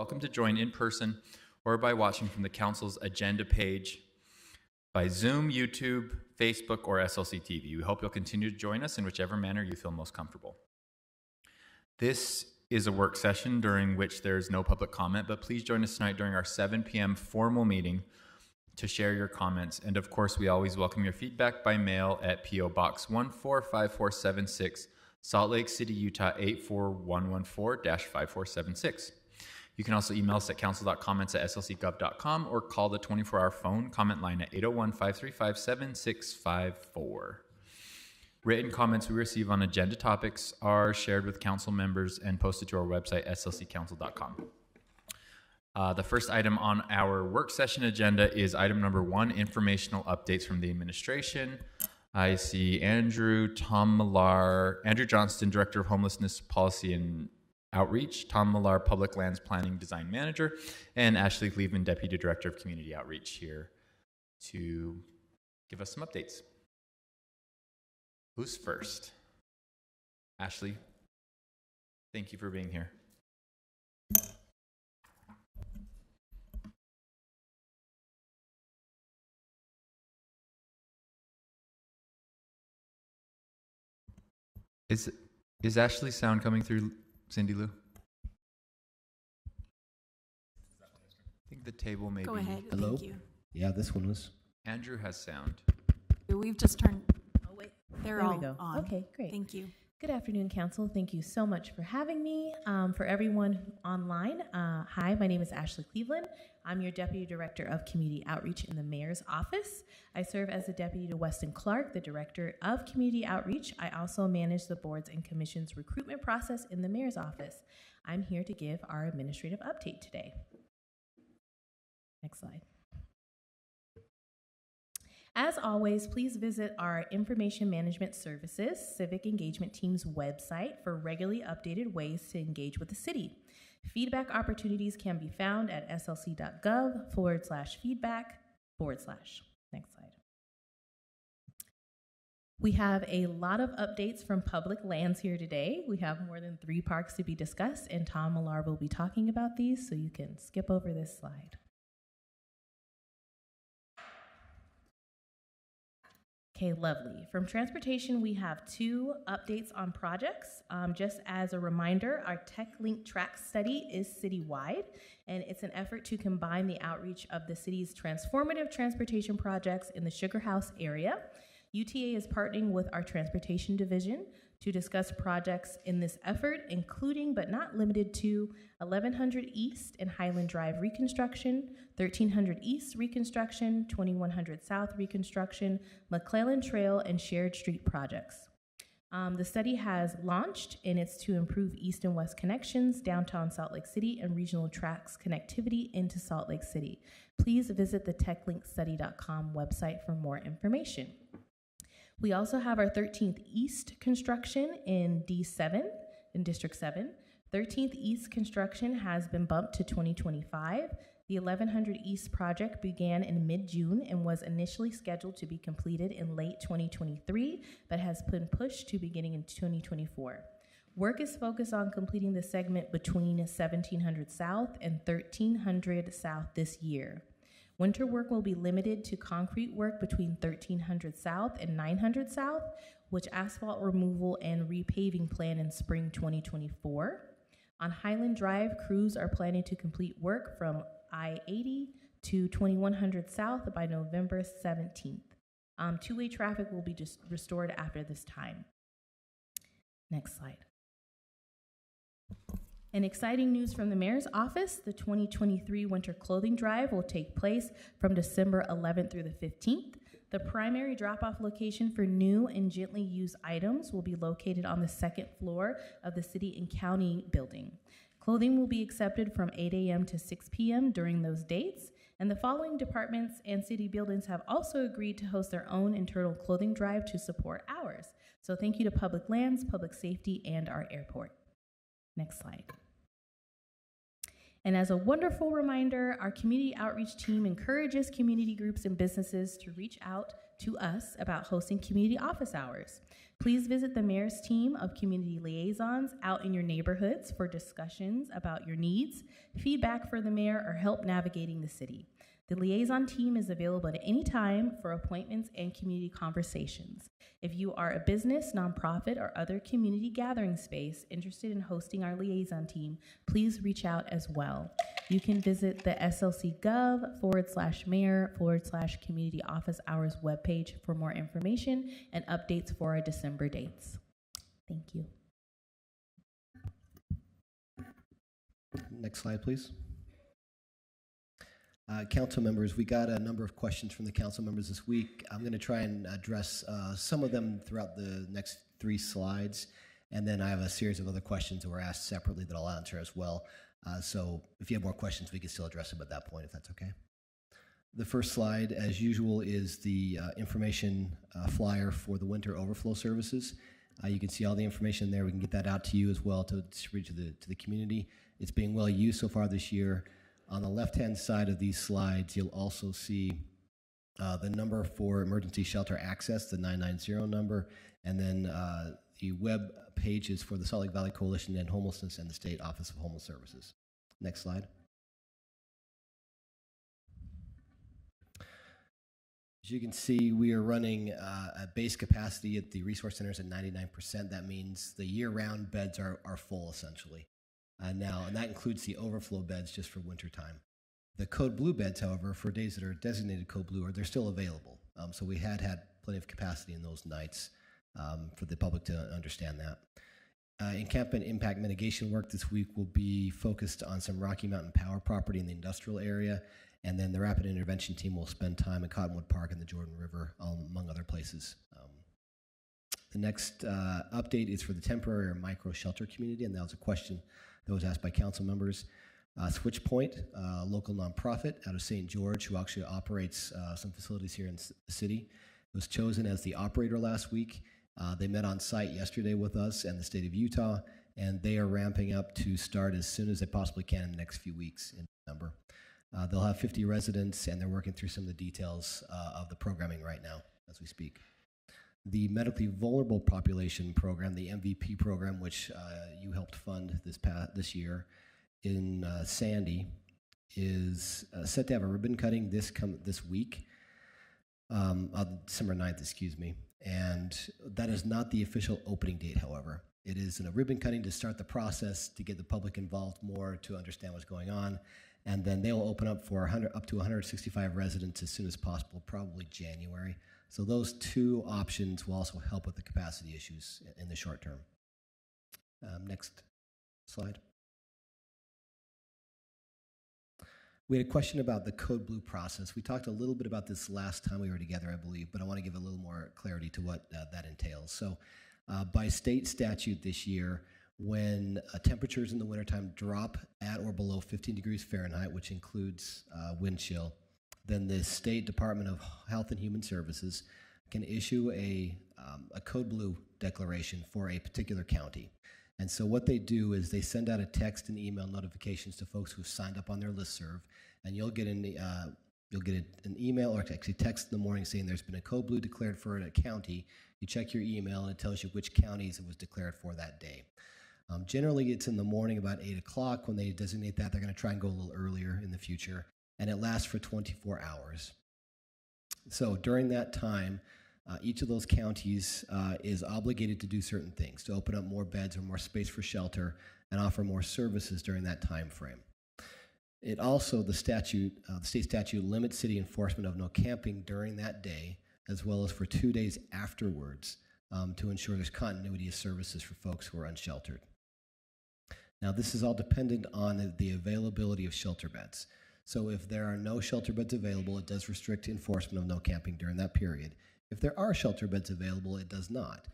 welcome to join in person or by watching from the Council's agenda page by Zoom, YouTube, Facebook, or SLC TV. We hope you'll continue to join us in whichever manner you feel most comfortable. This is a work session during which there is no public comment, but please join us tonight during our 7 p.m. formal meeting to share your comments. And of course, we always welcome your feedback by mail at P.O. Box 145476, Salt Lake City, Utah 84114-5476. You can also email us at council.comments@slcgov.com or call the 24-hour phone comment line at 801-535-7654. Written comments we receive on agenda topics are shared with council members and posted to our website, slccouncil.com. The first item on our work session agenda is item number 1, informational updates from the administration. I see Andrew Johnston, Director of Homelessness Policy and Outreach, Tom Millar, Public Lands Planning Design Manager, and Ashley Cleveland, Deputy Director of Community Outreach, here to give us some updates. Who's first? Ashley, thank you for being here. Is Ashley's sound coming through, Cindy Lou? I think the table may be. Go ahead. Hello? Thank you. Yeah, this one was. Andrew has sound. We've just turned. Oh wait, they're There all we go. on. Okay, great. Thank you. Good afternoon, Council. Thank you so much for having me. For everyone online, hi, my name is Ashley Cleveland. I'm your Deputy Director of Community Outreach in the Mayor's Office. I serve as the Deputy to Weston Clark, the Director of Community Outreach. I also manage the boards and commissions recruitment process in the Mayor's Office. I'm here to give our administrative update today. Next slide. As always, please visit our Information Management Services Civic Engagement Team's website for regularly updated ways to engage with the city. Feedback opportunities can be found at slc.gov/feedback/. Next slide. We have a lot of updates from public lands here today. We have more than 3 parks to be discussed, and Tom Millar will be talking about these, so you can skip over this slide. Okay, lovely. From transportation, we have 2 updates on projects. Just as a reminder, our TechLink track study is citywide, and it's an effort to combine the outreach of the city's transformative transportation projects in the Sugar House area. UTA is partnering with our transportation division to discuss projects in this effort, including but not limited to 1100 East and Highland Drive reconstruction, 1300 East reconstruction, 2100 South reconstruction, McClellan Trail, and Shared Street projects. The study has launched, and it's to improve east and west connections, downtown Salt Lake City, and regional tracks connectivity into Salt Lake City. Please visit the techlinkstudy.com website for more information. We also have our 13th East construction in D7, in District 7. 13th East construction has been bumped to 2025. The 1100 East project began in mid-June and was initially scheduled to be completed in late 2023, but has been pushed to beginning in 2024. Work is focused on completing the segment between 1700 South and 1300 South this year. Winter work will be limited to concrete work between 1300 South and 900 South, with asphalt removal and repaving plan in spring 2024. On Highland Drive, crews are planning to complete work from I-80 to 2100 South by November 17th. Two-way traffic will be restored after this time. Next slide. And exciting news from the Mayor's Office, the 2023 Winter Clothing Drive will take place from December 11th through the 15th. The primary drop-off location for new and gently used items will be located on the 2nd floor of the City and County building. Clothing will be accepted from 8 a.m. to 6 p.m. during those dates, and the following departments and city buildings have also agreed to host their own internal clothing drive to support ours. So thank you to Public Lands, Public Safety, and our airport. Next slide. And as a wonderful reminder, our community outreach team encourages community groups and businesses to reach out to us about hosting community office hours. Please visit the mayor's team of community liaisons out in your neighborhoods for discussions about your needs, feedback for the mayor, or help navigating the city. The liaison team is available at any time for appointments and community conversations. If you are a business, nonprofit, or other community gathering space interested in hosting our liaison team, please reach out as well. You can visit the slc.gov/mayor/community office hours webpage for more information and updates for our December dates. Thank you. Next slide, please. Council members, we got a number of questions from the council members this week. I'm going to try and address some of them throughout the next 3 slides, and then I have a series of other questions that were asked separately that I'll answer as well. So if you have more questions, we can still address them at that point, if that's okay. The first slide, as usual, is the information flyer for the winter overflow services. You can see all the information there. We can get that out to you as well to distribute to the community. It's being well used so far this year. On the left-hand side of these slides, you'll also see the number for emergency shelter access, the 990 number, and then the web pages for the Salt Lake Valley Coalition to End Homelessness and the State Office of Homeless Services. Next slide. As you can see, we are running a base capacity at the resource centers at 99%. That means the year-round beds are full, essentially. Now, and that includes the overflow beds just for wintertime. The code blue beds, however, for days that are designated code blue, they're still available. So we had plenty of capacity in those nights for the public to understand that. Encampment impact mitigation work this week will be focused on some Rocky Mountain Power property in the industrial area, and then the rapid intervention team will spend time in Cottonwood Park and the Jordan River, among other places. The next update is for the temporary or micro shelter community, and that was a question that was asked by council members. Switch Point, a local nonprofit out of St. George who actually operates some facilities here in the city, was chosen as the operator last week. They met on site yesterday with us and the state of Utah, and they are ramping up to start as soon as they possibly can in the next few weeks in December. They'll have 50 residents, and they're working through some of the details of the programming right now as we speak. The Medically Vulnerable Population Program, the MVP program, which you helped fund this year in Sandy, is set to have a ribbon cutting this week, December 9th, excuse me. And that is not the official opening date, however. It is a ribbon cutting to start the process, to get the public involved more, to understand what's going on. And then they'll open up for up to 165 residents as soon as possible, probably January. So those 2 options will also help with the capacity issues in the short term. Next slide. We had a question about the Code Blue process. We talked a little bit about this last time we were together, I believe, but I want to give a little more clarity to what that entails. So by state statute this year, when temperatures in the wintertime drop at or below 15 degrees Fahrenheit, which includes wind chill, then the State Department of Health and Human Services can issue a Code Blue declaration for a particular county. And so what they do is they send out a text and email notifications to folks who've signed up on their listserv, and you'll get an email or actually text in the morning saying there's been a Code Blue declared for a county. You check your email and it tells you which counties it was declared for that day. Generally, it's in the morning about 8 o'clock. When they designate that, they're going to try and go a little earlier in the future, and it lasts for 24 hours. So during that time, each of those counties is obligated to do certain things, to open up more beds or more space for shelter and offer more services during that time frame. It also, the state statute limits city enforcement of no camping during that day, as well as for 2 days afterwards, to ensure there's continuity of services for folks who are unsheltered. Now, this is all dependent on the availability of shelter beds. So if there are no shelter beds available, it does restrict enforcement of no camping during that period. If there are shelter beds available, it does not.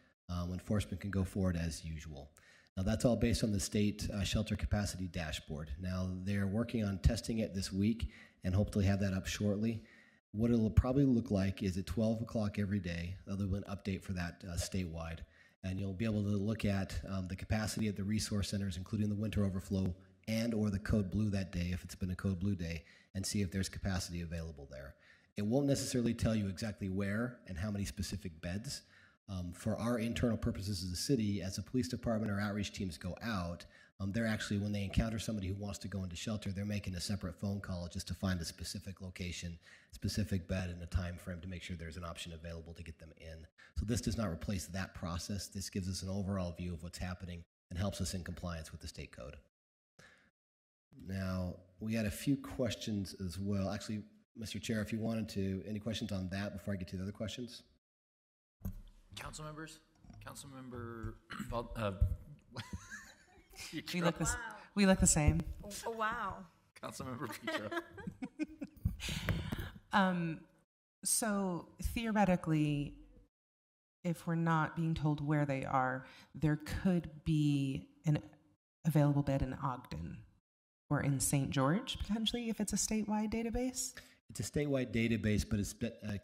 Enforcement can go forward as usual. Now, that's all based on the state shelter capacity dashboard. Now, they're working on testing it this week and hopefully have that up shortly. What it'll probably look like is at 12 o'clock every day, there'll be an update for that statewide. And you'll be able to look at the capacity at the resource centers, including the winter overflow and or the code blue that day if it's been a code blue day and see if there's capacity available there. It won't necessarily tell you exactly where and how many specific beds. For our internal purposes as a city, as a police department or outreach teams go out, they're actually, when they encounter somebody who wants to go into shelter, they're making a separate phone call just to find a specific location, specific bed, and a time frame to make sure there's an option available to get them in. So this does not replace that process. This gives us an overall view of what's happening and helps us in compliance with the state code. Now, we had a few questions as well. Actually, Mr. Chair, if you wanted to, any questions on that before I get to the other questions? Council members? Councilmember, We look the same. Oh, wow. Councilmember Petro. So theoretically, if we're not being told where they are, there could be an available bed in Ogden or in St. George, potentially, if it's a statewide database? It's a statewide database, but it's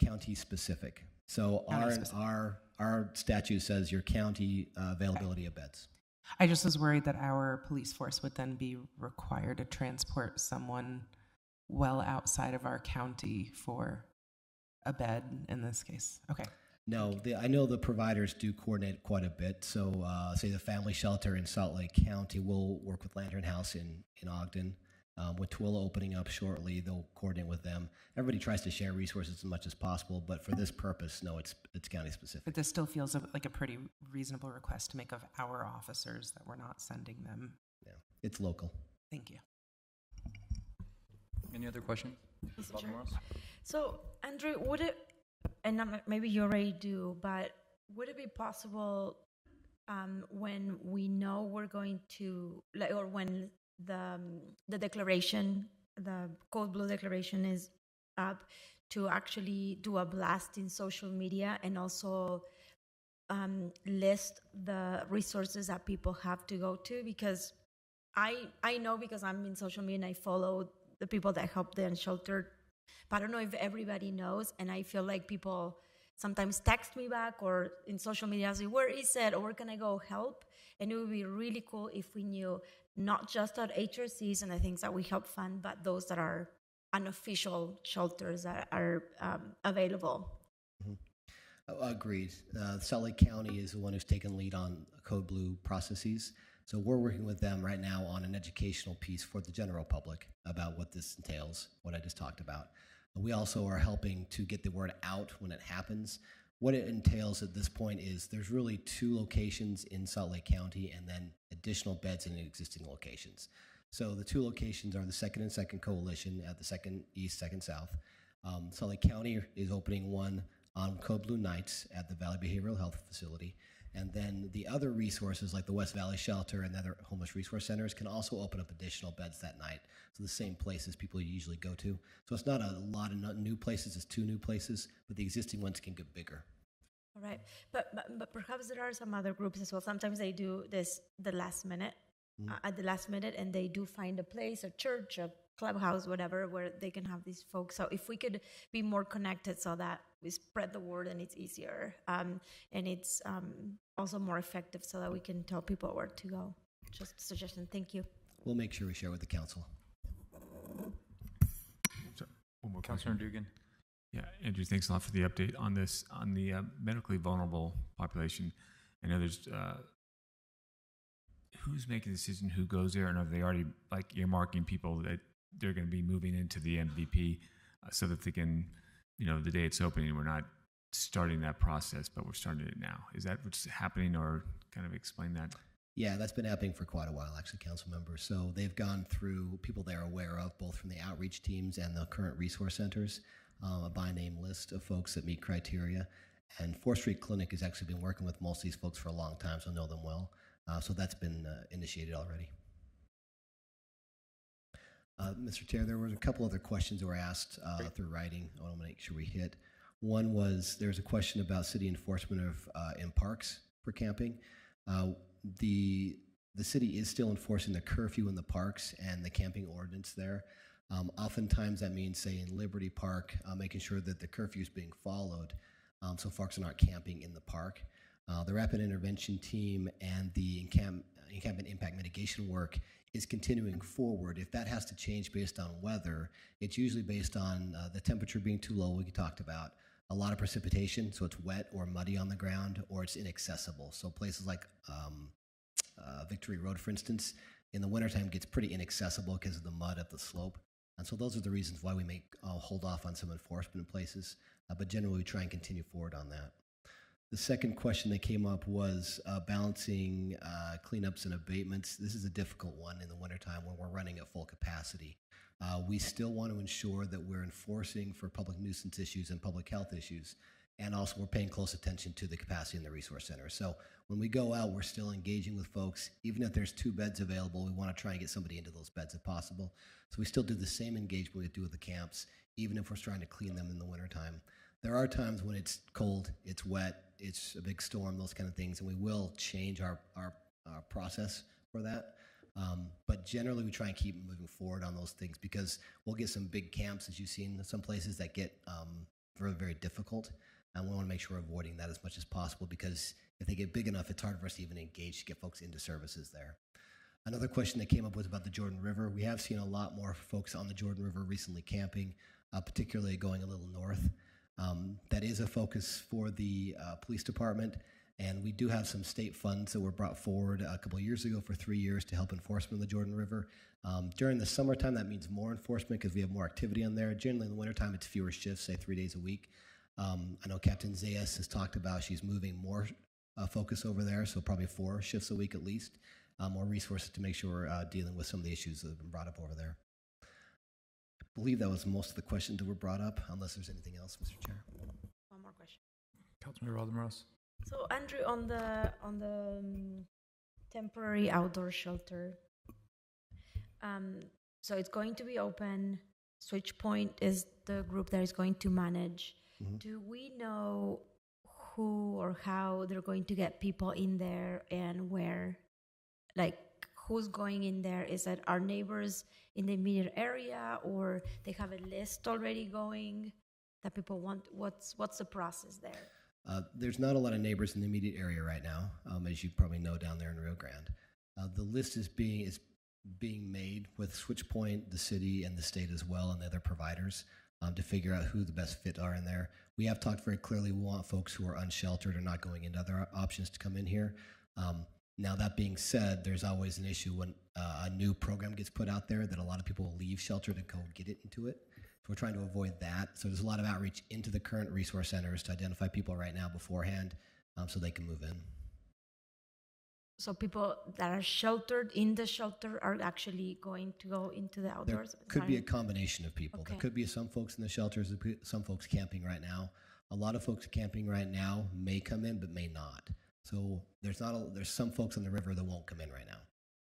county specific. So our statute says your county availability of beds. I just was worried that our police force would then be required to transport someone well outside of our county for a bed in this case. Okay. No, I know the providers do coordinate quite a bit. So say the family shelter in Salt Lake County will work with Lantern House in Ogden. With Tooele opening up shortly, they'll coordinate with them. Everybody tries to share resources as much as possible, but for this purpose, no, it's county specific. But this still feels like a pretty reasonable request to make of our officers that we're not sending them. Yeah, it's local. Thank you. Any other questions? Mr. Chair. So, Andrew, would it, and maybe you already do, but would it be possible when we know we're going to, or when the declaration, the Code Blue declaration is up, to actually do a blast in social media and also list the resources that people have to go to? Because I know, because I'm in social media and I follow the people that help the unsheltered, but I don't know if everybody knows, and I feel like people sometimes text me back or in social media say, where is it, or where can I go help? And it would be really cool if we knew not just our HRCs and the things that we help fund, but those that are unofficial shelters that are available. Mm-hmm. Agreed. Salt Lake County is the one who's taken lead on Code Blue processes. So we're working with them right now on an educational piece for the general public about what this entails, what I just talked about. We also are helping to get the word out when it happens. What it entails at this point is there's really 2 locations in Salt Lake County and then additional beds in existing locations. So the 2 locations are the 2nd and 2nd Coalition at the 2nd East, 2nd South. Salt Lake County is opening one on Code Blue nights at the Valley Behavioral Health Facility. And then the other resources like the West Valley Shelter and other homeless resource centers can also open up additional beds that night. So the same places people usually go to. So it's not a lot of new places, it's 2 new places, but the existing ones can get bigger. All right, but perhaps there are some other groups as well. Sometimes they do this at the last minute, and they do find a place, a church, a clubhouse, whatever, where they can have these folks. So if we could be more connected so that we spread the word and it's easier, and it's also more effective so that we can tell people where to go. Just a suggestion. Thank you. We'll make sure we share with the council. So, one more Councilor question. Dugan. Yeah, Andrew, thanks a lot for the update on this, on the medically vulnerable population. I know there's, who's making the decision who goes there, and are they already like earmarking people that they're going to be moving into the MVP so that they can, the day it's opening, we're not starting that process, but we're starting it now. Is that what's happening, or kind of explain that? Yeah, that's been happening for quite a while, actually, council members. So they've gone through people they're aware of, both from the outreach teams and the current resource centers, a by name list of folks that meet criteria. And 4th Street Clinic has actually been working with most of these folks for a long time, so know them well. So that's been initiated already. Mr. Chair, there was a couple other questions that were asked through writing. I want to make sure we hit. One was there's a question about city enforcement of in parks for camping. The city is still enforcing the curfew in the parks and the camping ordinance there. Oftentimes that means, say, in Liberty Park, making sure that the curfew is being followed so folks are not camping in the park. The Rapid Intervention Team and the encampment impact mitigation work is continuing forward. If that has to change based on weather, it's usually based on the temperature being too low, we talked about, a lot of precipitation, so it's wet or muddy on the ground, or it's inaccessible. So places like Victory Road, for instance, in the wintertime gets pretty inaccessible because of the mud at the slope. And so those are the reasons why we may hold off on some enforcement in places, but generally we try and continue forward on that. The second question that came up was balancing cleanups and abatements. This is a difficult one in the wintertime when we're running at full capacity. We still want to ensure that we're enforcing for public nuisance issues and public health issues, and also we're paying close attention to the capacity in the resource center. So when we go out, we're still engaging with folks. Even if there's 2 beds available, we want to try and get somebody into those beds if possible. So we still do the same engagement we do with the camps, even if we're trying to clean them in the wintertime. There are times when it's cold, it's wet, it's a big storm, those kind of things, and we will change our process for that. But generally, we try and keep moving forward on those things because we'll get some big camps, as you've seen, some places that get very, very difficult. And we want to make sure we're avoiding that as much as possible because if they get big enough, it's hard for us to even engage to get folks into services there. Another question that came up was about the Jordan River. We have seen a lot more folks on the Jordan River recently camping, particularly going a little north. That is a focus for the police department, and we do have some state funds that were brought forward a couple of years ago for 3 years to help enforcement of the Jordan River. During the summertime, that means more enforcement because we have more activity on there. Generally, in the wintertime, it's fewer shifts, say 3 days a week. I know Captain Zayas has talked about she's moving more focus over there, so probably 4 shifts a week at least, more resources to make sure we're dealing with some of the issues that have been brought up over there. I believe that was most of the questions that were brought up, unless there's anything else, Mr. Chair. One more question. Councilmember Aldermoros. So Andrew, on the temporary outdoor shelter, so it's going to be open. Switch Point is the group that is going to manage. Mm-hmm. Do we know who or how they're going to get people in there and where? Like, who's going in there? Is it our neighbors in the immediate area, or they have a list already going that people want? What's the process there? There's not a lot of neighbors in the immediate area right now, as you probably know down there in Rio Grande. The list is being made with Switch Point, the city, and the state as well, and the other providers to figure out who the best fit are in there. We have talked very clearly. We want folks who are unsheltered or not going into other options to come in here. Now, that being said, there's always an issue when a new program gets put out there that a lot of people will leave shelter to go get it into it. So we're trying to avoid that. So there's a lot of outreach into the current resource centers to identify people right now beforehand so they can move in. So people that are sheltered in the shelter are actually going to go into the outdoors? There could be a combination of people. Okay. There could be some folks in the shelters, some folks camping right now. A lot of folks camping right now may come in but may not. So there's some folks on the river that won't come in right now,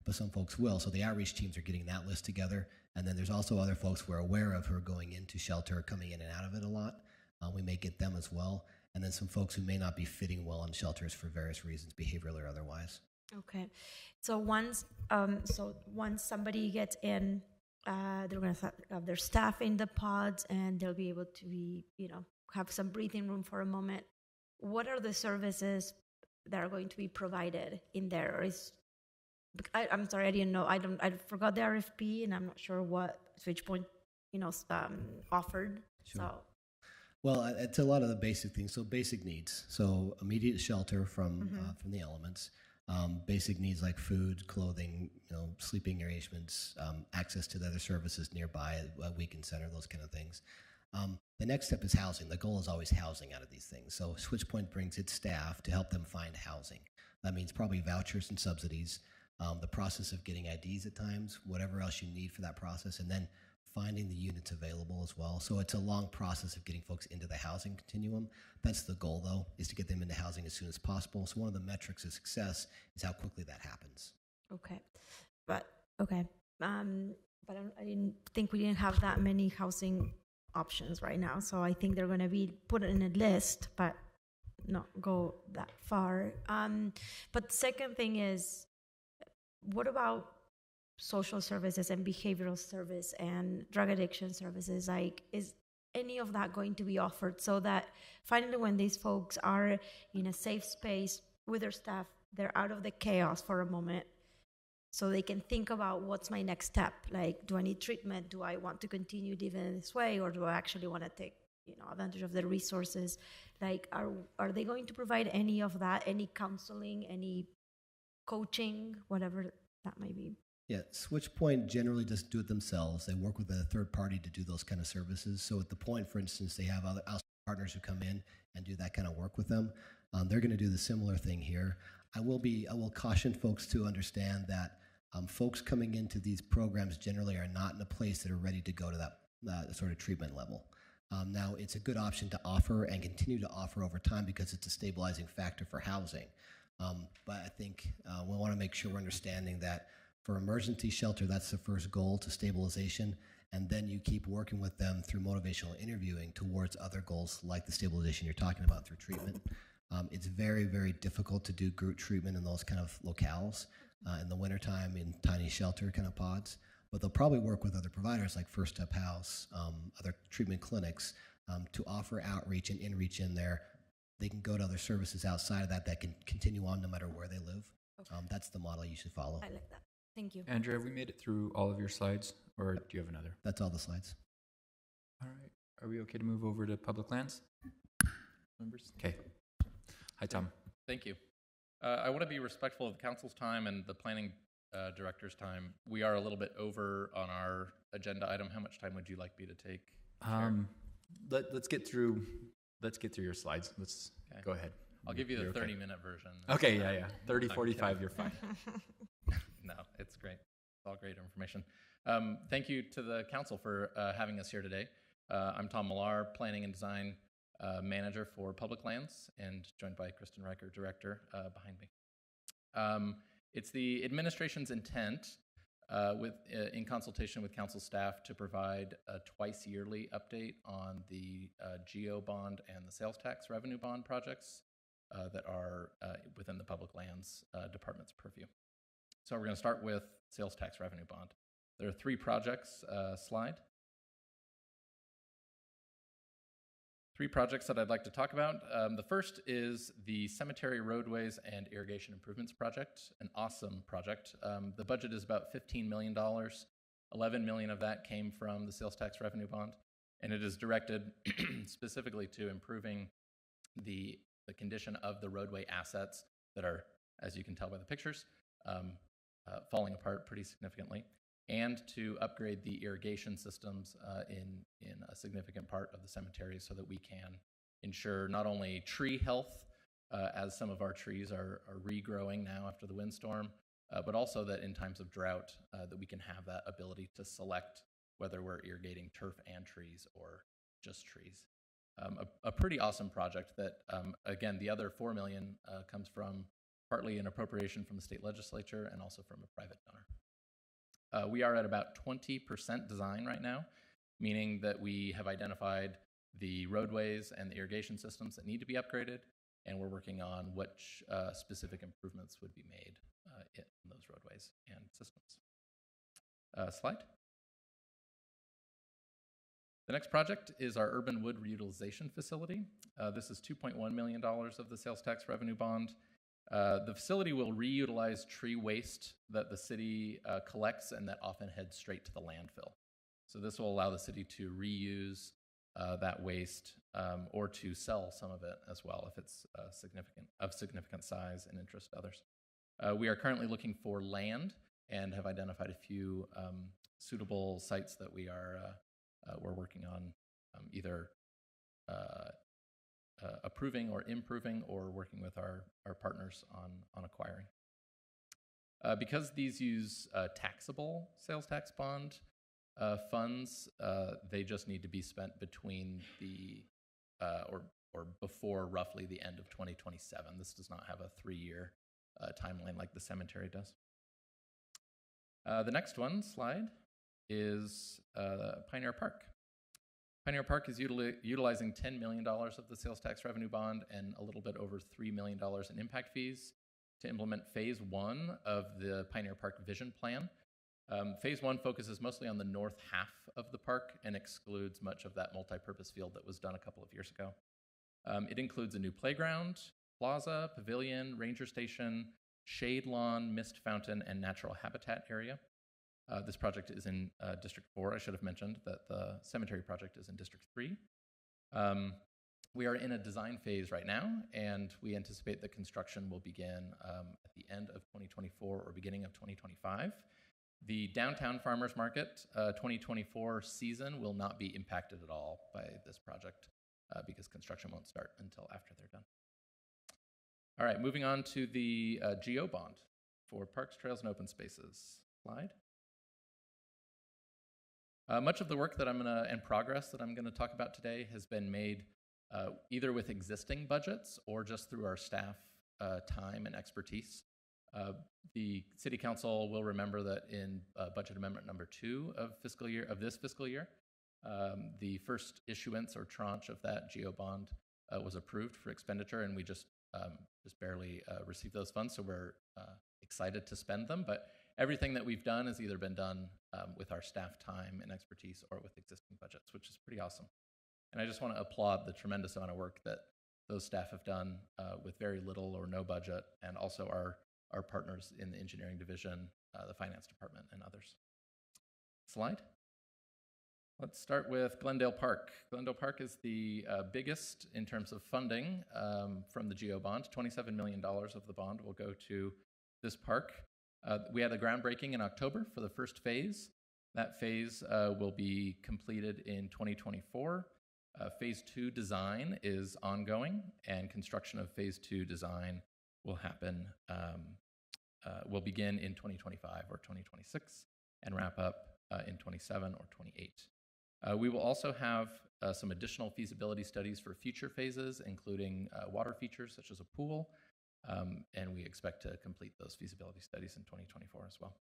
but some folks will. So the outreach teams are getting that list together. And then there's also other folks we're aware of who are going into shelter, coming in and out of it a lot. We may get them as well. And then some folks who may not be fitting well in shelters for various reasons, behavioral or otherwise. Okay. So once somebody gets in, they're going to have their staff in the pods and they'll be able to have some breathing room for a moment. What are the services that are going to be provided in there? Or I'm sorry, I didn't know. I forgot the RFP, and I'm not sure what Switch Point, offered. Sure. So, well, it's a lot of the basic things. So basic needs. So immediate shelter from the elements. Basic needs like food, clothing, sleeping arrangements, access to the other services nearby, a weekend center, those kind of things. The next step is housing. The goal is always housing out of these things. So Switch Point brings its staff to help them find housing. That means probably vouchers and subsidies, the process of getting IDs at times, whatever else you need for that process, and then finding the units available as well. So it's a long process of getting folks into the housing continuum. That's the goal, though, is to get them into housing as soon as possible. So one of the metrics of success is how quickly that happens. Okay. But I didn't think we didn't have that many housing options right now. So I think they're going to be put in a list, but not go that far. But the second thing is, what about social services and behavioral service and drug addiction services? Like, is any of that going to be offered so that finally when these folks are in a safe space with their staff, they're out of the chaos for a moment, so they can think about what's my next step. Like, do I need treatment? Do I want to continue living this way, or do I actually want to take advantage of the resources? Like, are they going to provide any of that? Any counseling? Any coaching? Whatever that might be. Yeah, SwitchPoint generally doesn't do it themselves. They work with a third party to do those kind of services. So at the point, for instance, they have other outside partners who come in and do that kind of work with them. They're going to do the similar thing here. I will caution folks to understand that folks coming into these programs generally are not in a place that are ready to go to that sort of treatment level. Now, it's a good option to offer and continue to offer over time because it's a stabilizing factor for housing. But I think we want to make sure we're understanding that for emergency shelter, that's the first goal, to stabilization, and then you keep working with them through motivational interviewing towards other goals like the stabilization you're talking about through treatment. It's very, very difficult to do group treatment in those kind of locales in the wintertime in tiny shelter kind of pods, but they'll probably work with other providers like First Step House, other treatment clinics to offer outreach and in-reach in there. They can go to other services outside of that can continue on no matter where they live. Okay. That's the model you should follow. I like that. Thank you. Andrew, have we made it through all of your slides, or do you have another? That's all the slides. All right. Are we okay to move over to public lands? Members? Okay. Hi, Tom. Thank you. I want to be respectful of the council's time and the planning director's time. We are a little bit over on our agenda item. How much time would you like me to take? Let's get through your slides. Let's go ahead. I'll give you the You're 30-minute version. Okay, yeah. 30, 45, you're fine. No, it's great. It's all great information. Thank you to the council for having us here today. I'm Tom Millar, Planning and Design Manager for Public Lands, and joined by Kristen Riker, Director, behind me. It's the administration's intent, in consultation with council staff, to provide a twice-yearly update on the GEO bond and the sales tax revenue bond projects that are within the Public Lands Department's purview. So we're going to start with sales tax revenue bond. There are 3 projects, slide. 3 projects that I'd like to talk about. The first is the Cemetery Roadways and Irrigation Improvements Project, an awesome project. The budget is about $15 million. $11 million of that came from the sales tax revenue bond, and it is directed specifically to improving the condition of the roadway assets that are, as you can tell by the pictures, falling apart pretty significantly, and to upgrade the irrigation systems in a significant part of the cemetery so that we can ensure not only tree health, as some of our trees are regrowing now after the windstorm, but also that in times of drought that we can have that ability to select whether we're irrigating turf and trees or just trees. A pretty awesome project that, again, the other $4 million comes from partly an appropriation from the state legislature and also from a private donor. We are at about 20% design right now, meaning that we have identified the roadways and the irrigation systems that need to be upgraded, and we're working on which specific improvements would be made in those roadways and systems. Slide. The next project is our urban wood reutilization facility. This is $2.1 million of the sales tax revenue bond. The facility will reutilize tree waste that the city collects and that often heads straight to the landfill. So this will allow the city to reuse that waste or to sell some of it as well if it's significant size and interest to others. We are currently looking for land and have identified a few suitable sites that we're working on either approving or improving or working with our partners on acquiring. Because these use taxable sales tax bond funds, they just need to be spent between the or before roughly the end of 2027. This does not have a 3-year timeline like the cemetery does. The next one, slide, is Pioneer Park. Pioneer Park is utilizing $10 million of the sales tax revenue bond and a little bit over $3 million in impact fees to implement phase 1 of the Pioneer Park Vision Plan. Phase 1 focuses mostly on the north half of the park and excludes much of that multi-purpose field that was done a couple of years ago. It includes a new playground, plaza, pavilion, ranger station, shade lawn, mist fountain, and natural habitat area. This project is in District 4. I should have mentioned that the cemetery project is in District 3. We are in a design phase right now, and we anticipate that construction will begin at the end of 2024 or beginning of 2025. The downtown farmers market 2024 season will not be impacted at all by this project because construction won't start until after they're done. All right, moving on to the GO bond for parks, trails, and open spaces. Slide. Much of the work that and progress that I'm gonna talk about today has been made either with existing budgets or just through our staff time and expertise. The City Council will remember that in Budget Amendment number 2 of this fiscal year, the first issuance or tranche of that GO bond was approved for expenditure, and we just barely received those funds, so we're excited to spend them. But everything that we've done has either been done with our staff time and expertise or with existing budgets, which is pretty awesome. And I just want to applaud the tremendous amount of work that those staff have done with very little or no budget, and also our partners in the engineering division, the finance department, and others. Slide. Let's start with Glendale Park. Glendale Park is the biggest in terms of funding from the GO bond. $27 million of the bond will go to this park. We had a groundbreaking in October for the first phase. That phase will be completed in 2024. Phase 2 design is ongoing, and construction of Phase 2 design will happen, will begin in 2025 or 2026 and wrap up in 27 or 28. We will also have some additional feasibility studies for future phases, including water features such as a pool, and we expect to complete those feasibility studies in 2024 as well.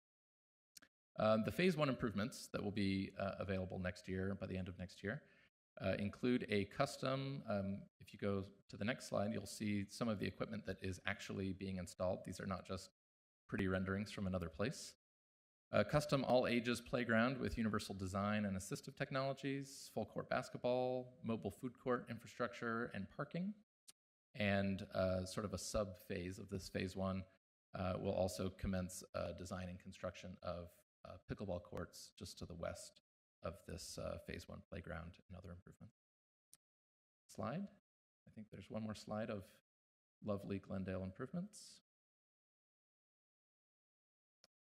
The Phase 1 improvements that will be available next year, by the end of next year, include a custom, if you go to the next slide, you'll see some of the equipment that is actually being installed. These are not just pretty renderings from another place. A custom all-ages playground with universal design and assistive technologies, full court basketball, mobile food court infrastructure, and parking. And sort of a sub-phase of this Phase 1 will also commence design and construction of pickleball courts just to the west of this Phase 1 playground and other improvements. Slide. I think there's one more slide of lovely Glendale improvements.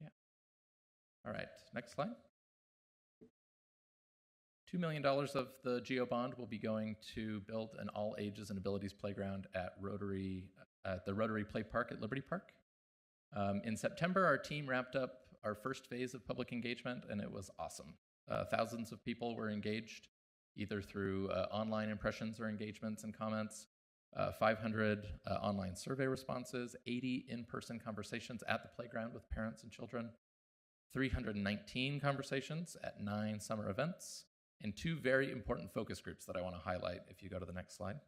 Yeah. All right, next slide. $2 million of the GO bond will be going to build an all ages and abilities playground at the Rotary Play Park at Liberty Park. In September, our team wrapped up our first phase of public engagement, and it was awesome. Thousands of people were engaged, either through online impressions or engagements and comments, 500 online survey responses, 80 in-person conversations at the playground with parents and children, 319 conversations at 9 summer events, and 2 very important focus groups that I want to highlight if you go to the next slide.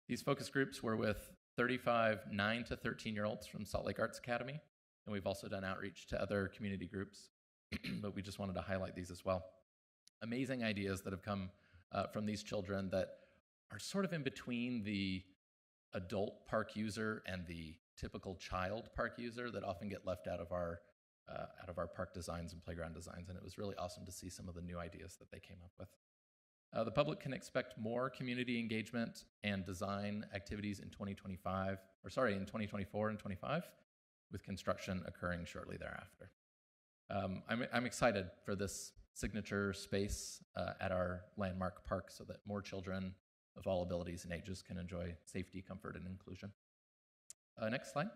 These focus groups were with 35 9 to 13-year-olds from Salt Lake Arts Academy, and we've also done outreach to other community groups, but we just wanted to highlight these as well. Amazing ideas that have come from these children that are sort of in between the adult park user and the typical child park user that often get left out of our park designs and playground designs, and it was really awesome to see some of the new ideas that they came up with. The public can expect more community engagement and design activities in 2024 and 25, with construction occurring shortly thereafter. I'm excited for this signature space at our landmark park so that more children of all abilities and ages can enjoy safety, comfort, and inclusion. Next slide.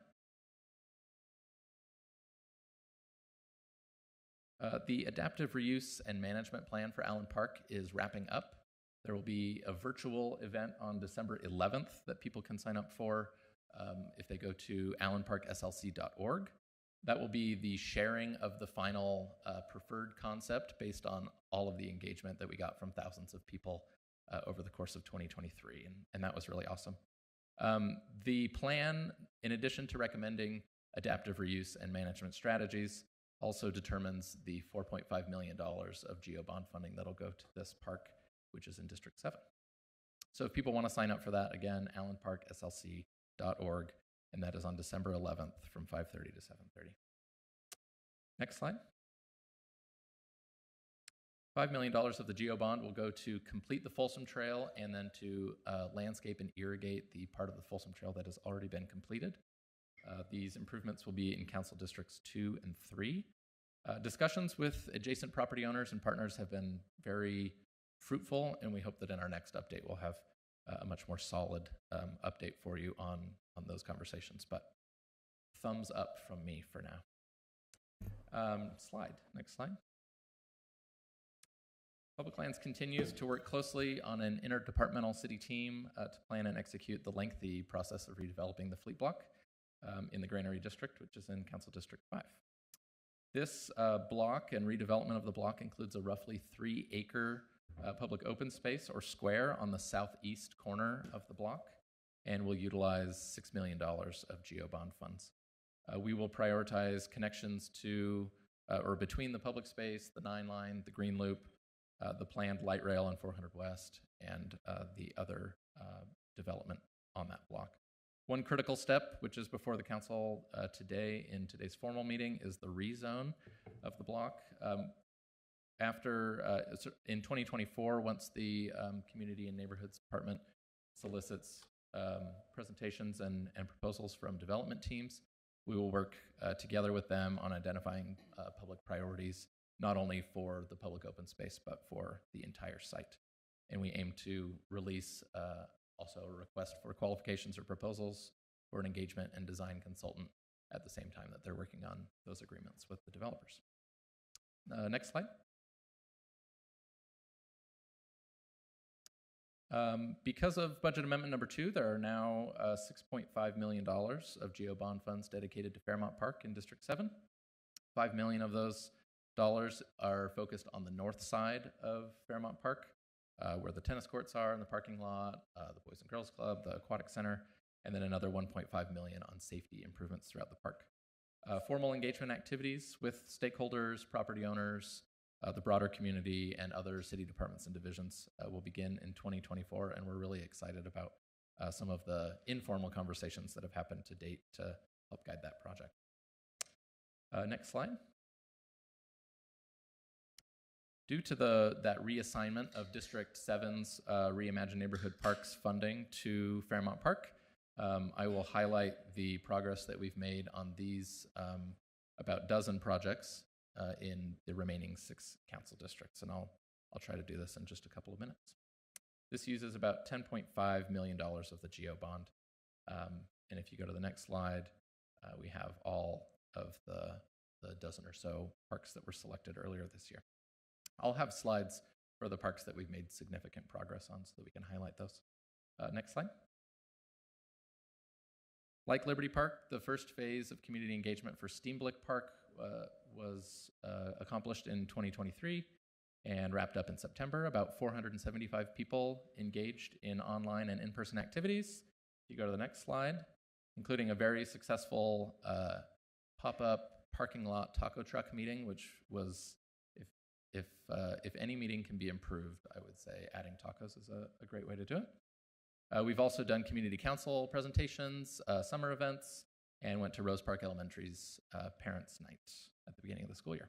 The adaptive reuse and management plan for Allen Park is wrapping up. There will be a virtual event on December 11th that people can sign up for if they go to allenparkslc.org. That will be the sharing of the final preferred concept based on all of the engagement that we got from thousands of people over the course of 2023, and that was really awesome. The plan, in addition to recommending adaptive reuse and management strategies, also determines the $4.5 million of GO bond funding that'll go to this park, which is in District 7. So if people want to sign up for that, again, allenparkslc.org, and that is on December 11th from 5:30 to 7:30. Next slide. $5 million of the GEO bond will go to complete the Folsom Trail and then to landscape and irrigate the part of the Folsom Trail that has already been completed. These improvements will be in Council Districts 2 and 3. Discussions with adjacent property owners and partners have been very fruitful, and we hope that in our next update we'll have a much more solid update for you on those conversations. But thumbs up from me for now. Next slide. Public Lands continues to work closely on an interdepartmental city team to plan and execute the lengthy process of redeveloping the Fleet Block in the Granary District, which is in Council District 5. This block and redevelopment of the block includes a roughly 3-acre public open space or square on the southeast corner of the block, and will utilize $6 million of GEO bond funds. We will prioritize connections to or between the public space, the 9 Line, the Green Loop, the planned light rail on 400 West, and the other development on that block. One critical step, which is before the council today in today's formal meeting, is the rezone of the block. In 2024, once the Community and Neighborhoods Department solicits presentations and proposals from development teams, we will work together with them on identifying public priorities, not only for the public open space, but for the entire site. And we aim to release also a request for qualifications or proposals for an engagement and design consultant at the same time that they're working on those agreements with the developers. Next slide. Because of budget amendment number 2, there are now $6.5 million of GEO bond funds dedicated to Fairmont Park in District 7. $5 million of those dollars are focused on the north side of Fairmont Park, where the tennis courts are in the parking lot, the Boys and Girls Club, the Aquatic Center, and then another $1.5 million on safety improvements throughout the park. Formal engagement activities with stakeholders, property owners, the broader community, and other city departments and divisions will begin in 2024, and we're really excited about some of the informal conversations that have happened to date to help guide that project. Next slide. Due to that reassignment of District 7's Reimagine Neighborhood Parks funding to Fairmont Park, I will highlight the progress that we've made on these about dozen projects in the remaining 6 council districts, and I'll try to do this in just a couple of minutes. This uses about $10.5 million of the GEO bond, and if you go to the next slide, we have all of the dozen or so parks that were selected earlier this year. I'll have slides for the parks that we've made significant progress on so that we can highlight those. Next slide. Like Liberty Park, the first phase of community engagement for Steamblick Park was accomplished in 2023 and wrapped up in September. About 475 people engaged in online and in-person activities. If you go to the next slide, including a very successful pop-up parking lot taco truck meeting, which was, if any meeting can be improved, I would say adding tacos is a great way to do it. We've also done community council presentations, summer events, and went to Rose Park Elementary's Parents' Night at the beginning of the school year.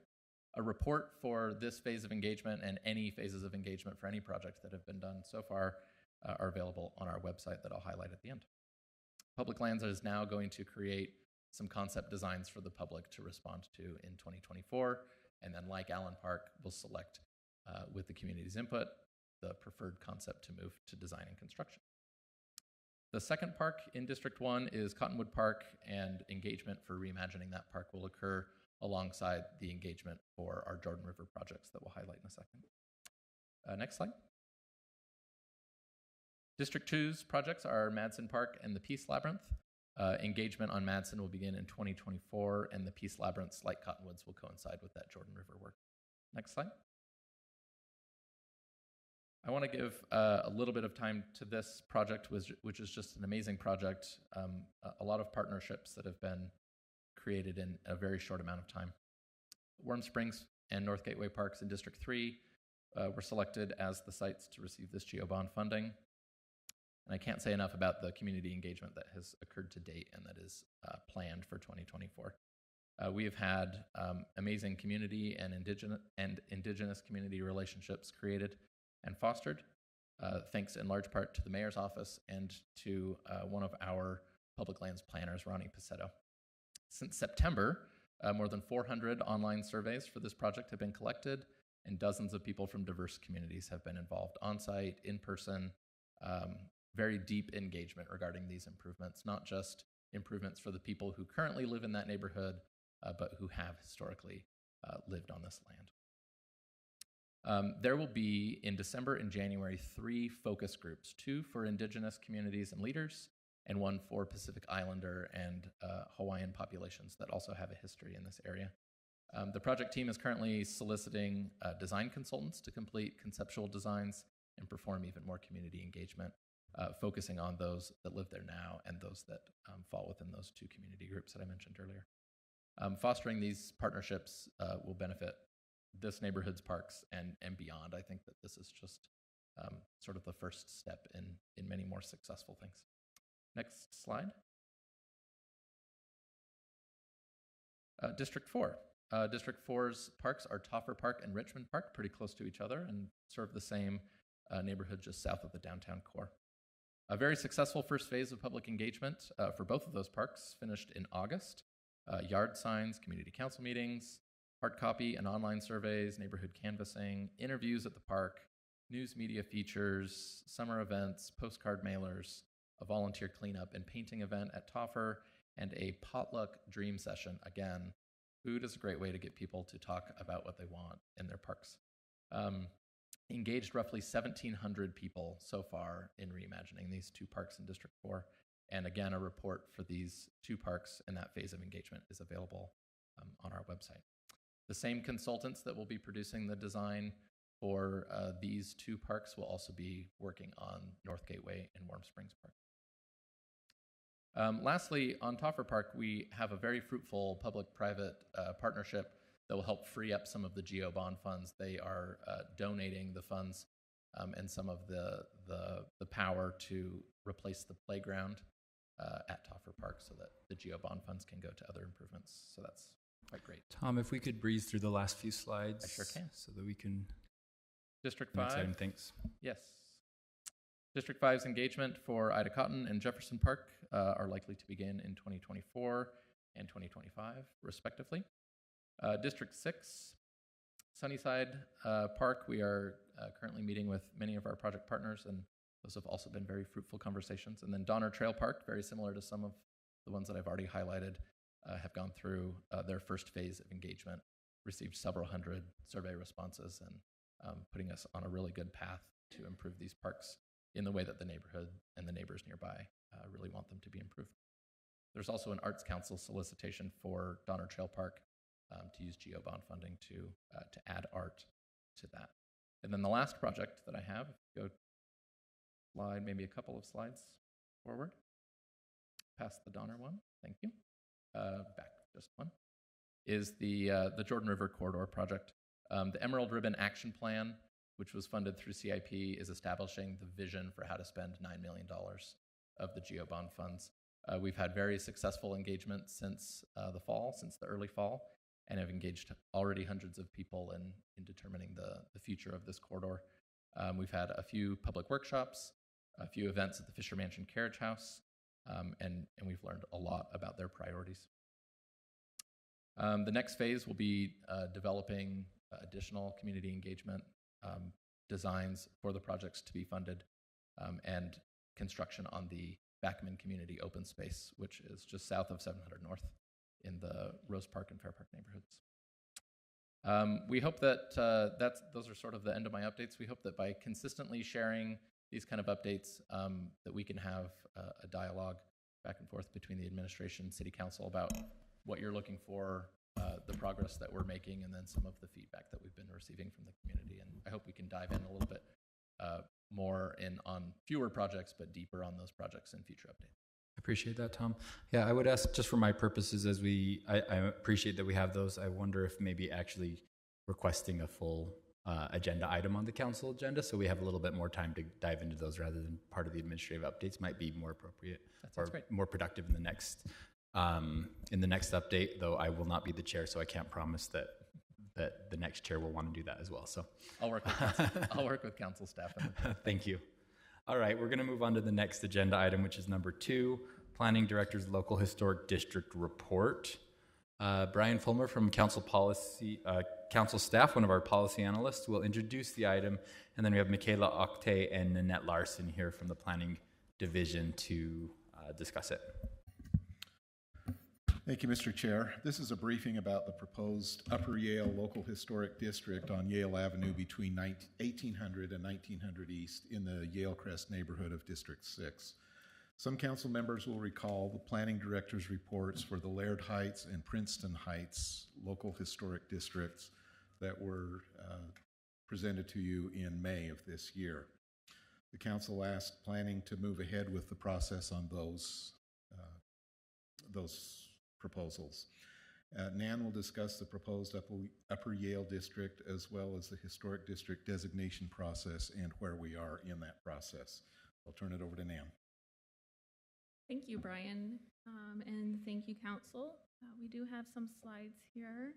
A report for this phase of engagement and any phases of engagement for any projects that have been done so far are available on our website that I'll highlight at the end. Public Lands is now going to create some concept designs for the public to respond to in 2024, and then like Allen Park, we'll select, with the community's input, the preferred concept to move to design and construction. The second park in District 1 is Cottonwood Park, and engagement for reimagining that park will occur alongside the engagement for our Jordan River projects that we'll highlight in a second. Next slide. District 2's projects are Madsen Park and the Peace Labyrinth. Engagement on Madsen will begin in 2024, and the Peace Labyrinths, like Cottonwoods, will coincide with that Jordan River work. Next slide. I want to give a little bit of time to this project, which is just an amazing project. A lot of partnerships that have been created in a very short amount of time. Warm Springs and North Gateway Parks in District 3 were selected as the sites to receive this GEO bond funding. And I can't say enough about the community engagement that has occurred to date and that is planned for 2024. We have had amazing community and indigenous community relationships created and fostered, thanks in large part to the mayor's office and to one of our public lands planners, Ronnie Pacetto. Since September, more than 400 online surveys for this project have been collected, and dozens of people from diverse communities have been involved on-site, in person, very deep engagement regarding these improvements, not just improvements for the people who currently live in that neighborhood, but who have historically lived on this land. There will be, in December and January, 3 focus groups, 2 for indigenous communities and leaders, and 1 for Pacific Islander and Hawaiian populations that also have a history in this area. The project team is currently soliciting design consultants to complete conceptual designs and perform even more community engagement, focusing on those that live there now and those that fall within those 2 community groups that I mentioned earlier. Fostering these partnerships will benefit this neighborhood's parks and beyond. I think that this is just sort of the first step in many more successful things. Next slide. District 4. District 4's parks are Toffer Park and Richmond Park, pretty close to each other and serve the same neighborhood just south of the downtown core. A very successful first phase of public engagement for both of those parks finished in August. Yard signs, community council meetings, hard copy and online surveys, neighborhood canvassing, interviews at the park, news media features, summer events, postcard mailers, a volunteer cleanup and painting event at Toffer, and a potluck dream session. Again, food is a great way to get people to talk about what they want in their parks. Engaged roughly 1,700 people so far in reimagining these 2 parks in District 4. And again, a report for these 2 parks and that phase of engagement is available on our website. The same consultants that will be producing the design for these 2 parks will also be working on North Gateway and Warm Springs Park. Lastly, on Toffer Park, we have a very fruitful public-private partnership that will help free up some of the GEO bond funds. They are donating the funds and some of the power to replace the playground at Toffer Park so that the GEO bond funds can go to other improvements. So that's quite great. Tom, if we could breeze through the last few slides. I sure can. So that we can... District Next 5. item, thanks. Yes. District 5's engagement for Ida Cotton and Jefferson Park are likely to begin in 2024 and 2025, respectively. District 6, Sunnyside Park, we are currently meeting with many of our project partners, and those have also been very fruitful conversations. And then Donner Trail Park, very similar to some of the ones that I've already highlighted, have gone through their first phase of engagement, received several hundred survey responses, and putting us on a really good path to improve these parks in the way that the neighborhood and the neighbors nearby really want them to be improved. There's also an Arts Council solicitation for Donner Trail Park to use GEO bond funding to add art to that. And then the last project that I have, go slide maybe a couple of slides forward, past the Donner one, thank you, back just one, is the Jordan River Corridor project. The Emerald Ribbon Action Plan, which was funded through CIP, is establishing the vision for how to spend $9 million of the GEO bond funds. We've had very successful engagement since the early fall, and have engaged already hundreds of people in determining the future of this corridor. We've had a few public workshops, a few events at the Fisher Mansion Carriage House, and we've learned a lot about their priorities. The next phase will be developing additional community engagement designs for the projects to be funded, and construction on the Backman Community Open Space, which is just south of 700 North in the Rose Park and Fair Park neighborhoods. We hope that those are sort of the end of my updates. We hope that by consistently sharing these kind of updates, that we can have a dialogue back and forth between the administration and City Council about what you're looking for, the progress that we're making, and then some of the feedback that we've been receiving from the community. And I hope we can dive in a little bit more on fewer projects, but deeper on those projects in future updates. Appreciate that, Tom. Yeah, I would ask, just for my purposes, I appreciate that we have those. I wonder if maybe actually requesting a full agenda item on the council agenda, so we have a little bit more time to dive into those rather than part of the administrative updates. Might be more appropriate or great. more productive in the next update. Though I will not be the chair, so I can't promise that the next chair will want to do that as well. So I'll work with council staff. thank you. All right, we're going to move on to the next agenda item, which is number 2, Planning Director's Local Historic District Report. Brian Fulmer from council staff, one of our policy analysts, will introduce the item, and then we have Michaela Octay and Nanette Larson here from the Planning Division to discuss it. Thank you, Mr. Chair. This is a briefing about the proposed Upper Yale Local Historic District on Yale Avenue between 1800 and 1900 East in the Yale Crest neighborhood of District 6. Some council members will recall the planning director's reports for the Laird Heights and Princeton Heights local historic districts that were presented to you in May of this year. The council asked planning to move ahead with the process on those proposals. Nan will discuss the proposed Upper Yale District as well as the historic district designation process and where we are in that process. I'll turn it over to Nan. Thank you, Brian, and thank you, Council. We do have some slides here.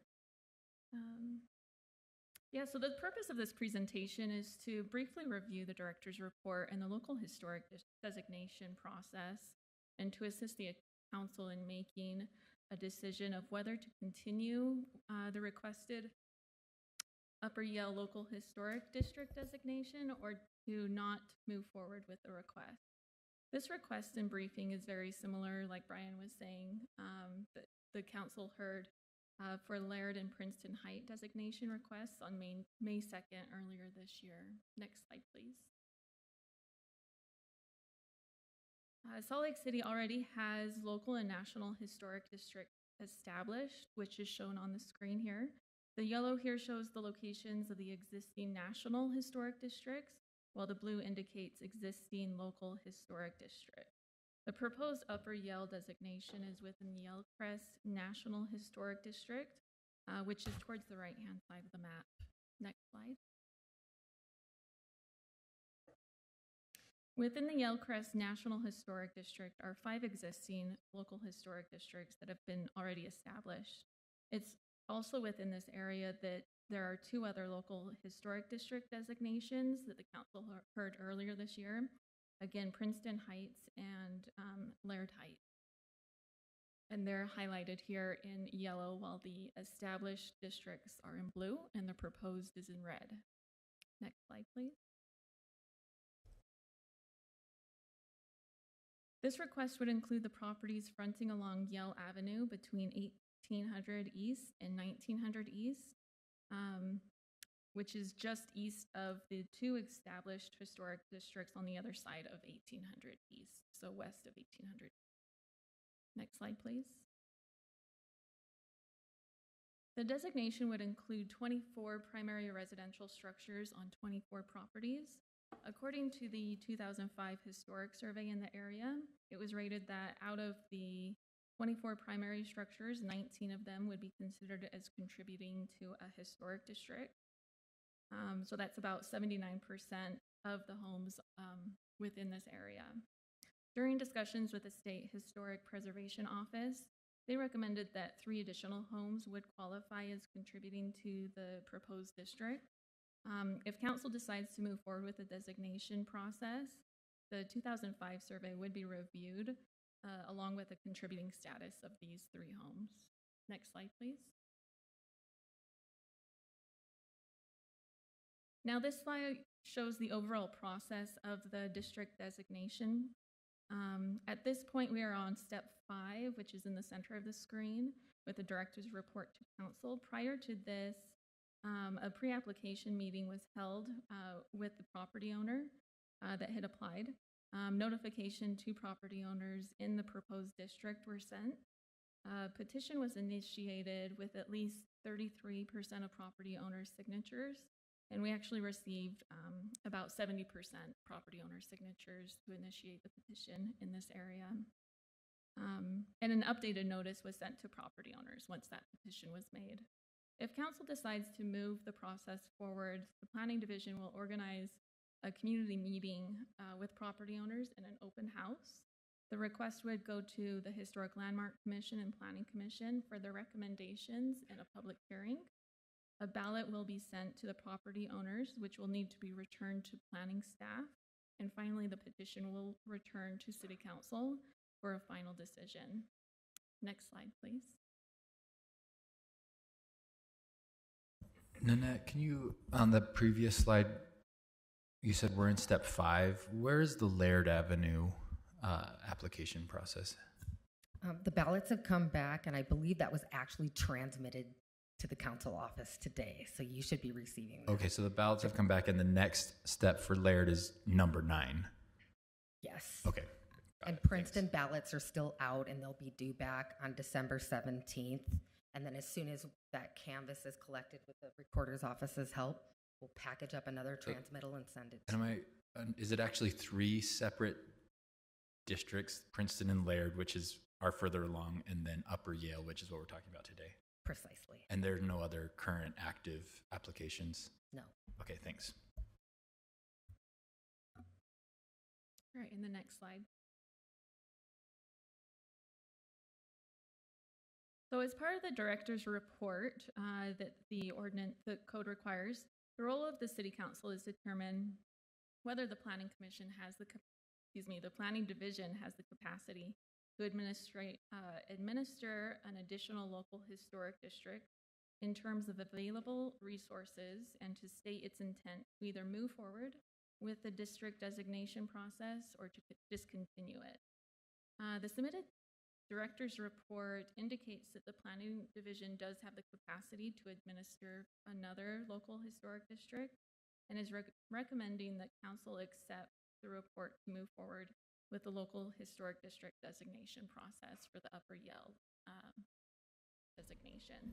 So the purpose of this presentation is to briefly review the Director's Report and the local historic designation process, and to assist the Council in making a decision of whether to continue the requested Upper Yale Local Historic District designation or to not move forward with the request. This request and briefing is very similar, like Brian was saying, that the council heard for Laird and Princeton Height designation requests on May 2nd earlier this year. Next slide, please. Salt Lake City already has local and national historic districts established, which is shown on the screen here. The yellow here shows the locations of the existing national historic districts, while the blue indicates existing local historic districts. The proposed Upper Yale designation is within Yale Crest National Historic District, which is towards the right-hand side of the map. Next slide. Within the Yale Crest National Historic District are 5 existing local historic districts that have been already established. It's also within this area that there are 2 other local historic district designations that the council heard earlier this year. Again, Princeton Heights and Laird Heights. And they're highlighted here in yellow while the established districts are in blue and the proposed is in red. Next slide, please. This request would include the properties fronting along Yale Avenue between 1800 East and 1900 East, which is just east of the 2 established historic districts on the other side of 1800 East, so west of 1800. Next slide, please. The designation would include 24 primary residential structures on 24 properties. According to the 2005 historic survey in the area, it was rated that out of the 24 primary structures, 19 of them would be considered as contributing to a historic district. So that's about 79% of the homes within this area. During discussions with the State Historic Preservation Office, they recommended that 3 additional homes would qualify as contributing to the proposed district. If council decides to move forward with the designation process, the 2005 survey would be reviewed along with the contributing status of these 3 homes. Next slide, please. Now this slide shows the overall process of the district designation. At this point, we are on step 5, which is in the center of the screen, with the director's report to council. Prior to this, a pre-application meeting was held with the property owner that had applied. Notification to property owners in the proposed district were sent. Petition was initiated with at least 33% of property owners' signatures, and we actually received about 70% property owner signatures to initiate the petition in this area. And an updated notice was sent to property owners once that petition was made. If council decides to move the process forward, the planning division will organize a community meeting with property owners in an open house. The request would go to the Historic Landmark Commission and Planning Commission for their recommendations in a public hearing. A ballot will be sent to the property owners, which will need to be returned to planning staff. And finally, the petition will return to City Council for a final decision. Next slide, please. Nanette, can you, on the previous slide, you said we're in step 5. Where is the Laird Avenue application process? The ballots have come back, and I believe that was actually transmitted to the council office today, so you should be receiving that. Okay, so the ballots have come back, and the next step for Laird is number 9. Yes. Okay. Got And it. Princeton ballots are still out, and they'll be due back on December 17th. And then as soon as that canvas is collected with the recorder's office's help, we'll package up another transmittal and send it. And is it actually 3 separate districts, Princeton and Laird, which are further along, and then Upper Yale, which is what we're talking about today? Precisely. And there are no other current active applications? No. Okay, thanks. All right, in the next slide. So as part of the director's report that the code requires, the role of the city council is to determine whether the planning commission has the planning division has the capacity to administer an additional local historic district in terms of available resources and to state its intent to either move forward with the district designation process or to discontinue it. The submitted director's report indicates that the planning division does have the capacity to administer another local historic district and is recommending that council accept the report to move forward with the local historic district designation process for the Upper Yale designation.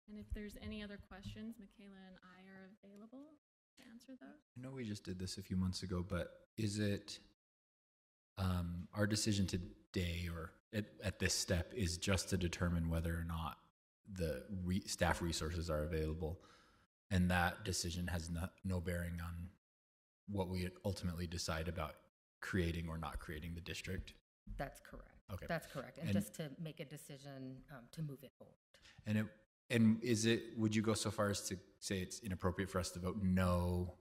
And if there's any other questions, Michaela and I are available to answer those. I know we just did this a few months ago, but is it our decision today or at this step is just to determine whether or not the staff resources are available, and that decision has no bearing on what we ultimately decide about creating or not creating the district? That's correct. Okay. That's correct. And just to make a decision to move it forward. Would you go so far as to say it's inappropriate for us to vote no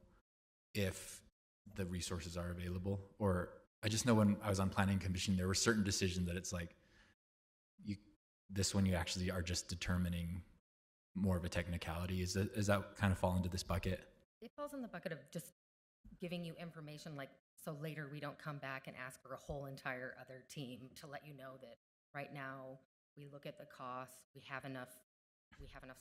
if the resources are available? Or I just know when I was on planning commission, there were certain decisions that it's like, this one you actually are just determining more of a technicality. Is that kind of fall into this bucket? It falls in the bucket of just giving you information, like, so later we don't come back and ask for a whole entire other team to let you know that right now we look at the costs, we have enough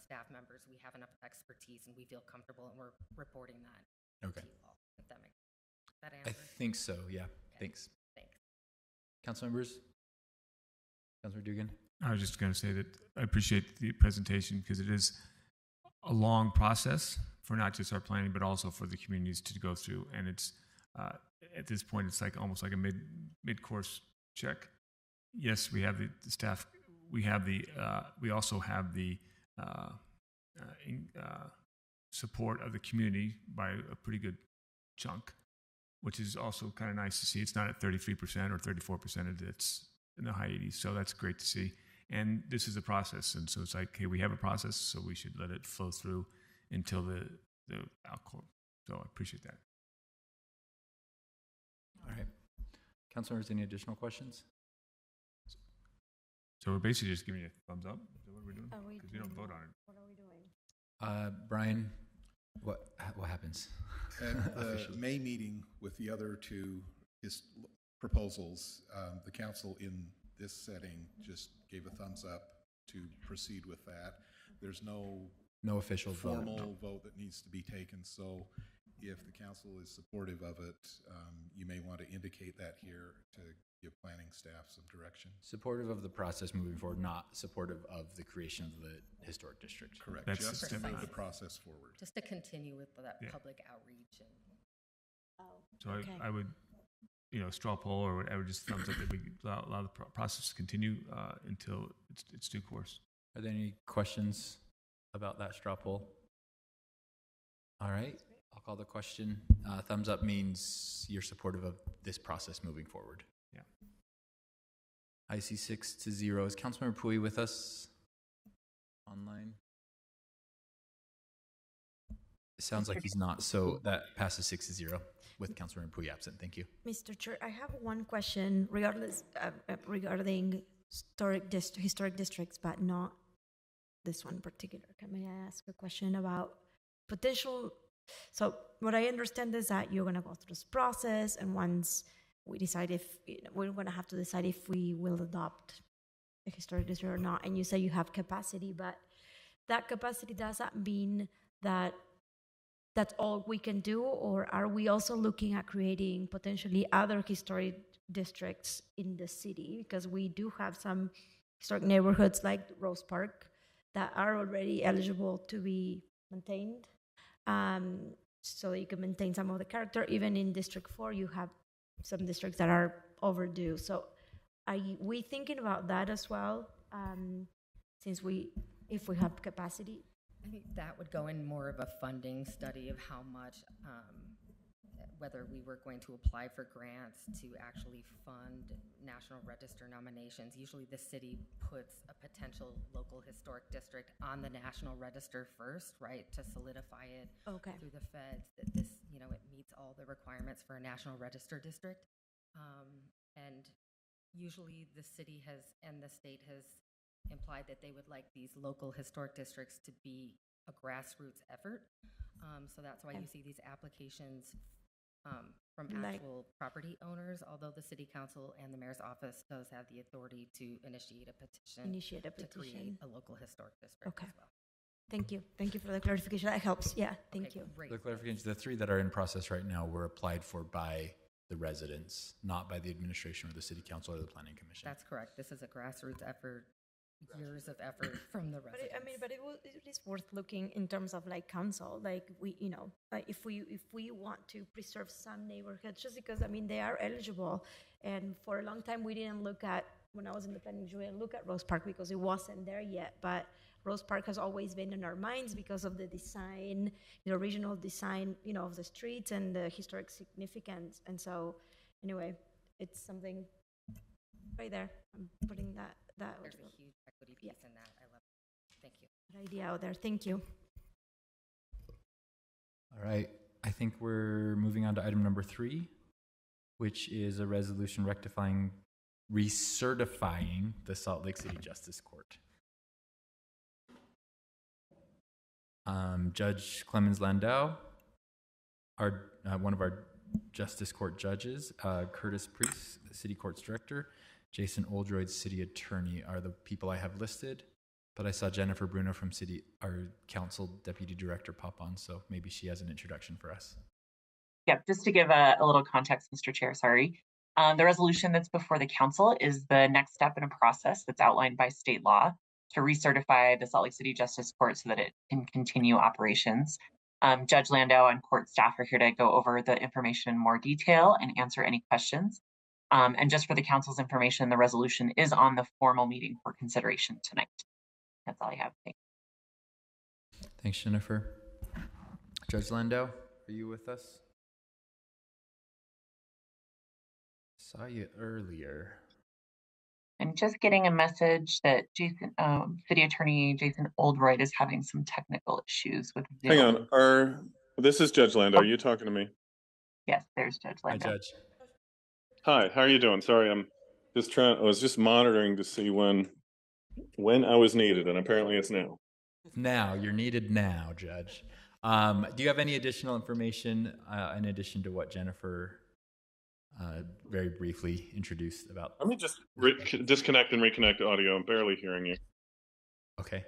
staff members, we have enough expertise, and we feel comfortable, and we're reporting that Okay. to you all. If that makes that I answer? think so, yeah. Okay. Thanks. Thanks. Council members? Councilor Dugan? I was just going to say that I appreciate the presentation because it is a long process for not just our planning, but also for the communities to go through. And it's at this point, it's like almost like a mid-course check. Yes, we have the staff. We have we also have the support of the community by a pretty good chunk, which is also kind of nice to see. It's not at 33% or 34%. It's in the high 80s. So that's great to see. And this is a process. And so it's like, hey, we have a process, so we should let it flow through until the outcome. So I appreciate that. All right. Council members, any additional questions? So we're basically just giving you a thumbs up. Is that what we're doing? Because we don't vote on it. What are we doing? Brian, what happens? At the May meeting with the other two proposals, the council in this setting just gave a thumbs up to proceed with that. There's no official formal vote that needs to be taken. So if the council is supportive of it, you may want to indicate that here to give planning staff some direction. Supportive of the process moving forward, not supportive of the creation of the historic district. Correct. That's just to precisely. move the process forward. Just to continue with that Yeah. public outreach. And So Okay. I would, straw poll or whatever, just thumbs up that we allow the process to continue until it's due course. Are there any questions about that straw poll? All right, I'll call the question. Thumbs up means you're supportive of this process moving forward. Yeah. I see 6-0. Is Councilmember Pui with us online? It sounds like he's not, so that passes 6-0 with Councilmember Pui absent. Thank you. Mr. Chair, I have one question regarding historic districts, but not this one in particular. May I ask a question about potential? So what I understand is that you're going to go through this process, and once we decide if we're going to have to decide if we will adopt a historic district or not. And you say you have capacity, but that capacity, does that mean that that's all we can do, or are we also looking at creating potentially other historic districts in the city? Because we do have some historic neighborhoods like Rose Park that are already eligible to be maintained. So you can maintain some of the character. Even in District 4, you have some districts that are overdue. So are we thinking about that as well, if we have capacity? I think that would go in more of a funding study of how much, whether we were going to apply for grants to actually fund National Register nominations. Usually the city puts a potential local historic district on the National Register first, right, to solidify it through the feds that this, it meets all the requirements for a National Register district. And usually the city and the state has implied that they would like these local historic districts to be a grassroots effort. So that's why you see these applications from actual property owners, although the city council and the mayor's office does have the authority to initiate a petition to create a local historic district as well. Thank you. Thank you for the clarification. That helps. Yeah, thank you. Great. The clarification, the 3 that are in process right now were applied for by the residents, not by the administration or the city council or the planning commission. That's correct. This is a grassroots effort, years of effort from the residents. But it is worth looking in terms of like council, like if we want to preserve some neighborhoods, just because they are eligible, and for a long time we didn't look at, when I was in the planning, we didn't look at Rose Park because it wasn't there yet, but Rose Park has always been in our minds because of the design, the original design, of the streets and the historic significance. And so, anyway, it's something right there. I'm putting that. There's a huge equity piece in that. I love it. Thank you. Good idea out there. Thank you. All right. I think we're moving on to item number 3, which is a resolution recertifying the Salt Lake City Justice Court. Judge Clemens Landau, one of our Justice Court judges, Curtis Priest, City Court's director, Jason Oldroyd, City Attorney, are the people I have listed. But I saw Jennifer Bruno from our Council Deputy Director pop on, so maybe she has an introduction for us. Yeah, just to give a little context, Mr. Chair, sorry. The resolution that's before the Council is the next step in a process that's outlined by state law to recertify the Salt Lake City Justice Court so that it can continue operations. Judge Landau and court staff are here to go over the information in more detail and answer any questions. And just for the Council's information, the resolution is on the formal meeting for consideration tonight. That's all I have. Thanks, Jennifer. Judge Landau, are you with us? Saw you earlier. I'm just getting a message that City Attorney Jason Oldroyd is having some technical issues with Zoom. Hang on. This is Judge Landau. Are you talking to me? Yes, there's Judge Landau. Hi, Judge. Hi, how are you doing? Sorry, I was just monitoring to see when I was needed, and apparently it's now. Now, you're needed now, Judge. Do you have any additional information in addition to what Jennifer very briefly introduced about? Let me just disconnect and reconnect audio. I'm barely hearing you. Okay.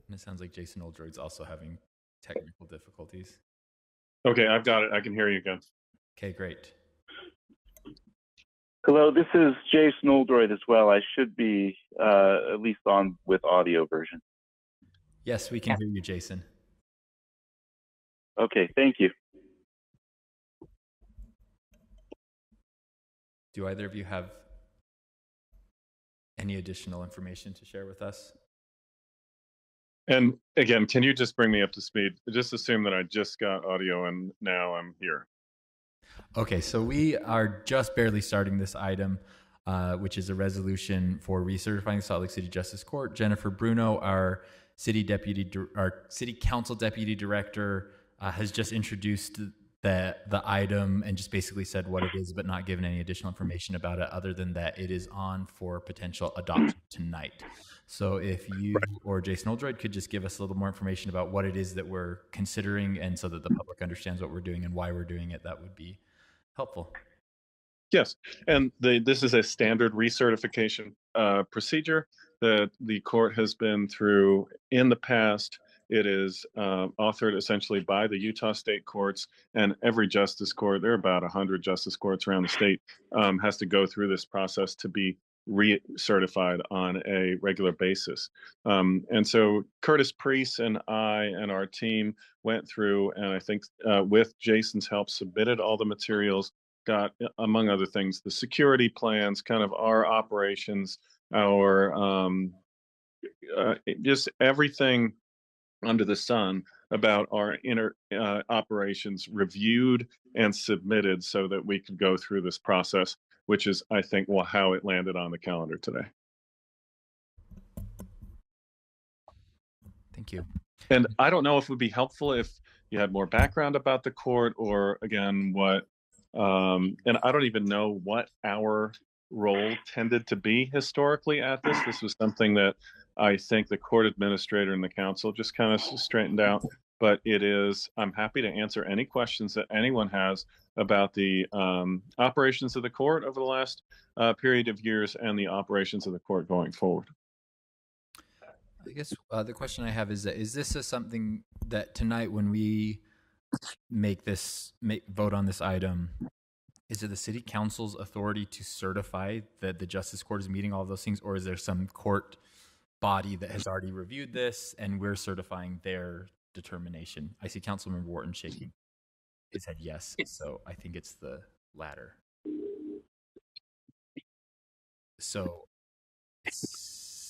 And it sounds like Jason Oldroyd's also having technical difficulties. Okay, I've got it. I can hear you again. Okay, great. Hello, this is Jason Oldroyd as well. I should be at least on with audio version. Yes, we can hear you, Jason. Okay, thank you. Do either of you have any additional information to share with us? And again, can you just bring me up to speed? Just assume that I just got audio and now I'm here. Okay, so we are just barely starting this item, which is a resolution for recertifying Salt Lake City Justice Court. Jennifer Bruno, our city council deputy director, has just introduced the item and just basically said what it is, but not given any additional information about it other than that it is on for potential adoption tonight. So if you or Jason Oldroyd could just give us a little more information about what it is that we're considering, and so that the public understands what we're doing and why we're doing it, that would be helpful. Yes, and this is a standard recertification procedure that the court has been through in the past. It is authored essentially by the Utah state courts, and every justice court, there are about 100 justice courts around the state, has to go through this process to be recertified on a regular basis. And so Curtis Priest and I and our team went through, and I think with Jason's help, submitted all the materials, got, among other things, the security plans, kind of our operations, our just everything under the sun about our inner operations reviewed and submitted so that we could go through this process, which is, I think, how it landed on the calendar today. Thank you. And I don't know if it would be helpful if you had more background about the court, or again, what, and I don't even know what our role tended to be historically at this. This was something that I think the court administrator and the council just kind of straightened out. But it is, I'm happy to answer any questions that anyone has about the operations of the court over the last period of years and the operations of the court going forward. I guess the question I have is that, is this something that tonight when we vote on this item, is it the city council's authority to certify that the justice court is meeting all of those things, or is there some court body that has already reviewed this and we're certifying their determination? I see Councilmember Wharton shaking his head yes, so I think it's the latter. So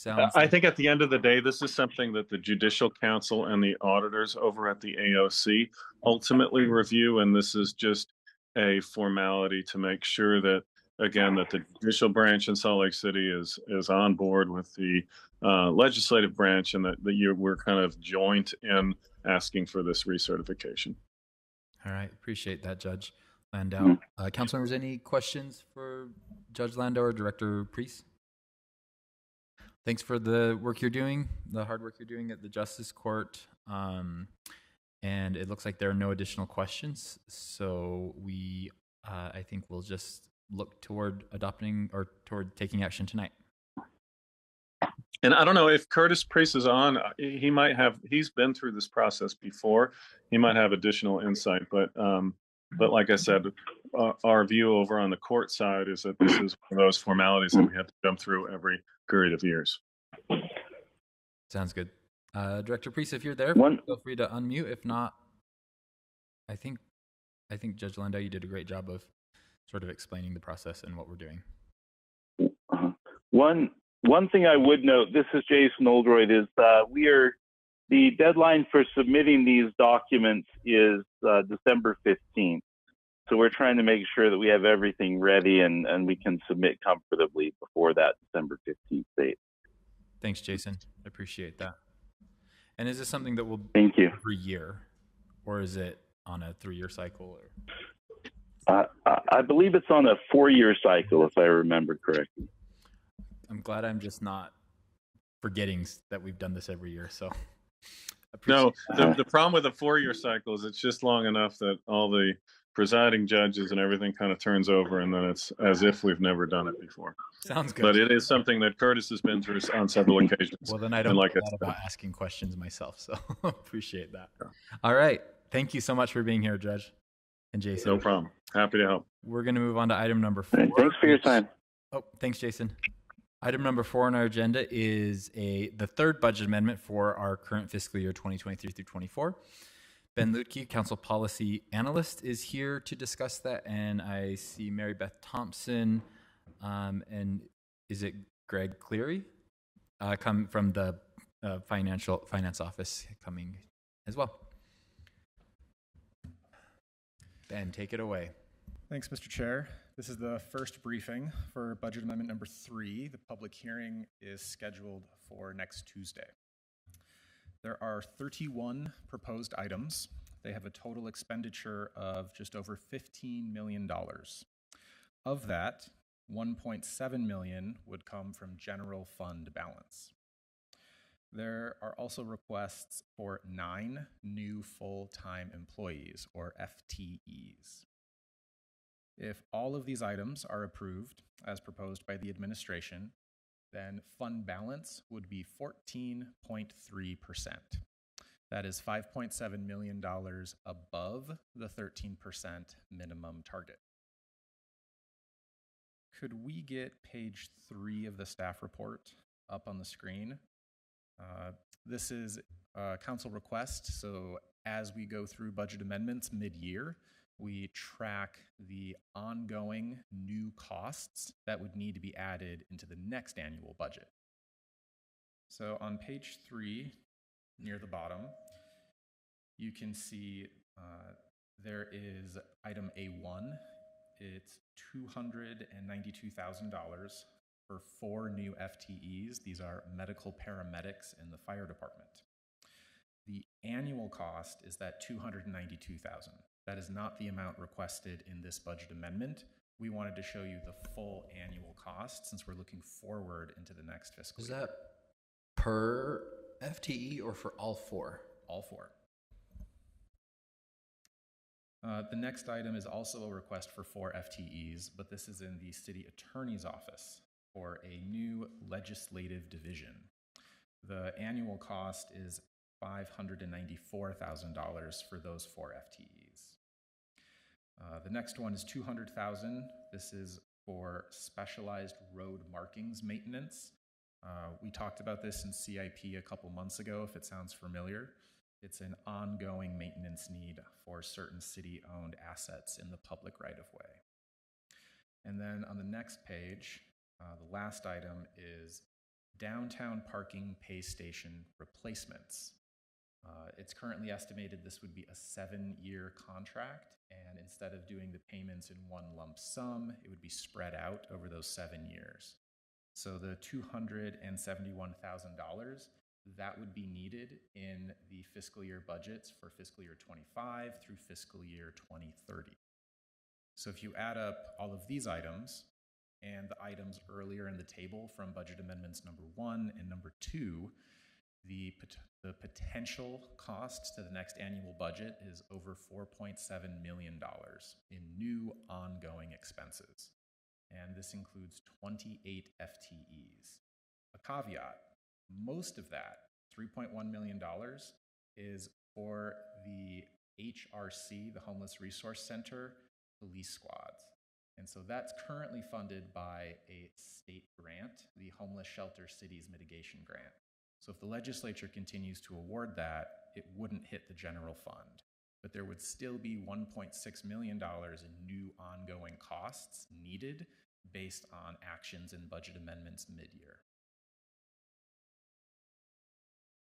I think at the end of the day, this is something that the Judicial Council and the auditors over at the AOC ultimately review, and this is just a formality to make sure that, again, that the judicial branch in Salt Lake City is on board with the legislative branch, and that we're kind of joint in asking for this recertification. All right, appreciate that, Judge Landau. Council members, any questions for Judge Landau or Director Priest? Thanks for the work you're doing, the hard work you're doing at the Justice Court. And it looks like there are no additional questions. So we, I think we'll just look toward adopting or toward taking action tonight. And I don't know if Curtis Priest is on, he might have, he's been through this process before. He might have additional insight, but like I said, our view over on the court side is that this is one of those formalities that we have to jump through every period of years. Sounds good. Director Priest, if you're there, feel free to unmute. If not, I think Judge Landau, you did a great job of sort of explaining the process and what we're doing. One thing I would note, this is Jason Oldroyd, is the deadline for submitting these documents is December 15th. So we're trying to make sure that we have everything ready and we can submit comfortably before that December 15th date. Thanks, Jason. I appreciate that. And is this something that will Thank you. every year, or is it on a 3-year cycle? Or? I believe it's on a 4-year cycle, if I remember correctly. I'm glad I'm just not forgetting that we've done this every year. So no, the problem with a 4-year cycle is it's just long enough that all the presiding judges and everything kind of turns over, and then it's as if we've never done it before. Sounds good. But it is something that Curtis has been through on several occasions. Well, then I don't know about asking questions myself, so appreciate that. All right. Thank you so much for being here, Judge and Jason. No problem. Happy to help. We're going to move on to item number 4. Thanks for your time. Oh, thanks, Jason. Item number 4 on our agenda is the third budget amendment for our current fiscal year 2023 through 24. Ben Lutke, Council Policy Analyst, is here to discuss that, and I see Mary Beth Thompson And is it Greg Cleary? Come from the finance office coming as well. Ben, take it away. Thanks, Mr. Chair. This is the first briefing for Budget Amendment number 3. The public hearing is scheduled for next Tuesday. There are 31 proposed items. They have a total expenditure of just over $15 million. Of that, $1.7 million would come from general fund balance. There are also requests for 9 new full-time employees, or FTEs. If all of these items are approved as proposed by the administration, then fund balance would be 14.3%. That is $5.7 million above the 13% minimum target. Could we get page 3 of the staff report up on the screen? This is a council request, so as we go through budget amendments mid-year, we track the ongoing new costs that would need to be added into the next annual budget. So on page 3, near the bottom, you can see there is item A1. It's $292,000 for 4 new FTEs. These are medical paramedics in the fire department. The annual cost is that $292,000. That is not the amount requested in this budget amendment. We wanted to show you the full annual cost since we're looking forward into the next fiscal year. Is that per FTE or for all 4? All 4. The next item is also a request for 4 FTEs, but this is in the city attorney's office for a new legislative division. The annual cost is $594,000 for those 4 FTEs. The next one is $200,000. This is for specialized road markings maintenance. We talked about this in CIP a couple months ago, if it sounds familiar. It's an ongoing maintenance need for certain city-owned assets in the public right-of-way. And then on the next page, the last item is downtown parking pay station replacements. It's currently estimated this would be a 7-year contract, and instead of doing the payments in one lump sum, it would be spread out over those 7 years. So the $271,000, that would be needed in the fiscal year budgets for fiscal year 25 through fiscal year 2030. So if you add up all of these items and the items earlier in the table from budget amendments number 1 and number 2, the potential cost to the next annual budget is over $4.7 million in new ongoing expenses. And this includes 28 FTEs. A caveat, most of that, $3.1 million, is for the HRC, the Homeless Resource Center, police squads. And so that's currently funded by a state grant, the Homeless Shelter Cities Mitigation Grant. So if the legislature continues to award that, it wouldn't hit the general fund. But there would still be $1.6 million in new ongoing costs needed based on actions and budget amendments mid-year.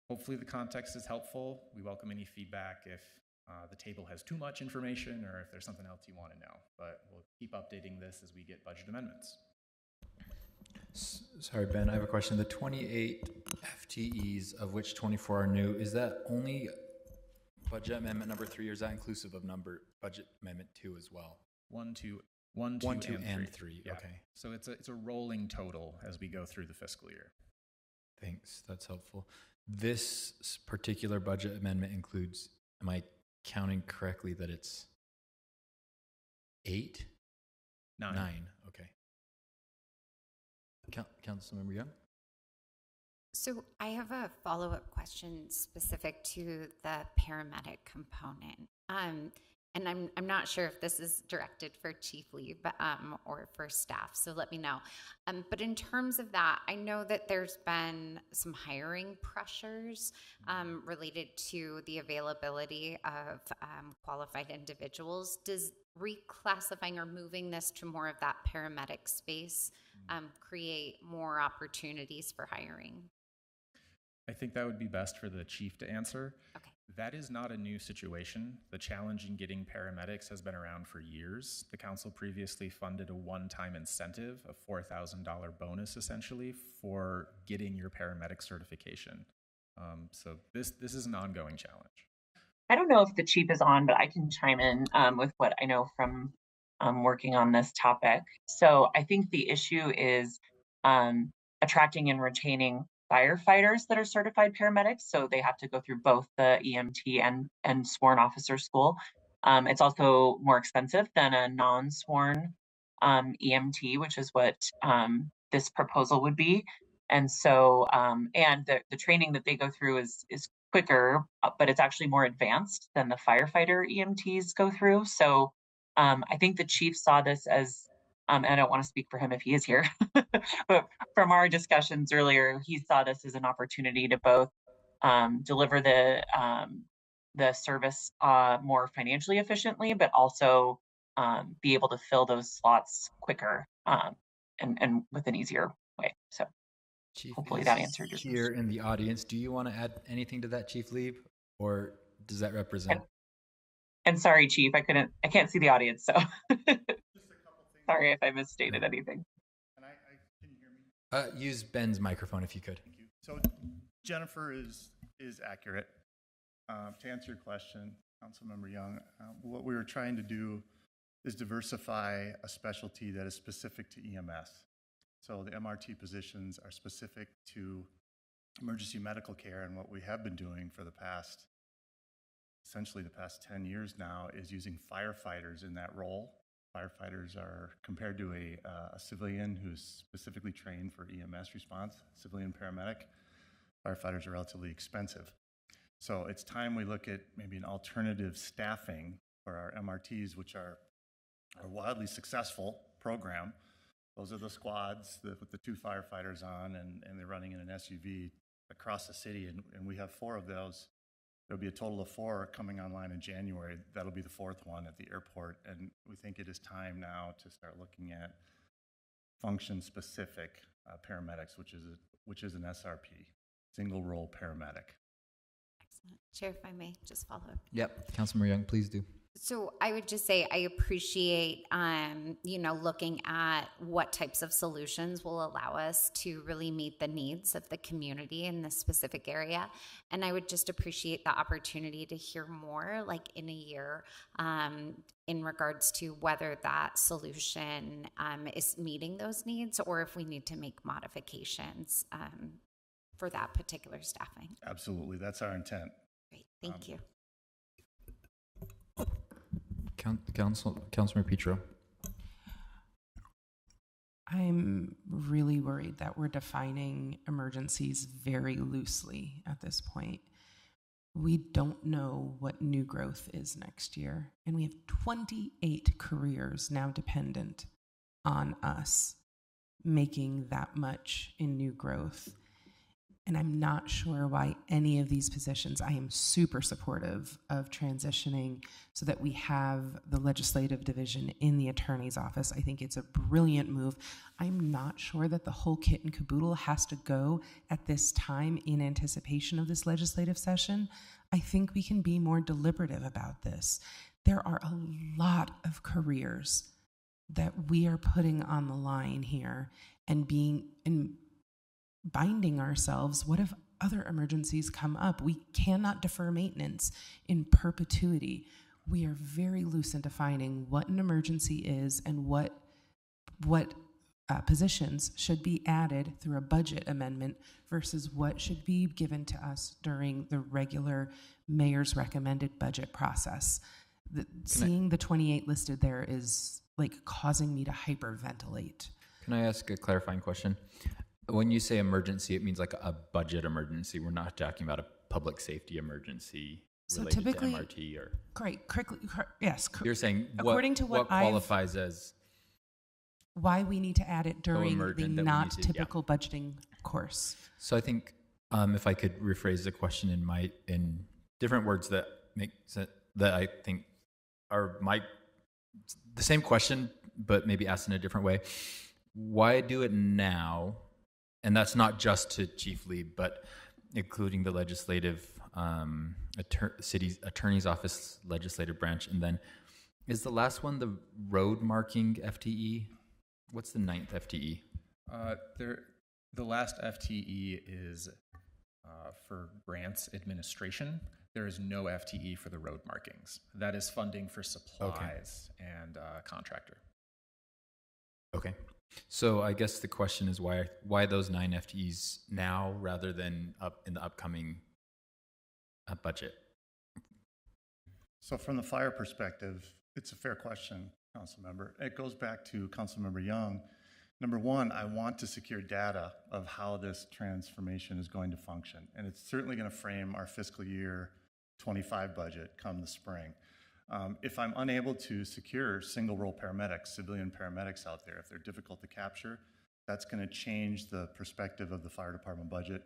Hopefully the context is helpful. We welcome any feedback if the table has too much information or if there's something else you want to know. But we'll keep updating this as we get budget amendments. Sorry, Ben, I have a question. The 28 FTEs, of which 24 are new, is that only budget amendment number 3, or is that inclusive of budget amendment 2 as well? 1, 2, and 3. Yeah. Okay. So it's a rolling total as we go through the fiscal year. Thanks. That's helpful. This particular budget amendment includes, am I counting correctly that it's 8? 9. Okay. Councilmember Young? So I have a follow-up question specific to the paramedic component. and I'm not sure if this is directed for Chief Lee or for staff, so let me know. But in terms of that, I know that there's been some hiring pressures related to the availability of qualified individuals. Does reclassifying or moving this to more of that paramedic space create more opportunities for hiring? I think that would be best for the chief to answer. Okay. That is not a new situation. The challenge in getting paramedics has been around for years. The council previously funded a one-time incentive, a $4,000 bonus essentially, for getting your paramedic certification. So this is an ongoing challenge. I don't know if the chief is on, but I can chime in with what I know from working on this topic. So I think the issue is attracting and retaining firefighters that are certified paramedics. So they have to go through both the EMT and sworn officer school. It's also more expensive than a non-sworn EMT, which is what this proposal would be. And so, and the training that they go through is quicker, but it's actually more advanced than the firefighter EMTs go through. So I think the chief saw this as, and I don't want to speak for him if he is here, but from our discussions earlier, he saw this as an opportunity to both deliver the service more financially efficiently, but also be able to fill those slots quicker and with an easier way. So Chief, hopefully that answered your here in the audience. Do you want to add anything to that, Chief Lieb, or does that represent? And sorry, Chief, I can't see the audience, so sorry if I misstated anything. Can you hear me? Use Ben's microphone if you could. Thank you. So Jennifer is accurate. To answer your question, Councilmember Young, what we were trying to do is diversify a specialty that is specific to EMS. So the MRT positions are specific to emergency medical care, and what we have been doing for essentially the past 10 years now is using firefighters in that role. Firefighters are compared to a civilian who's specifically trained for EMS response, civilian paramedic. Firefighters are relatively expensive. So it's time we look at maybe an alternative staffing for our MRTs, which are a wildly successful program. Those are the squads with the 2 firefighters on, and they're running in an SUV across the city, and we have 4 of those. There'll be a total of 4 coming online in January. That'll be the 4th one at the airport, and we think it is time now to start looking at function-specific paramedics, which is an SRP, single role paramedic. Excellent. Chair, if I may just follow up. Yep, Councilmember Young, please do. So I would just say I appreciate, looking at what types of solutions will allow us to really meet the needs of the community in this specific area. And I would just appreciate the opportunity to hear more, like in a year, in regards to whether that solution is meeting those needs or if we need to make modifications for that particular staffing. Absolutely. That's our intent. Great. Thank you. Councilmember Petro. I'm really worried that we're defining emergencies very loosely at this point. We don't know what new growth is next year, and we have 28 careers now dependent on us making that much in new growth. And I'm not sure why any of these positions, I am super supportive of transitioning so that we have the legislative division in the attorney's office. I think it's a brilliant move. I'm not sure that the whole kit and caboodle has to go at this time in anticipation of this legislative session. I think we can be more deliberative about this. There are a lot of careers that we are putting on the line here and binding ourselves. What if other emergencies come up? We cannot defer maintenance in perpetuity. We are very loose in defining what an emergency is and what positions should be added through a budget amendment versus what should be given to us during the regular mayor's recommended budget process. Seeing the 28 listed there is like causing me to hyperventilate. Can I ask a clarifying question? When you say emergency, it means like a budget emergency. We're not talking about a public safety emergency. So related typically, to MRT or great, yes. you're saying according to what qualifies as why we need to add it during the emergent that we not need to- typical budgeting course. So I think if I could rephrase the question in different words that make sense, that I think are the same question, but maybe asked in a different way. Why do it now? And that's not just to Chief Lee, but including the legislative city's attorney's office legislative branch. And then is the last one the road marking FTE? What's the 9th FTE? The last FTE is for grants administration. There is no FTE for the road markings. That is funding for supplies and contractor. Okay. So I guess the question is why those 9 FTEs now rather than up in the upcoming budget? So from the fire perspective, it's a fair question, Council Member. It goes back to Council Member Young. Number one, I want to secure data of how this transformation is going to function. And it's certainly going to frame our fiscal year 25 budget come the spring. If I'm unable to secure single role paramedics, civilian paramedics out there, if they're difficult to capture, that's going to change the perspective of the fire department budget,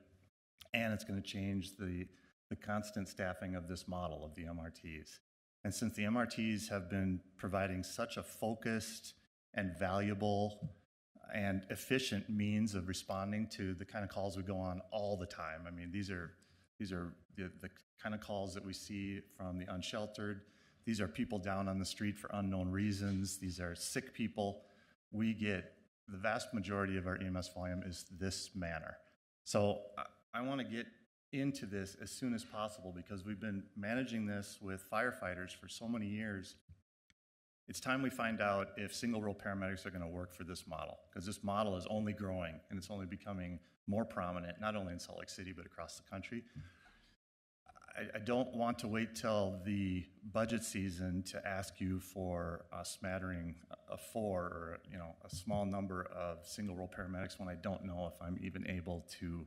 and it's going to change the constant staffing of this model of the MRTs. And since the MRTs have been providing such a focused and valuable and efficient means of responding to the kind of calls we go on all the time. I mean, these are the kind of calls that we see from the unsheltered. These are people down on the street for unknown reasons. These are sick people. We get the vast majority of our EMS volume is this manner. So I want to get into this as soon as possible because we've been managing this with firefighters for so many years. It's time we find out if single role paramedics are going to work for this model, because this model is only growing and it's only becoming more prominent, not only in Salt Lake City, but across the country. I don't want to wait till the budget season to ask you for a smattering of 4 or a small number of single role paramedics when I don't know if I'm even able to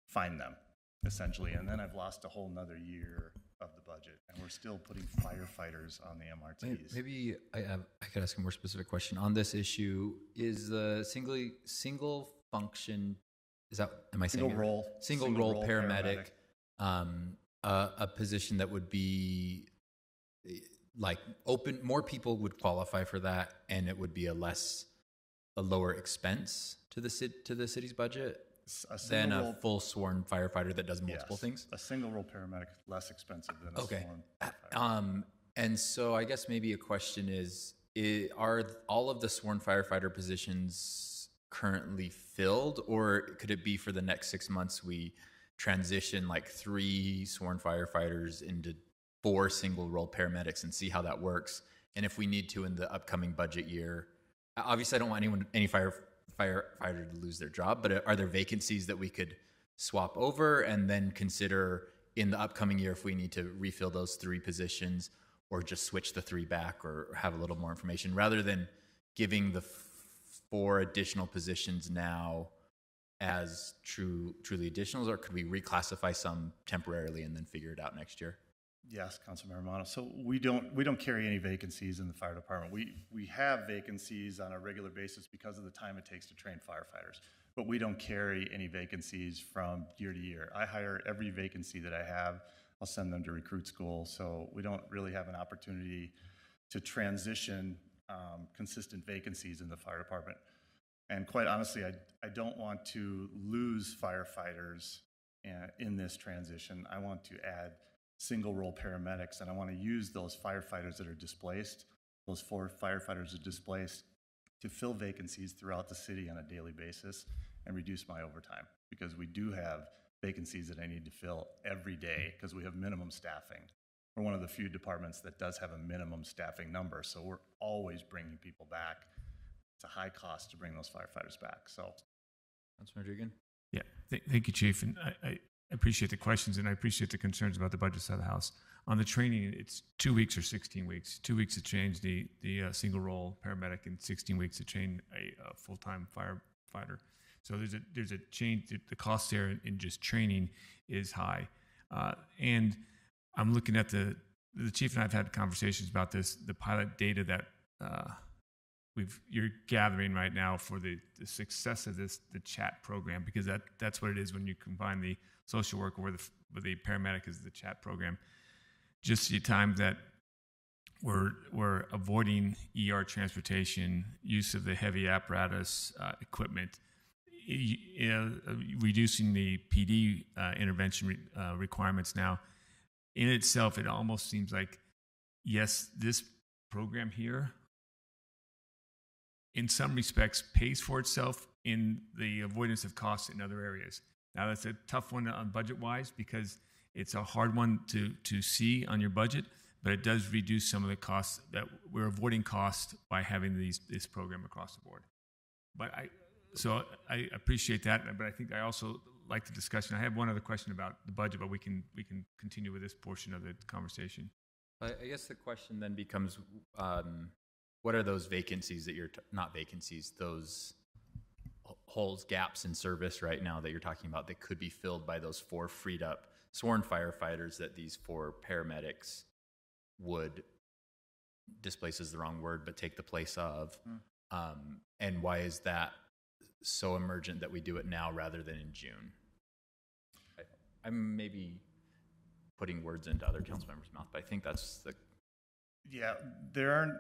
find them, essentially. And then I've lost a whole nother year of the budget, and we're still putting firefighters on the MRTs. Maybe I could ask a more specific question on this issue. Is the single function, is that, am I saying single role paramedic. A position that would be like open, more people would qualify for that, and it would be a lower expense to the city's budget than a full sworn firefighter that does multiple things. A single role paramedic less expensive than a sworn firefighter. And so I guess maybe a question is are all of the sworn firefighter positions currently filled, or could it be for the next 6 months we transition like 3 sworn firefighters into 4 single role paramedics and see how that works? And if we need to in the upcoming budget year, obviously I don't want any firefighter to lose their job, but are there vacancies that we could swap over and then consider in the upcoming year if we need to refill those 3 positions or just switch the 3 back or have a little more information rather than giving the 4 additional positions now as truly additionals, or could we reclassify some temporarily and then figure it out next year? Yes, Councilmember Romano. So we don't carry any vacancies in the fire department. We have vacancies on a regular basis because of the time it takes to train firefighters, but we don't carry any vacancies from year to year. I hire every vacancy that I have. I'll send them to recruit school, so we don't really have an opportunity to transition consistent vacancies in the fire department. And quite honestly, I don't want to lose firefighters in this transition. I want to add single role paramedics, and I want to use those firefighters that are displaced, those 4 firefighters that are displaced, to fill vacancies throughout the city on a daily basis and reduce my overtime, because we do have vacancies that I need to fill every day because we have minimum staffing. We're one of the few departments that does have a minimum staffing number, so we're always bringing people back. It's a high cost to bring those firefighters back. So, Councilmember Dugan? Yeah, thank you, Chief. And I appreciate the questions, and I appreciate the concerns about the budget side of the House. On the training, it's 2 weeks or 16 weeks. 2 weeks to change the single role paramedic, and 16 weeks to train a full-time firefighter. So there's a change. The cost there in just training is high, and I'm looking at the chief and I've had conversations about this, the pilot data that you're gathering right now for the success of the chat program, because that's what it is when you combine the social worker with the paramedic is the chat program. Just the time that we're avoiding ER transportation, use of the heavy apparatus equipment, reducing the PD intervention requirements now. In itself, it almost seems like, yes, this program here, in some respects, pays for itself in the avoidance of costs in other areas. Now, that's a tough one on budget-wise because it's a hard one to see on your budget, but it does reduce some of the costs that we're avoiding costs by having this program across the board. But I appreciate that, but I think I also like the discussion. I have one other question about the budget, but we can continue with this portion of the conversation. I guess the question then becomes, what are those vacancies that not vacancies, those holes, gaps in service right now that you're talking about that could be filled by those 4 freed up sworn firefighters that these 4 paramedics would, displace is the wrong word, but take the place of? And why is that so emergent that we do it now rather than in June? I'm maybe putting words into other council members' mouth, but I think that's the... Yeah, there aren't,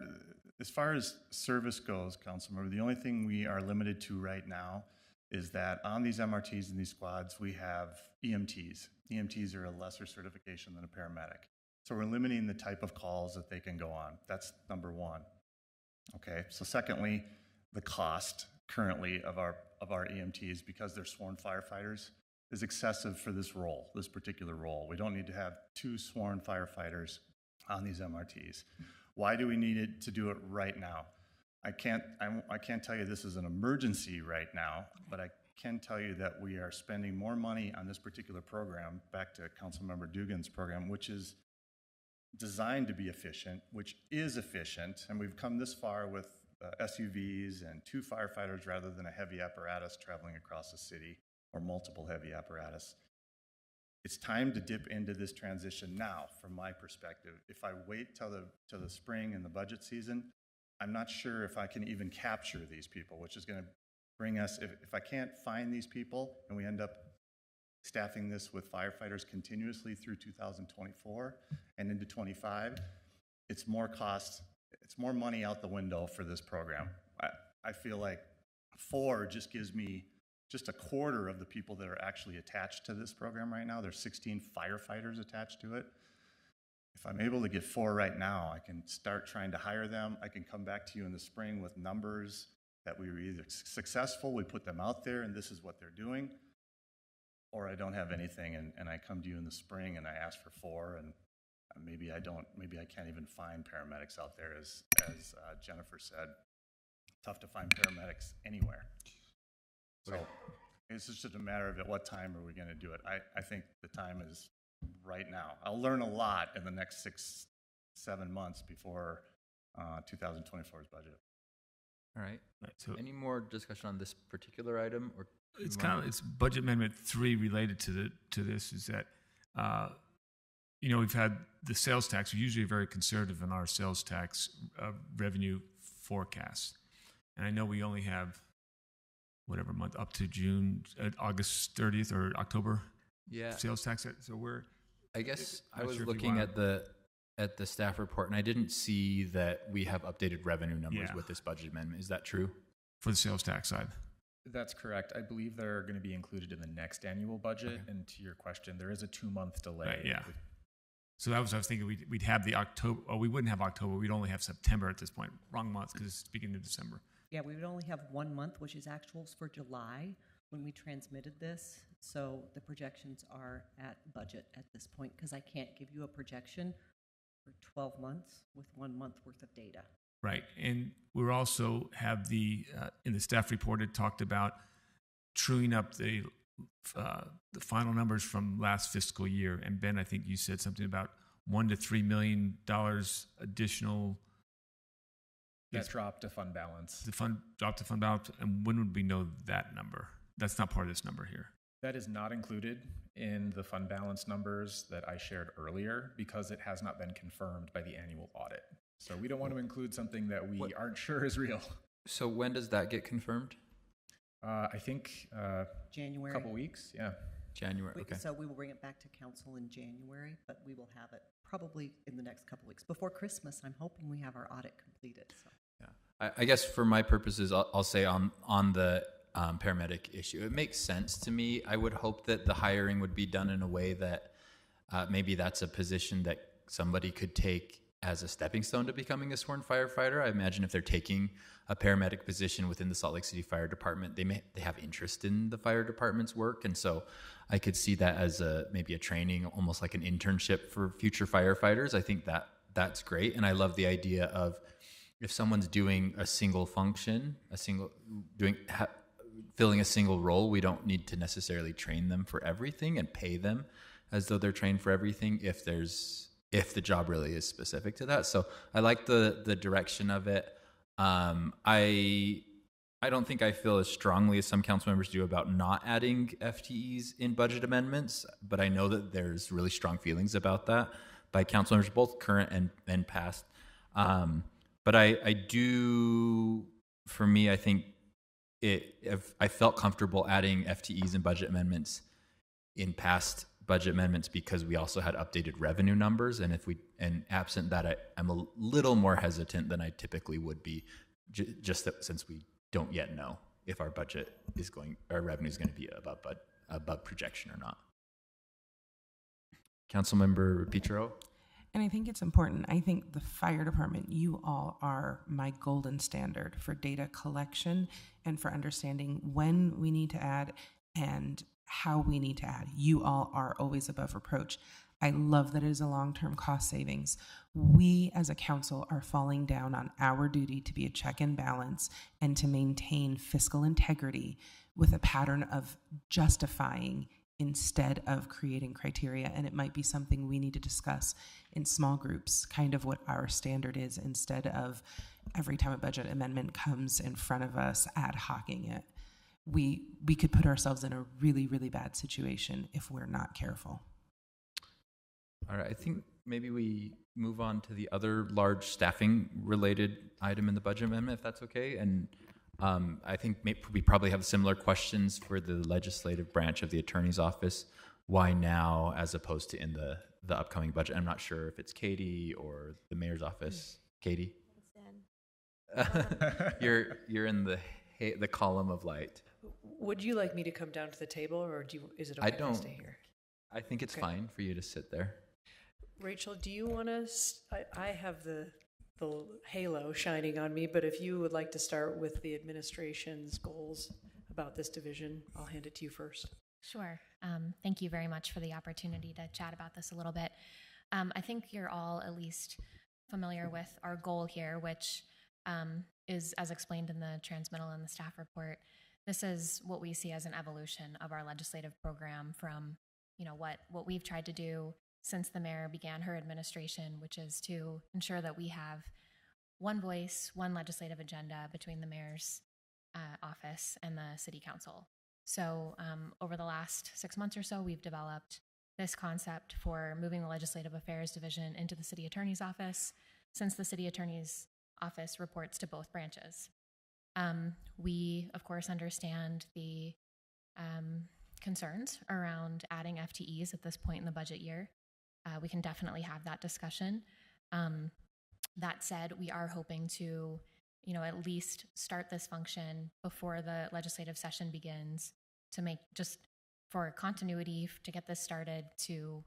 as far as service goes, council member, the only thing we are limited to right now is that on these MRTs and these squads, we have EMTs. EMTs are a lesser certification than a paramedic. So we're limiting the type of calls that they can go on. That's number one. Okay, so secondly, the cost currently of our EMTs, because they're sworn firefighters, is excessive for this role, this particular role. We don't need to have 2 sworn firefighters on these MRTs. Why do we need it to do it right now? I can't tell you this is an emergency right now, but I can tell you that we are spending more money on this particular program, back to Councilmember Dugan's program, which is designed to be efficient, which is efficient, and we've come this far with SUVs and 2 firefighters rather than a heavy apparatus traveling across the city, or multiple heavy apparatus. It's time to dip into this transition now, from my perspective. If I wait till the spring and the budget season, I'm not sure if I can even capture these people, which is going to bring us, if I can't find these people and we end up staffing this with firefighters continuously through 2024 and into 25, it's more cost, it's more money out the window for this program. I feel like 4 just gives me just a quarter of the people that are actually attached to this program right now. There's 16 firefighters attached to it. If I'm able to get 4 right now, I can start trying to hire them. I can come back to you in the spring with numbers that we were either successful, we put them out there and this is what they're doing, or I don't have anything and I come to you in the spring and I ask for 4 and maybe I can't even find paramedics out there, as Jennifer said. Tough to find paramedics anywhere. So it's just a matter of at what time are we going to do it. I think the time is right now. I'll learn a lot in the next 6-7 months before 2024's budget. All right. So any more discussion on this particular item, or it's budget amendment 3 related to this is that we've had the sales tax. We're usually very conservative in our sales tax revenue forecasts, and I know we only have whatever month up to June, August 30th or October. Yeah. Sales tax. So I guess I was looking at the staff report, and I didn't see that we have updated revenue numbers with this budget amendment. Is that true? For the sales tax side? That's correct. I believe they're going to be included in the next annual budget. Okay. And to your question, there is a 2-month delay. Right, yeah. So that was, I was thinking we'd have the October, we wouldn't have October. We'd only have September at this point. Wrong month, because it's beginning of December. Yeah, we would only have 1 month, which is actuals for July when we transmitted this. So the projections are at budget at this point, because I can't give you a projection for 12 months with 1 month worth of data. Right. And we also have in the staff report, it talked about truing up the final numbers from last fiscal year. And Ben, I think you said something about $1 to $3 million additional. That dropped to fund balance. The fund dropped to fund balance. And when would we know that number? That's not part of this number here. That is not included in the fund balance numbers that I shared earlier because it has not been confirmed by the annual audit. So we don't want to include something that we aren't sure is real. So when does that get confirmed? I think January. a couple weeks, yeah. January, okay. So we will bring it back to council in January, but we will have it probably in the next couple weeks. Before Christmas, I'm hoping we have our audit completed. So. Yeah, I guess for my purposes, I'll say on the paramedic issue, it makes sense to me. I would hope that the hiring would be done in a way that maybe that's a position that somebody could take as a stepping stone to becoming a sworn firefighter. I imagine if they're taking a paramedic position within the Salt Lake City Fire Department, they have interest in the fire department's work, and so I could see that as maybe a training, almost like an internship for future firefighters. I think that's great, and I love the idea of if someone's doing a single function, filling a single role, we don't need to necessarily train them for everything and pay them as though they're trained for everything if the job really is specific to that. So I like the direction of it. I don't think I feel as strongly as some council members do about not adding FTEs in budget amendments, but I know that there's really strong feelings about that by council members, both current and past. But I do, for me, I think if I felt comfortable adding FTEs in budget amendments in past budget amendments because we also had updated revenue numbers, and absent that, I'm a little more hesitant than I typically would be, just that since we don't yet know if our revenue is going to be above projection or not. Councilmember Petro. And I think it's important. I think the fire department, you all are my golden standard for data collection and for understanding when we need to add and how we need to add. You all are always above reproach. I love that it is a long-term cost savings. We as a council are falling down on our duty to be a check and balance and to maintain fiscal integrity with a pattern of justifying instead of creating criteria. And it might be something we need to discuss in small groups, kind of what our standard is, instead of every time a budget amendment comes in front of us, ad hocing it. We could put ourselves in a really, really bad situation if we're not careful. All right, I think maybe we move on to the other large staffing related item in the budget amendment, if that's okay. And I think we probably have similar questions for the legislative branch of the attorney's office. Why now, as opposed to in the upcoming budget? I'm not sure if it's Katie or the mayor's office. Katie, you're in the column of light. Would you like me to come down to the table, or is it okay if I stay here? I think it's Okay. fine for you to sit there. Rachel, do you want to? I have the halo shining on me, but if you would like to start with the administration's goals about this division, I'll hand it to you first. Sure. Thank you very much for the opportunity to chat about this a little bit. I think you're all at least familiar with our goal here, which is, as explained in the transmittal and the staff report, this is what we see as an evolution of our legislative program from, what we've tried to do since the mayor began her administration, which is to ensure that we have one voice, one legislative agenda between the mayor's office and the city council. So over the last 6 months or so, we've developed this concept for moving the legislative affairs division into the city attorney's office, since the city attorney's office reports to both branches. We, of course, understand the concerns around adding FTEs at this point in the budget year. We can definitely have that discussion. That said, we are hoping to, at least start this function before the legislative session begins, to make, just for continuity, to get this started, to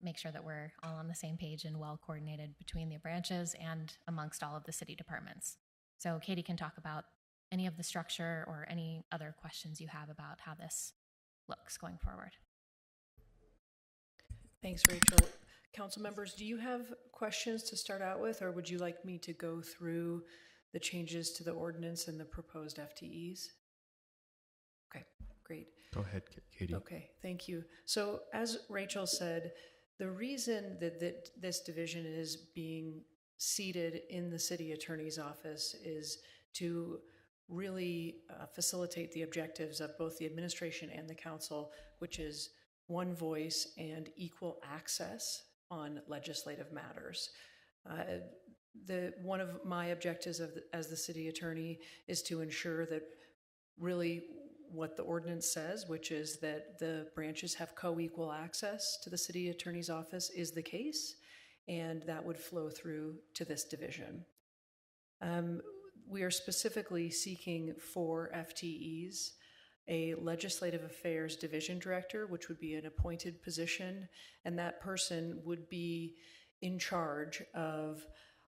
make sure that we're all on the same page and well coordinated between the branches and amongst all of the city departments. So Katie can talk about any of the structure or any other questions you have about how this looks going forward. Thanks, Rachel. Council members, do you have questions to start out with, or would you like me to go through the changes to the ordinance and the proposed FTEs? Okay, great. Go ahead, Katie. Okay, thank you. So as Rachel said, the reason that this division is being seated in the city attorney's office is to really facilitate the objectives of both the administration and the council, which is one voice, and equal access on legislative matters. One of my objectives as the city attorney is to ensure that really what the ordinance says, which is that the branches have co-equal access to the city attorney's office, is the case, and that would flow through to this division. We are specifically seeking 4 FTEs, a legislative affairs division director, which would be an appointed position, and that person would be in charge of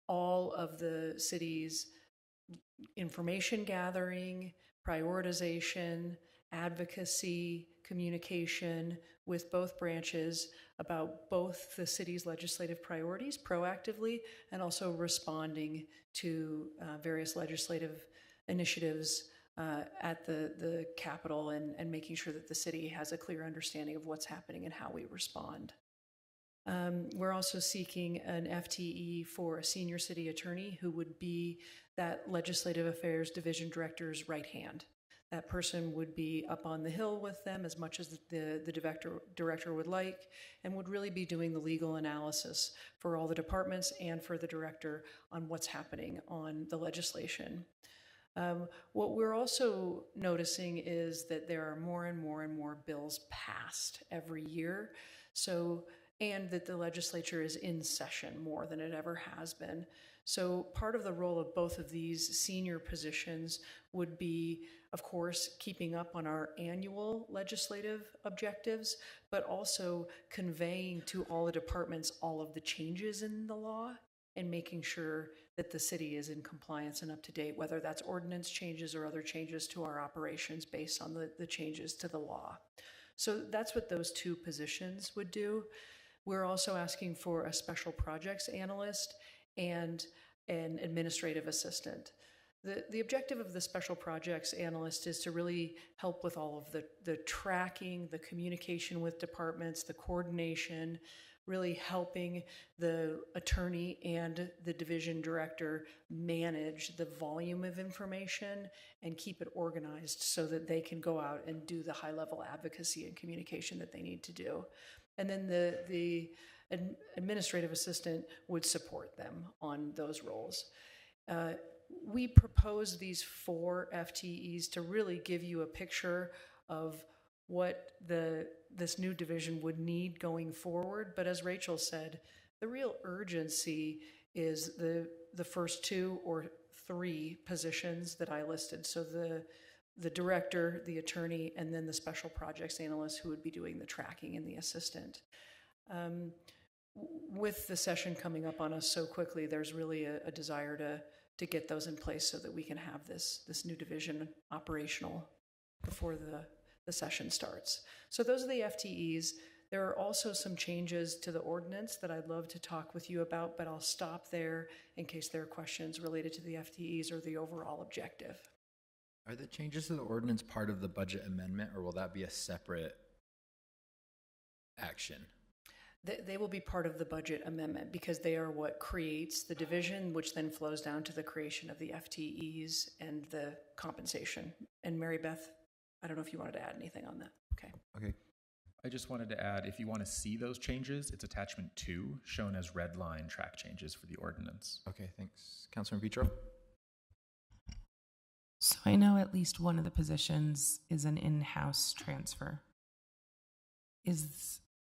all of the city's information gathering, prioritization, advocacy, communication with both branches about both the city's legislative priorities proactively and also responding to various legislative initiatives at the Capitol and making sure that the city has a clear understanding of what's happening and how we respond. We're also seeking an FTE for a senior city attorney who would be that legislative affairs division director's right hand. That person would be up on the Hill with them as much as the director would like, and would really be doing the legal analysis for all the departments and for the director on what's happening on the legislation. What we're also noticing is that there are more and more and more bills passed every year. And that the legislature is in session more than it ever has been. So part of the role of both of these senior positions would be, of course, keeping up on our annual legislative objectives, but also conveying to all the departments all of the changes in the law and making sure that the city is in compliance and up to date, whether that's ordinance changes or other changes to our operations based on the changes to the law. So that's what those 2 positions would do. We're also asking for a special projects analyst and an administrative assistant. The objective of the special projects analyst is to really help with all of the tracking, the communication with departments, the coordination, really helping the attorney and the division director manage the volume of information and keep it organized so that they can go out and do the high-level advocacy and communication that they need to do. And then the administrative assistant would support them on those roles. We propose these 4 FTEs to really give you a picture of what this new division would need going forward. But as Rachel said, the real urgency is the first 2 or 3 positions that I listed. So the director, the attorney, and then the special projects analyst who would be doing the tracking and the assistant. With the session coming up on us so quickly, there's really a desire to get those in place so that we can have this new division operational before the session starts. So those are the FTEs. There are also some changes to the ordinance that I'd love to talk with you about, but I'll stop there in case there are questions related to the FTEs or the overall objective. Are the changes to the ordinance part of the budget amendment, or will that be a separate action? They will be part of the budget amendment because they are what creates the division, which then flows down to the creation of the FTEs and the compensation. And Mary Beth, I don't know if you wanted to add anything on that. Okay. I just wanted to add, if you want to see those changes, it's attachment 2, shown as red line track changes for the ordinance. Okay, thanks. Councilor Vitro? So I know at least one of the positions is an in-house transfer.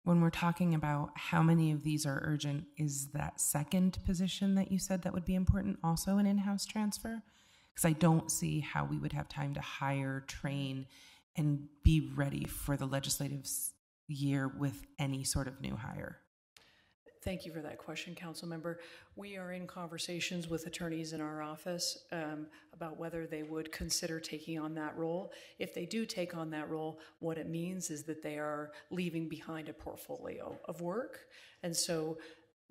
When we're talking about how many of these are urgent, is that second position that you said that would be important also an in-house transfer? Because I don't see how we would have time to hire, train, and be ready for the legislative year with any sort of new hire. Thank you for that question, Council Member. We are in conversations with attorneys in our office about whether they would consider taking on that role. If they do take on that role, what it means is that they are leaving behind a portfolio of work. And so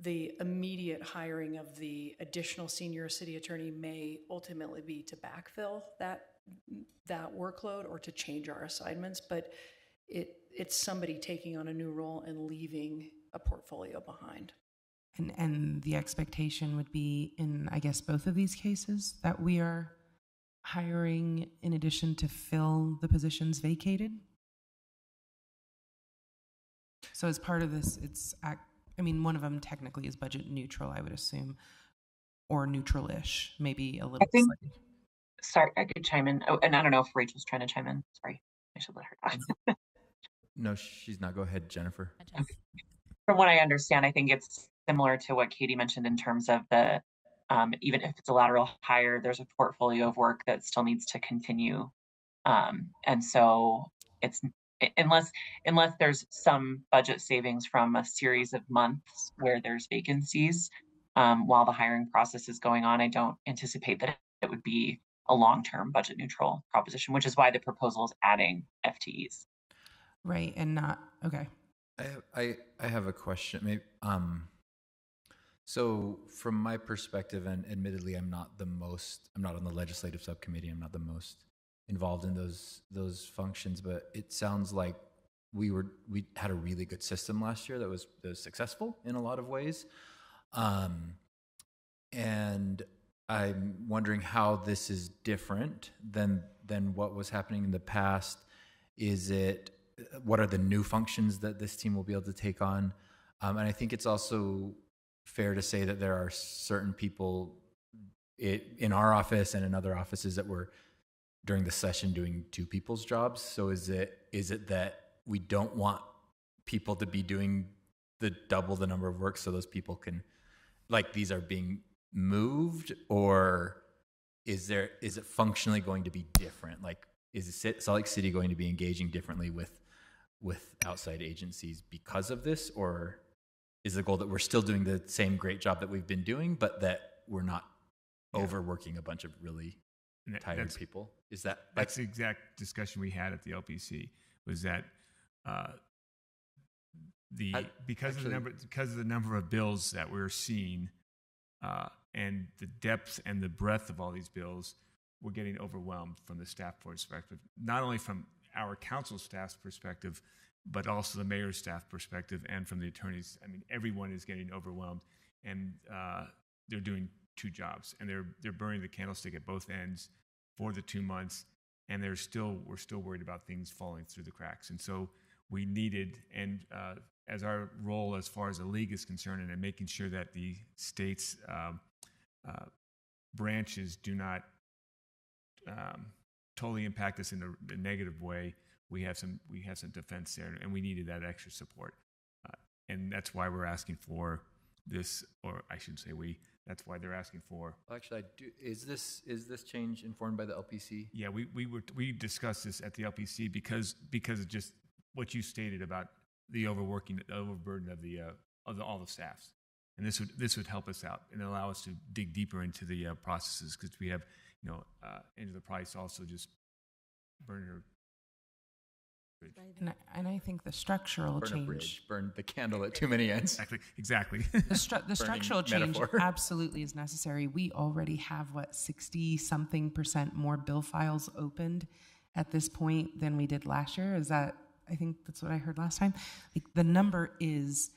the immediate hiring of the additional senior city attorney may ultimately be to backfill that workload or to change our assignments, but it's somebody taking on a new role and leaving a portfolio behind. And the expectation would be in, I guess, both of these cases that we are hiring in addition to fill the positions vacated? So as part of this, I mean, one of them technically is budget neutral, I would assume, or neutral-ish, maybe a little. I think. Sorry, I could chime in. Oh, and I don't know if Rachel's trying to chime in. Sorry, I should let her talk. No, she's not. Go ahead, Jennifer. From what I understand, I think it's similar to what Katie mentioned in terms of the, even if it's a lateral hire, there's a portfolio of work that still needs to continue. And so it's, unless there's some budget savings from a series of months where there's vacancies, while the hiring process is going on, I don't anticipate that it would be a long-term budget neutral proposition, which is why the proposal is adding FTEs. Right, and not, okay. I have a question. Maybe so from my perspective, and admittedly, I'm not on the legislative subcommittee. I'm not the most involved in those functions, but it sounds like we had a really good system last year that was successful in a lot of ways, and I'm wondering how this is different than what was happening in the past. What are the new functions that this team will be able to take on? And I think it's also fair to say that there are certain people in our office and in other offices that were during the session doing two people's jobs. So is it that we don't want people to be doing the double the number of work so those people can, like, these are being moved, or is it functionally going to be different? Like, is Salt Lake City going to be engaging differently with outside agencies because of this, or is the goal that we're still doing the same great job that we've been doing, but that we're not overworking a bunch of really tired people? Is that's the exact discussion we had at the LPC, was that because of the number of bills that we're seeing, and the depth and the breadth of all these bills, we're getting overwhelmed from the staff perspective, not only from our council staff's perspective, but also the mayor's staff perspective, and from the attorneys. I mean, everyone is getting overwhelmed, and they're doing two jobs, and they're burning the candlestick at both ends for the 2 months, and we're still worried about things falling through the cracks. And so we needed, and as our role as far as the league is concerned, and making sure that the state's branches do not totally impact us in a negative way, we have some defense there, and we needed that extra support, and that's why we're asking for this, or I should say that's why they're asking for. Actually, is this change informed by the LPC? Yeah, we discussed this at the LPC because of just what you stated about the overworking, the overburden of all the staffs, and this would help us out and allow us to dig deeper into the processes, because we have into the price also just burn her bridge. And I think the structural change, burn the candle at too many ends. Exactly. The structural change absolutely is necessary. We already have 60-something% more bill files opened at this point than we did last year. I think that's what I heard last time. Like, the number is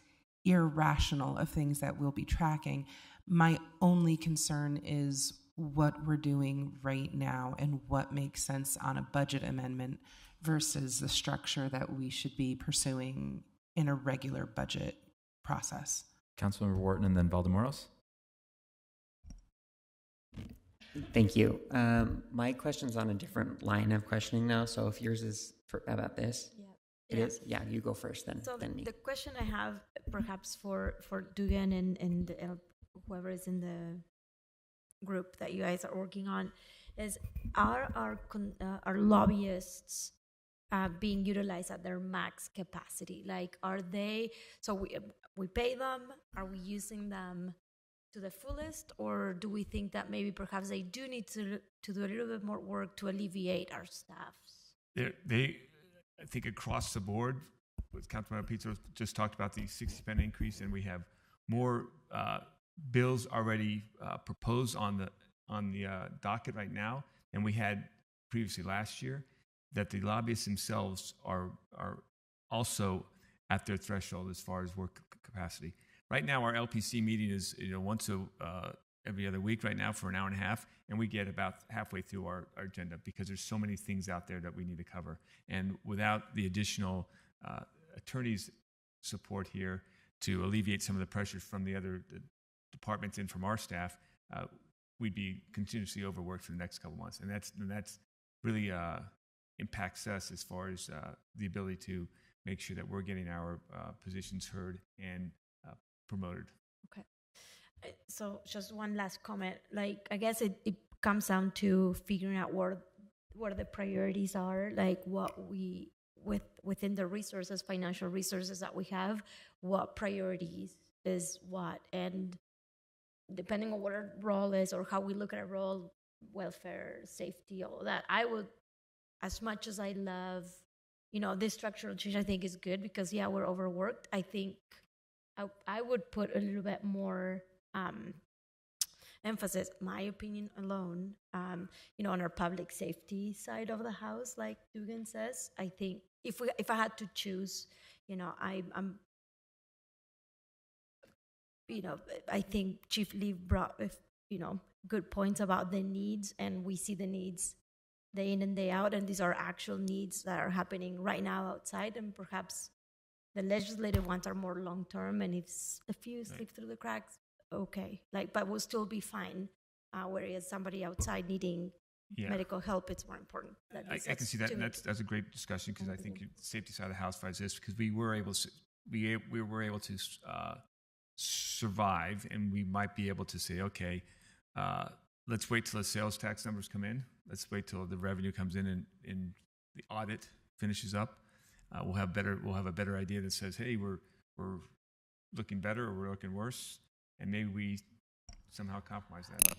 irrational of things that we'll be tracking. My only concern is what we're doing right now and what makes sense on a budget amendment versus the structure that we should be pursuing in a regular budget process. Councilmember Wharton and then Valdemoros. Thank you. My question's on a different line of questioning now, so if yours is about this. It is? Yeah, you go first then. So then me. The question I have perhaps for Dugan and whoever is in the group that you guys are working on is, are our lobbyists being utilized at their max capacity? Like, are they, so we pay them, are we using them to the fullest, or do we think that maybe perhaps they do need to do a little bit more work to alleviate our staffs? I think across the board, what Councilmember Pizzo just talked about, the 60-cent increase, and we have more bills already proposed on the docket right now than we had previously last year, that the lobbyists themselves are also at their threshold as far as work capacity. Right now, our LPC meeting is once every other week right now for an hour and a half, and we get about halfway through our agenda because there's so many things out there that we need to cover. And without the additional attorneys support here to alleviate some of the pressures from the other departments and from our staff, we'd be continuously overworked for the next couple months, and that's really impacts us as far as the ability to make sure that we're getting our positions heard and promoted. Okay. So just one last comment. Like, I guess it comes down to figuring out where the priorities are, like what we, within the resources, financial resources that we have, what priorities is what. And depending on what our role is or how we look at our role, welfare, safety, all of that, I would, as much as I love, this structural change, I think is good because, yeah, we're overworked. I think I would put a little bit more emphasis, my opinion alone, on our public safety side of the house, like Dugan says. I think if I had to choose, I'm I think Chief Lee brought, good points about the needs, and we see the needs day in and day out, and these are actual needs that are happening right now outside, and perhaps the legislative ones are more long-term, and if a few slip through the cracks, okay, but we'll still be fine, whereas somebody outside needing medical help, it's more important. I can see that, and that's a great discussion, because I think the safety side of the house fights this, because we were able to survive, and we might be able to say, okay, let's wait till the sales tax numbers come in. Let's wait till the revenue comes in and the audit finishes up. We'll have a better idea that says, hey, we're looking better or we're looking worse, and maybe we somehow compromise that.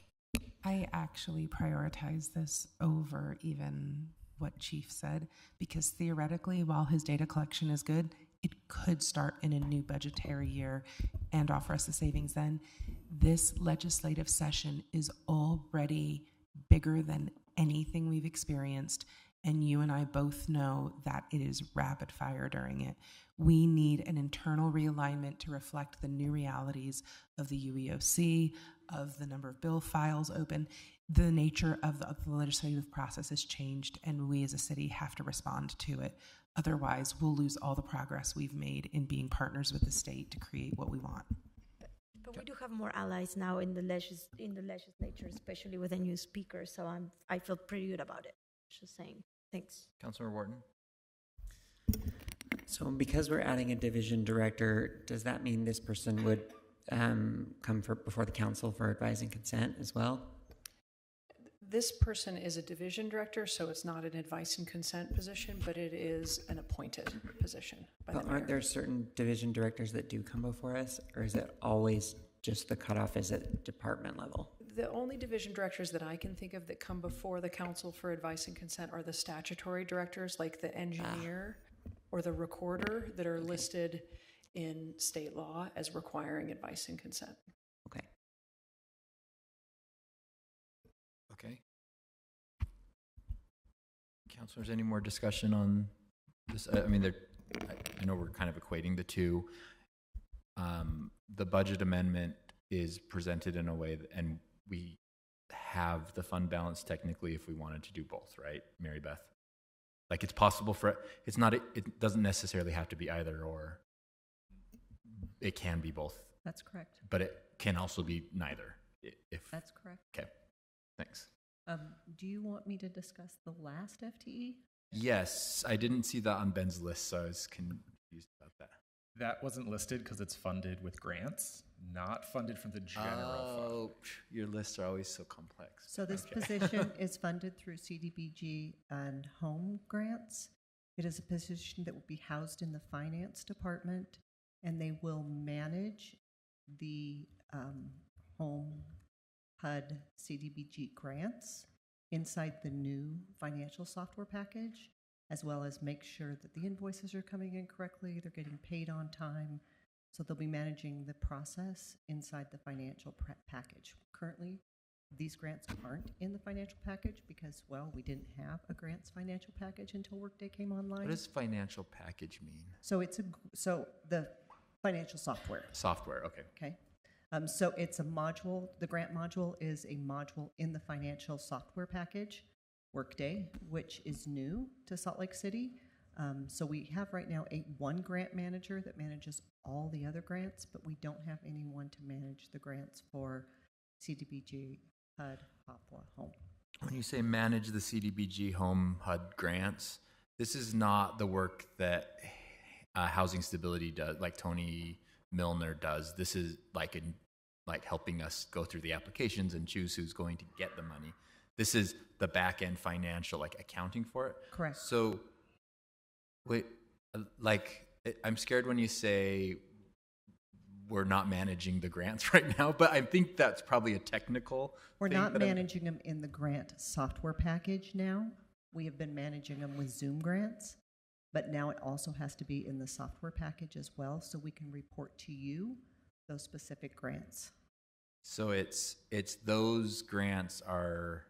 I actually prioritize this over even what Chief said, because theoretically, while his data collection is good, it could start in a new budgetary year and offer us the savings then. This legislative session is already bigger than anything we've experienced, and you and I both know that it is rapid fire during it. We need an internal realignment to reflect the new realities of the UEOC, of the number of bill files open. The nature of the legislative process has changed, and we as a city have to respond to it. Otherwise, we'll lose all the progress we've made in being partners with the state to create what we want. But we do have more allies now in the legislature, especially with a new speaker. So I feel pretty good about it. Just saying. Thanks. Councilor Wharton. So because we're adding a division director, does that mean this person would come before the council for advice and consent as well? This person is a division director, so it's not an advice and consent position, but it is an appointed position by the mayor. Aren't there certain division directors that do come before us, or is it always just the cutoff is at department level? The only division directors that I can think of that come before the council for advice and consent are the statutory directors, like the engineer or the recorder, that are listed in state law as requiring advice and consent. Okay. Okay. Councilors, any more discussion on this? I mean, I know we're kind of equating the two. The budget amendment is presented in a way and we have the fund balance technically if we wanted to do both, right, Mary Beth? Like, it's possible it doesn't necessarily have to be either or. It can be both. That's correct. But it can also be neither. That's correct. Okay, thanks. Do you want me to discuss the last FTE? Yes, I didn't see that on Ben's list, so I was confused about that. That wasn't listed because it's funded with grants, not funded from the general fund. Your lists are always so complex. So this position is funded through CDBG and home grants. It is a position that will be housed in the finance department, and they will manage the home HUD CDBG grants inside the new financial software package, as well as make sure that the invoices are coming in correctly, they're getting paid on time. So they'll be managing the process inside the financial package. Currently, these grants aren't in the financial package because, well, we didn't have a grants financial package until Workday came online. What does financial package mean? So so the financial software. Software, okay. Okay. So it's a module. The grant module is a module in the financial software package, Workday, which is new to Salt Lake City. So we have right now one grant manager that manages all the other grants, but we don't have anyone to manage the grants for CDBG, HUD, HOPWA, Home. When you say manage the CDBG Home HUD grants, this is not the work that Housing Stability does, like Tony Milner does. This is like helping us go through the applications and choose who's going to get the money. This is the back end financial, like accounting for it. Correct. So, wait, I'm scared when you say we're not managing the grants right now, but I think that's probably a technical. We're thing not that I'm- managing them in the grant software package now. We have been managing them with Zoom grants, but now it also has to be in the software package as well, so we can report to you those specific grants. So it's those grants are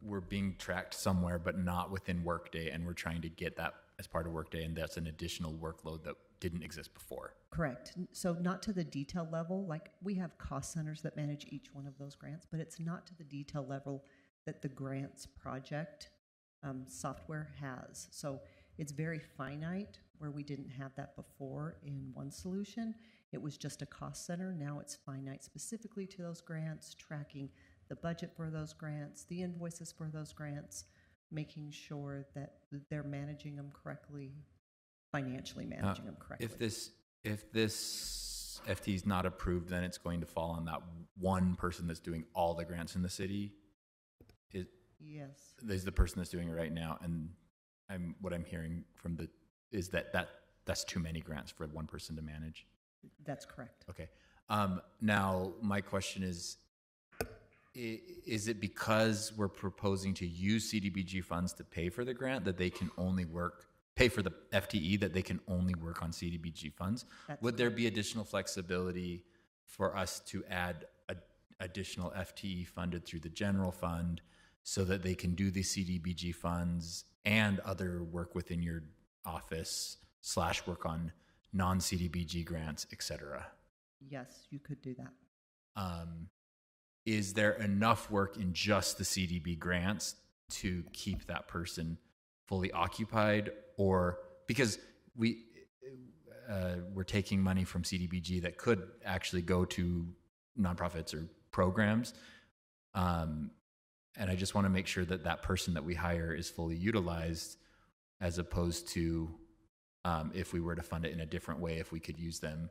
we're being tracked somewhere, but not within Workday, and we're trying to get that as part of Workday, and that's an additional workload that didn't exist before. Correct. So not to the detail level, like we have cost centers that manage each one of those grants, but it's not to the detail level that the grants project software has. So it's very finite, where we didn't have that before in one solution. It was just a cost center. Now it's finite specifically to those grants, tracking the budget for those grants, the invoices for those grants, making sure that they're managing them correctly, financially managing them correctly. If this FT is not approved, then it's going to fall on that one person that's doing all the grants in the city. Yes. Is the person that's doing it right now, and what I'm hearing from is that's too many grants for one person to manage. That's correct. Okay. Now my question is it because we're proposing to use CDBG funds to pay for the grant that they can only pay for the FTE that they can only work on CDBG funds? Would there be additional flexibility for us to add additional FTE funded through the general fund so that they can do the CDBG funds and other work within your office / work on non-CDBG grants, et cetera? Yes, you could do that. Is there enough work in just the CDB grants to keep that person fully occupied? Or because we're taking money from CDBG that could actually go to nonprofits or programs. And I just want to make sure that that person that we hire is fully utilized, as opposed to if we were to fund it in a different way, if we could use them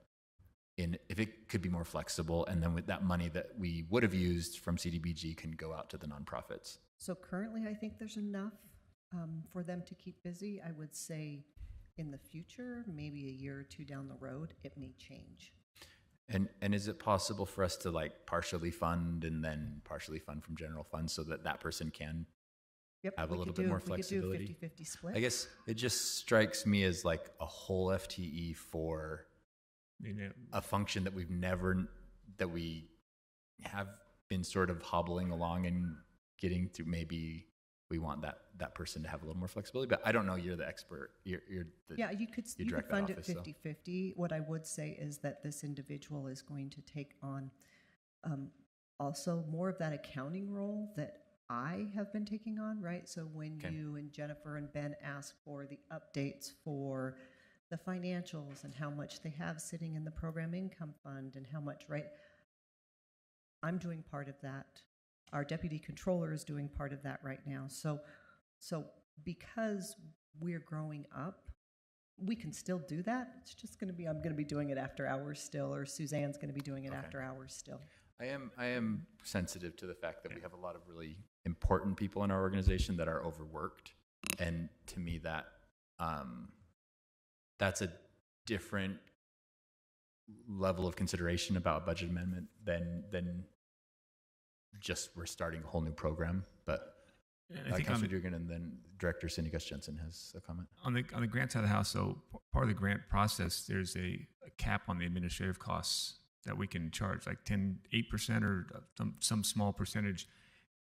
if it could be more flexible, and then with that money that we would have used from CDBG can go out to the nonprofits. So currently, I think there's enough for them to keep busy. I would say in the future, maybe a year or two down the road, it may change. And is it possible for us to partially fund and then partially fund from general funds so that that person can have a little bit more flexibility? We could do a 50-50 split. I guess it just strikes me as like a whole FTE for a function that we have been sort of hobbling along and getting to. Maybe we want that person to have a little more flexibility, but I don't know. You're the expert. You could fund it 50-50. What I would say is that this individual is going to take on also more of that accounting role that I have been taking on, right? So when you and Jennifer and Ben ask for the updates for the financials and how much they have sitting in the program income fund and how much, right? I'm doing part of that. Our deputy controller is doing part of that right now. So because we're growing up, we can still do that. It's just going to be, I'm going to be doing it after hours still, or Suzanne's going to be doing it after hours still. I am sensitive to the fact that we have a lot of really important people in our organization that are overworked, and to me that's a different level of consideration about a budget amendment than just we're starting a whole new program. But Councilor Dugan and then Director Cindy Gus-Jensen has a comment. On the grant side of the house, so part of the grant process, there's a cap on the administrative costs that we can charge, like 8% or some small percentage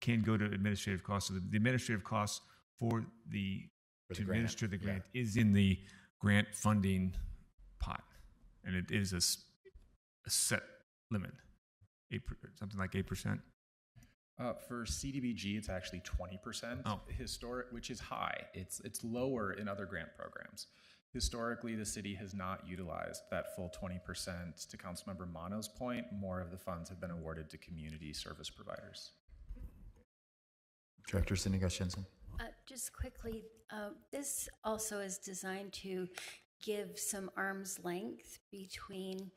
can go to administrative costs. So the administrative costs to administer the grant is in the grant funding pot, and it is a set limit, something like 8%. For CDBG, it's actually 20%. Historic, which is high. It's lower in other grant programs. Historically, the city has not utilized that full 20%. To Councilmember Mono's point, more of the funds have been awarded to community service providers. Director Siniga Shenson. Just quickly, this also is designed to give some arm's length between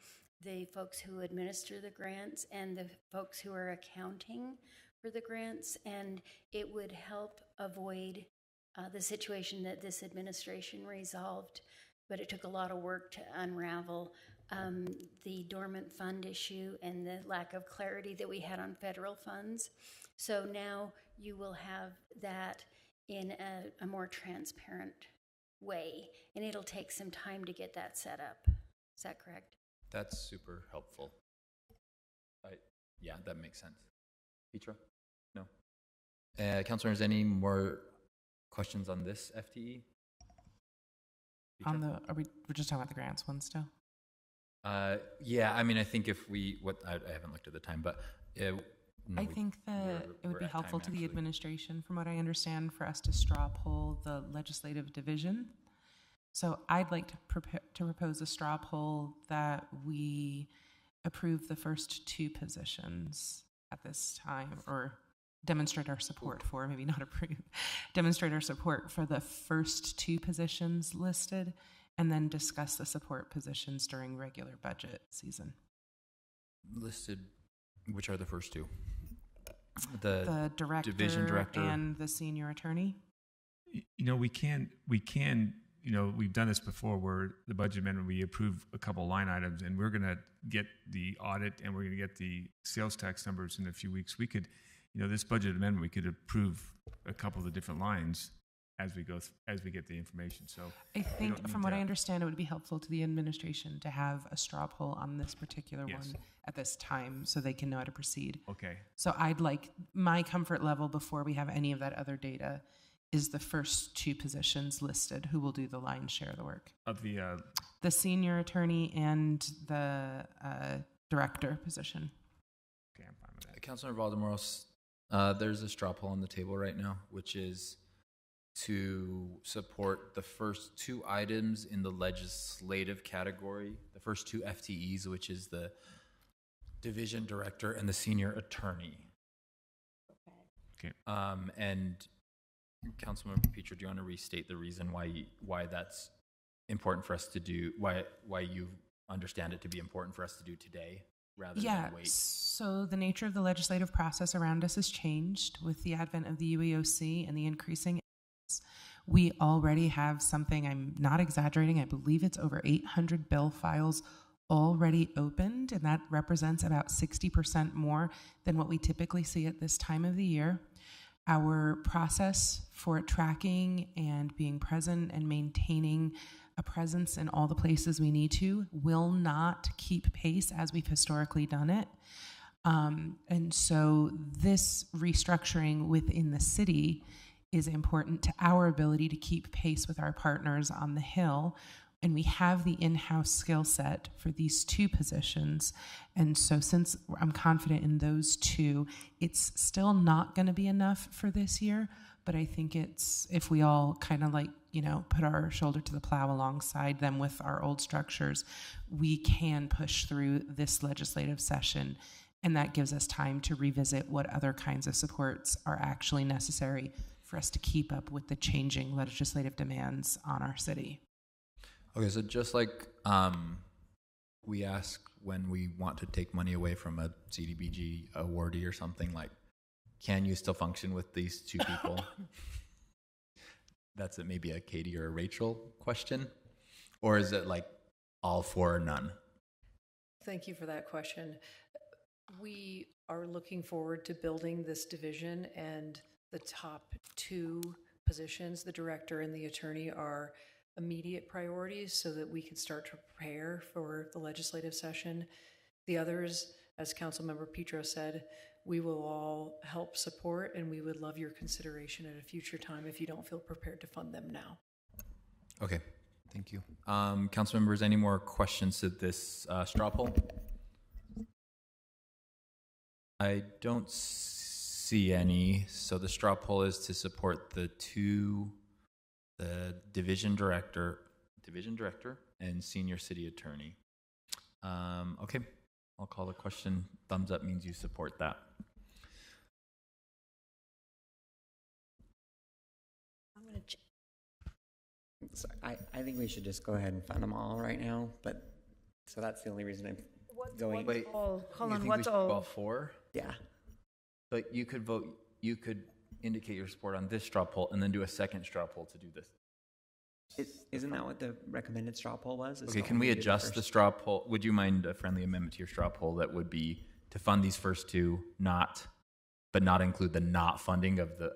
the folks who administer the grants and the folks who are accounting for the grants, and it would help avoid the situation that this administration resolved, but it took a lot of work to unravel the dormant fund issue and the lack of clarity that we had on federal funds. So now you will have that in a more transparent way, and it'll take some time to get that set up. Is that correct? That's super helpful. Yeah, that makes sense. Petra? No. Councilors, any more questions on this FTE? We're just talking about the grants one still? Yeah, I mean, I think if I haven't looked at the time, but I think that it would be helpful to the administration, from what I understand, for us to straw poll the legislative division. So I'd like to propose a straw poll that we approve the first two positions at this time, or demonstrate our support for, maybe not approve, demonstrate our support for the first two positions listed, and then discuss the support positions during regular budget season. Listed, which are the first two? The director, division director and the senior attorney. We can, we've done this before where the budget amendment, we approve a couple line items, and we're going to get the audit and we're going to get the sales tax numbers in a few weeks. We could, this budget amendment, we could approve a couple of the different lines as we get the information. So I think, from what I understand, it would be helpful to the administration to have a straw poll on this particular one at this time, so they can know how to proceed. Okay. So I'd like, my comfort level before we have any of that other data is the first two positions listed, who will do the lion's share of the work. Of the senior attorney and the director position. Okay, I'm fine with that. Councilor Valdemoros, there's a straw poll on the table right now, which is to support the first two items in the legislative category, the first two FTEs, which is the division director and the senior attorney. Okay. And Councilmember Petra, do you want to restate the reason why that's important for us to do, why you understand it to be important for us to do today rather than wait? So the nature of the legislative process around us has changed with the advent of the UEOC and the increasing. We already have something, I'm not exaggerating, I believe it's over 800 bill files already opened, and that represents about 60% more than what we typically see at this time of the year. Our process for tracking and being present and maintaining a presence in all the places we need to will not keep pace as we've historically done it. And so this restructuring within the city is important to our ability to keep pace with our partners on the Hill. And we have the in-house skill set for these two positions. And so since I'm confident in those two, it's still not going to be enough for this year. But I think it's, if we all kind of put our shoulder to the plow alongside them with our old structures, we can push through this legislative session. And that gives us time to revisit what other kinds of supports are actually necessary for us to keep up with the changing legislative demands on our city. Okay, so just like we ask when we want to take money away from a CDBG awardee or something, like, can you still function with these two people? That's maybe a Katie or a Rachel question? Or is it like all four or none? Thank you for that question. We are looking forward to building this division, and the top two positions, the director and the attorney, are immediate priorities so that we can start to prepare for the legislative session. The others, as Councilmember Petro said, we will all help support, and we would love your consideration at a future time if you don't feel prepared to fund them now. Okay, thank you. Council members, any more questions to this straw poll? I don't see any. So the straw poll is to support the division director and senior city attorney. Okay, I'll call the question. Thumbs up means you support that. I'm gonna check. So I think we should just go ahead and fund them all right now, but so that's the only reason I'm going. What's all? Hold You on, think we what's should all? do all four? Yeah. But you could vote, you could indicate your support on this straw poll and then do a second straw poll to do this. Isn't that what the recommended straw poll was? It's Okay, not can we only do adjust the first- straw poll? Would you mind a friendly amendment to your straw poll that would be to fund these first two, but not include the not funding of the?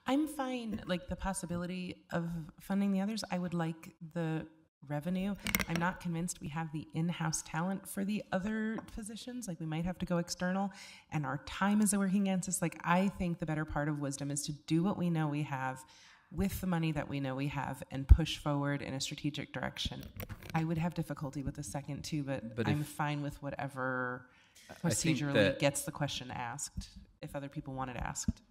I'm fine, like the possibility of funding the others. I would like the revenue. I'm not convinced we have the in-house talent for the other positions. Like we might have to go external, and our time is working against us. Like I think the better part of wisdom is to do what we know we have with the money that we know we have and push forward in a strategic direction. I would have difficulty with the second two, but I'm fine with whatever I think procedurally that- gets the question asked, if other people want it asked.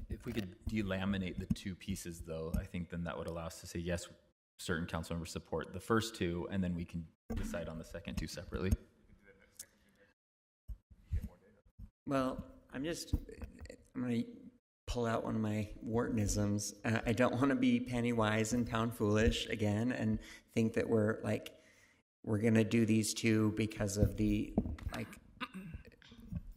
If we could delaminate the two pieces, though, I think then that would allow us to say, yes, certain council members support the first two, and then we can decide on the second two separately. Well, I'm going to pull out one of my Whartonisms. I don't want to be penny wise and pound foolish again and think that we're going to do these two because of the,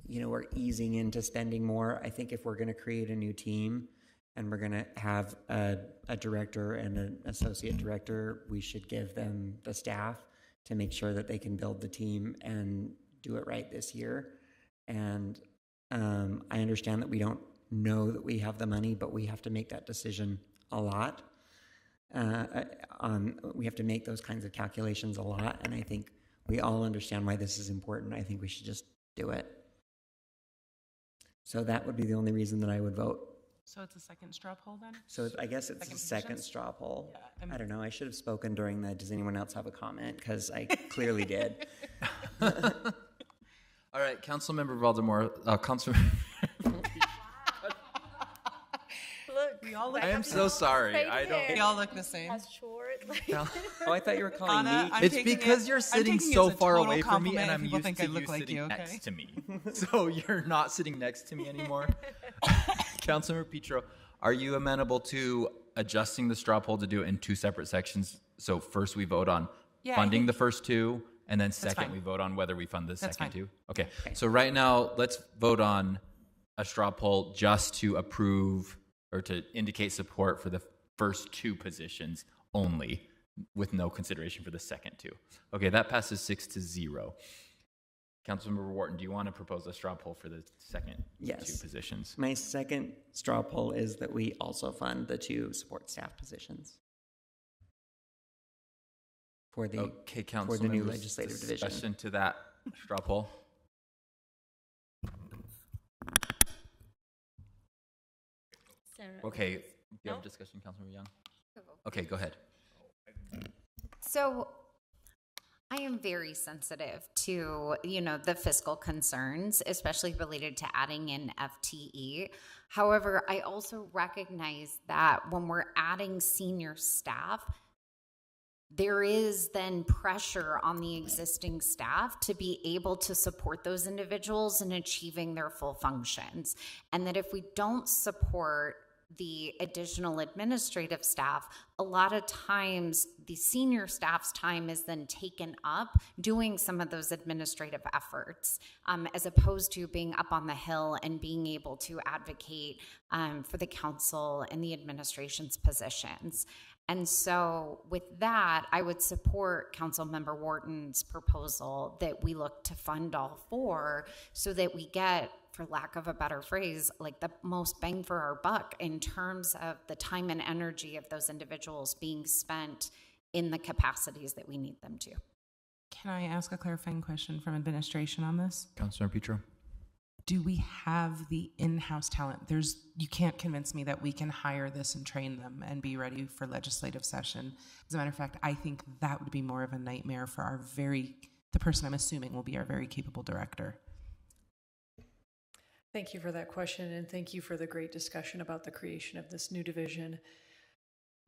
we're easing into spending more. I think if we're going to create a new team and we're going to have a director and an associate director, we should give them the staff to make sure that they can build the team and do it right this year. And I understand that we don't know that we have the money, but we have to make that decision a lot. We have to make those kinds of calculations a lot, and I think we all understand why this is important. I think we should just do it. So that would be the only reason that I would vote. So it's a second straw poll then? So I guess it's a second straw poll. I don't know. I should have spoken during the, does anyone else have a comment? Because I clearly did. All right, Councilmember Valdemar, Look, we all I am so sorry. I don't. We all look the same. As short. Oh, I thought you were calling Anna, me. I'm It's taking because it- you're I'm sitting taking it so as a far total away from me, compliment and if I'm people used think to I look you like sitting you, okay? next to me. So you're not sitting next to me anymore. Councilmember Petro, are you amenable to adjusting the straw poll to do it in two separate sections? So first we vote on Yeah, I funding think- the first two, and then second fine. we vote on whether we fund the That's second fine. two? Okay. So right now, let's vote on a straw poll just to approve or to indicate support for the first two positions only, with no consideration for the second two. Okay, that passes 6-0. Councilmember Wharton, do you want to propose a straw poll for the second Yes. two positions? My second straw poll is that we also fund the two support staff positions for the Okay, for the new Councilmembers, legislative division. discussion to that straw poll. Sarah. Okay, do you No? have discussion, Councilmember Young? Okay, go ahead. So I am very sensitive to, the fiscal concerns, especially related to adding in FTE. However, I also recognize that when we're adding senior staff, there is then pressure on the existing staff to be able to support those individuals in achieving their full functions. And that if we don't support the additional administrative staff, a lot of times the senior staff's time is then taken up doing some of those administrative efforts, as opposed to being up on the Hill and being able to advocate for the council and the administration's positions. And so with that, I would support Councilmember Wharton's proposal that we look to fund all four so that we get, for lack of a better phrase, like the most bang for our buck in terms of the time and energy of those individuals being spent in the capacities that we need them to. Can I ask a clarifying question from administration on this? Councilmember Petro? Do we have the in-house talent? You can't convince me that we can hire this and train them and be ready for legislative session. As a matter of fact, I think that would be more of a nightmare for the person I'm assuming will be our very capable director. Thank you for that question, and thank you for the great discussion about the creation of this new division.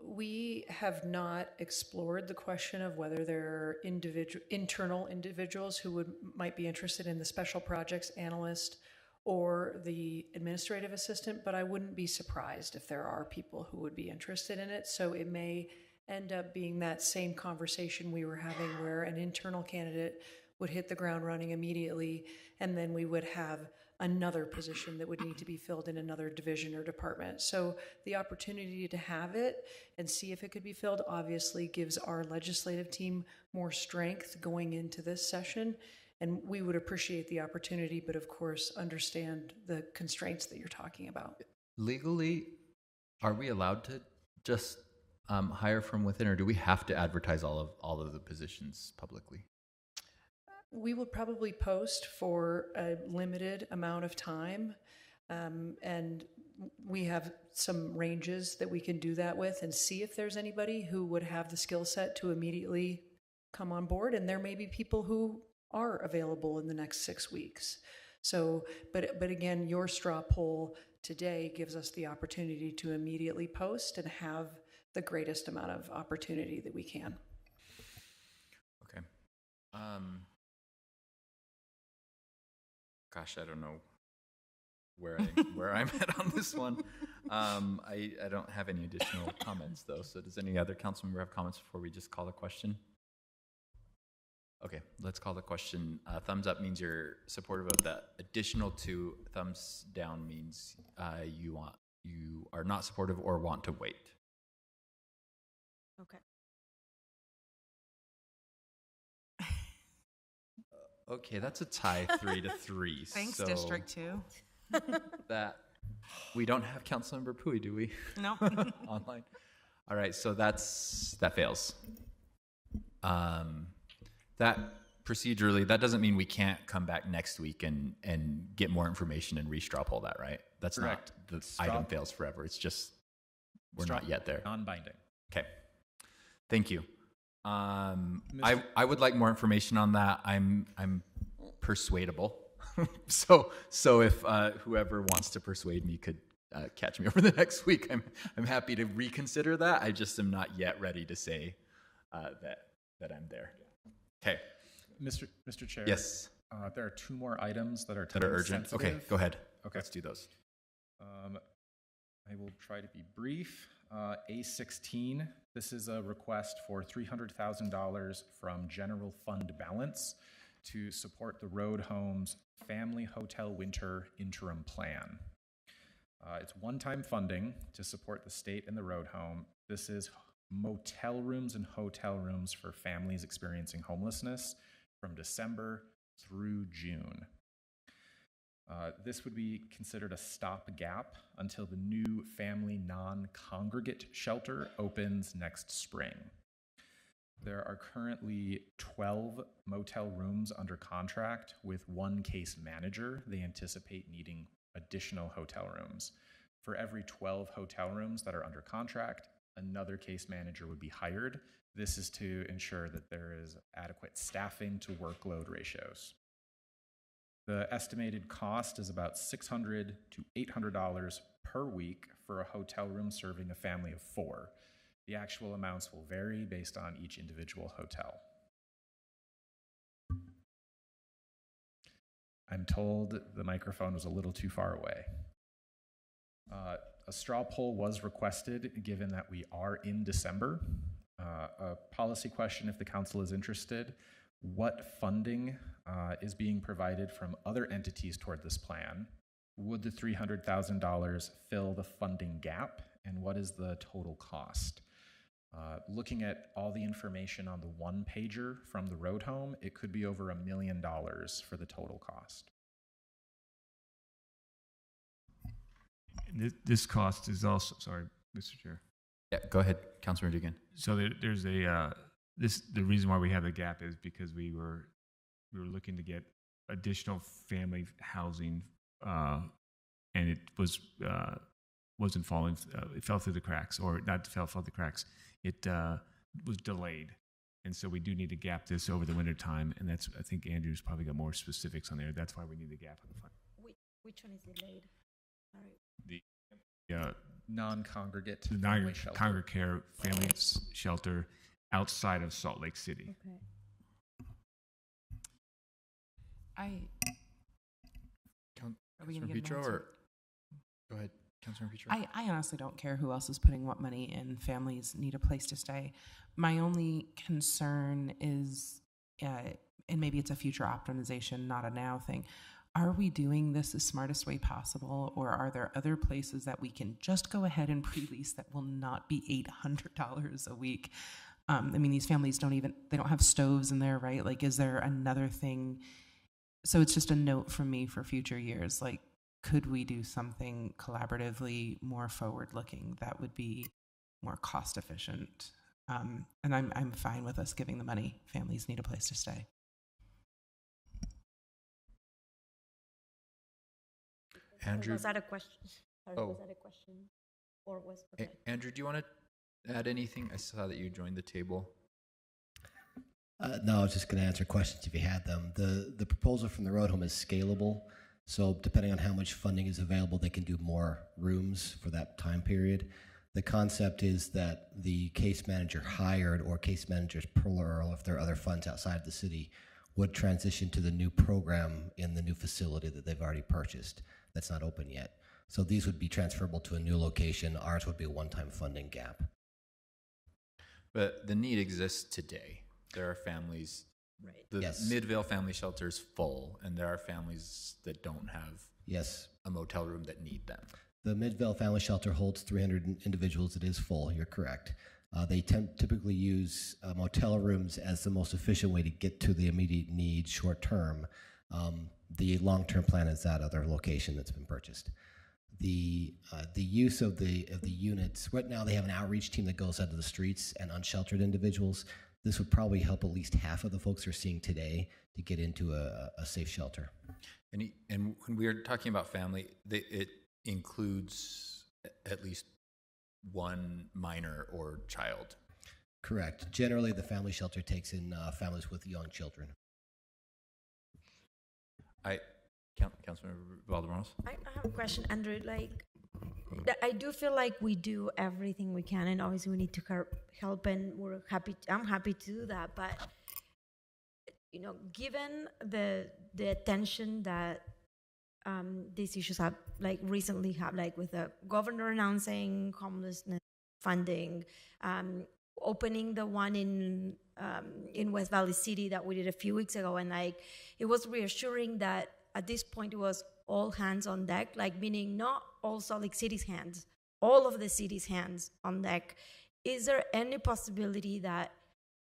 We have not explored the question of whether there are internal individuals who might be interested in the special projects analyst or the administrative assistant, but I wouldn't be surprised if there are people who would be interested in it. So it may end up being that same conversation we were having where an internal candidate would hit the ground running immediately, and then we would have another position that would need to be filled in another division or department. So the opportunity to have it and see if it could be filled obviously gives our legislative team more strength going into this session. And we would appreciate the opportunity, but of course understand the constraints that you're talking about. Legally, are we allowed to just hire from within, or do we have to advertise all of the positions publicly? We would probably post for a limited amount of time, and we have some ranges that we can do that with and see if there's anybody who would have the skill set to immediately come on board. And there may be people who are available in the next 6 weeks. So, but again, your straw poll today gives us the opportunity to immediately post and have the greatest amount of opportunity that we can. Okay. Gosh, I don't know where I'm at on this one. I don't have any additional comments though. So does any other council member have comments before we just call the question? Okay, let's call the question. Thumbs up means you're supportive of that. Additional to thumbs down means you are not supportive or want to wait. Okay. Okay, that's a tie 3-3. Thanks, so District 2. that we don't have Councilmember Pui, do we? No. Online. All right, so that fails. That procedurally, that doesn't mean we can't come back next week and get more information and re-straw poll that, right? That's Correct. not the item fails forever. It's just we're not yet there. Non-binding. Okay. Thank you. I would like more information on that. I'm persuadable. so if whoever wants to persuade me could catch me over the next week, I'm happy to reconsider that. I just am not yet ready to say that I'm there. Okay. Mr. Chair. Yes. There are 2 more items that are urgent. sensitive. Okay, go ahead. Okay. Let's do those. I will try to be brief. A16, this is a request for $300,000 from general fund balance to support the Road Homes Family Hotel Winter Interim Plan. It's one-time funding to support the state and the Road Home. This is motel rooms and hotel rooms for families experiencing homelessness from December through June. This would be considered a stopgap until the new family non-congregate shelter opens next spring. There are currently 12 motel rooms under contract with 1 case manager. They anticipate needing additional hotel rooms. For every 12 hotel rooms that are under contract, another case manager would be hired. This is to ensure that there is adequate staffing to workload ratios. The estimated cost is about $600 to $800 per week for a hotel room serving a family of 4. The actual amounts will vary based on each individual hotel. I'm told the microphone was a little too far away. A straw poll was requested given that we are in December. A policy question, if the council is interested: what funding is being provided from other entities toward this plan? Would the $300,000 fill the funding gap? And what is the total cost? Looking at all the information on the 1-pager from the Road Home, it could be over $1 million for the total cost. This cost is also, sorry, Mr. Chair. Yeah, go ahead, Councilor Dugan. So there's the reason why we have the gap is because we were looking to get additional family housing, and it wasn't falling. It fell through the cracks, or not fell through the cracks. It was delayed, and so we do need to gap this over the winter time. And that's, I think Andrew's probably got more specifics on there. That's why we need the gap on the fund. Which one is delayed? All right. The non-congregate the family shelter. non-congregate family shelter outside of Salt Lake City. Okay. Are we Councilor gonna get an Petro, answer? or go ahead, Councilor Petro. I honestly don't care who else is putting what money in. Families need a place to stay. My only concern is, and maybe it's a future optimization, not a now thing. Are we doing this the smartest way possible, or are there other places that we can just go ahead and pre-lease that will not be $800 a week? I mean, these families they don't have stoves in there, right? Like, is there another thing? So it's just a note from me for future years. Like, could we do something collaboratively, more forward-looking that would be more cost-efficient? And I'm fine with us giving the money. Families need a place to stay. Andrew, Was that a question? Sorry, Oh. was that a question? Or was okay. Andrew, do you want to add anything? I saw that you joined the table. No, I was just going to answer questions if you had them. The proposal from the road home is scalable. So depending on how much funding is available, they can do more rooms for that time period. The concept is that the case manager hired or case managers plural, if there are other funds outside of the city, would transition to the new program in the new facility that they've already purchased that's not open yet. So these would be transferable to a new location. Ours would be a one-time funding gap. But the need exists today. There are families. Right. The Yes. Midvale Family Shelter is full, and there are families that don't have Yes. a motel room that need them. The Midvale Family Shelter holds 300 individuals. It is full. You're correct. They typically use motel rooms as the most efficient way to get to the immediate need short term. The long-term plan is that other location that's been purchased. The use of the units right now, they have an outreach team that goes out to the streets and unsheltered individuals. This would probably help at least half of the folks we're seeing today to get into a safe shelter. And when we are talking about family, it includes at least one minor or child. Correct. Generally, the family shelter takes in families with young children. Councilmember Valdemoros? I have a question, Andrew. Like, I do feel like we do everything we can, and obviously we need to help, and I'm happy to do that. But given the attention that these issues have, like recently have, like with the governor announcing homelessness funding, opening the one in West Valley City that we did a few weeks ago, and like it was reassuring that at this point it was all hands on deck, like meaning not all Salt Lake City's hands, all of the city's hands on deck. Is there any possibility that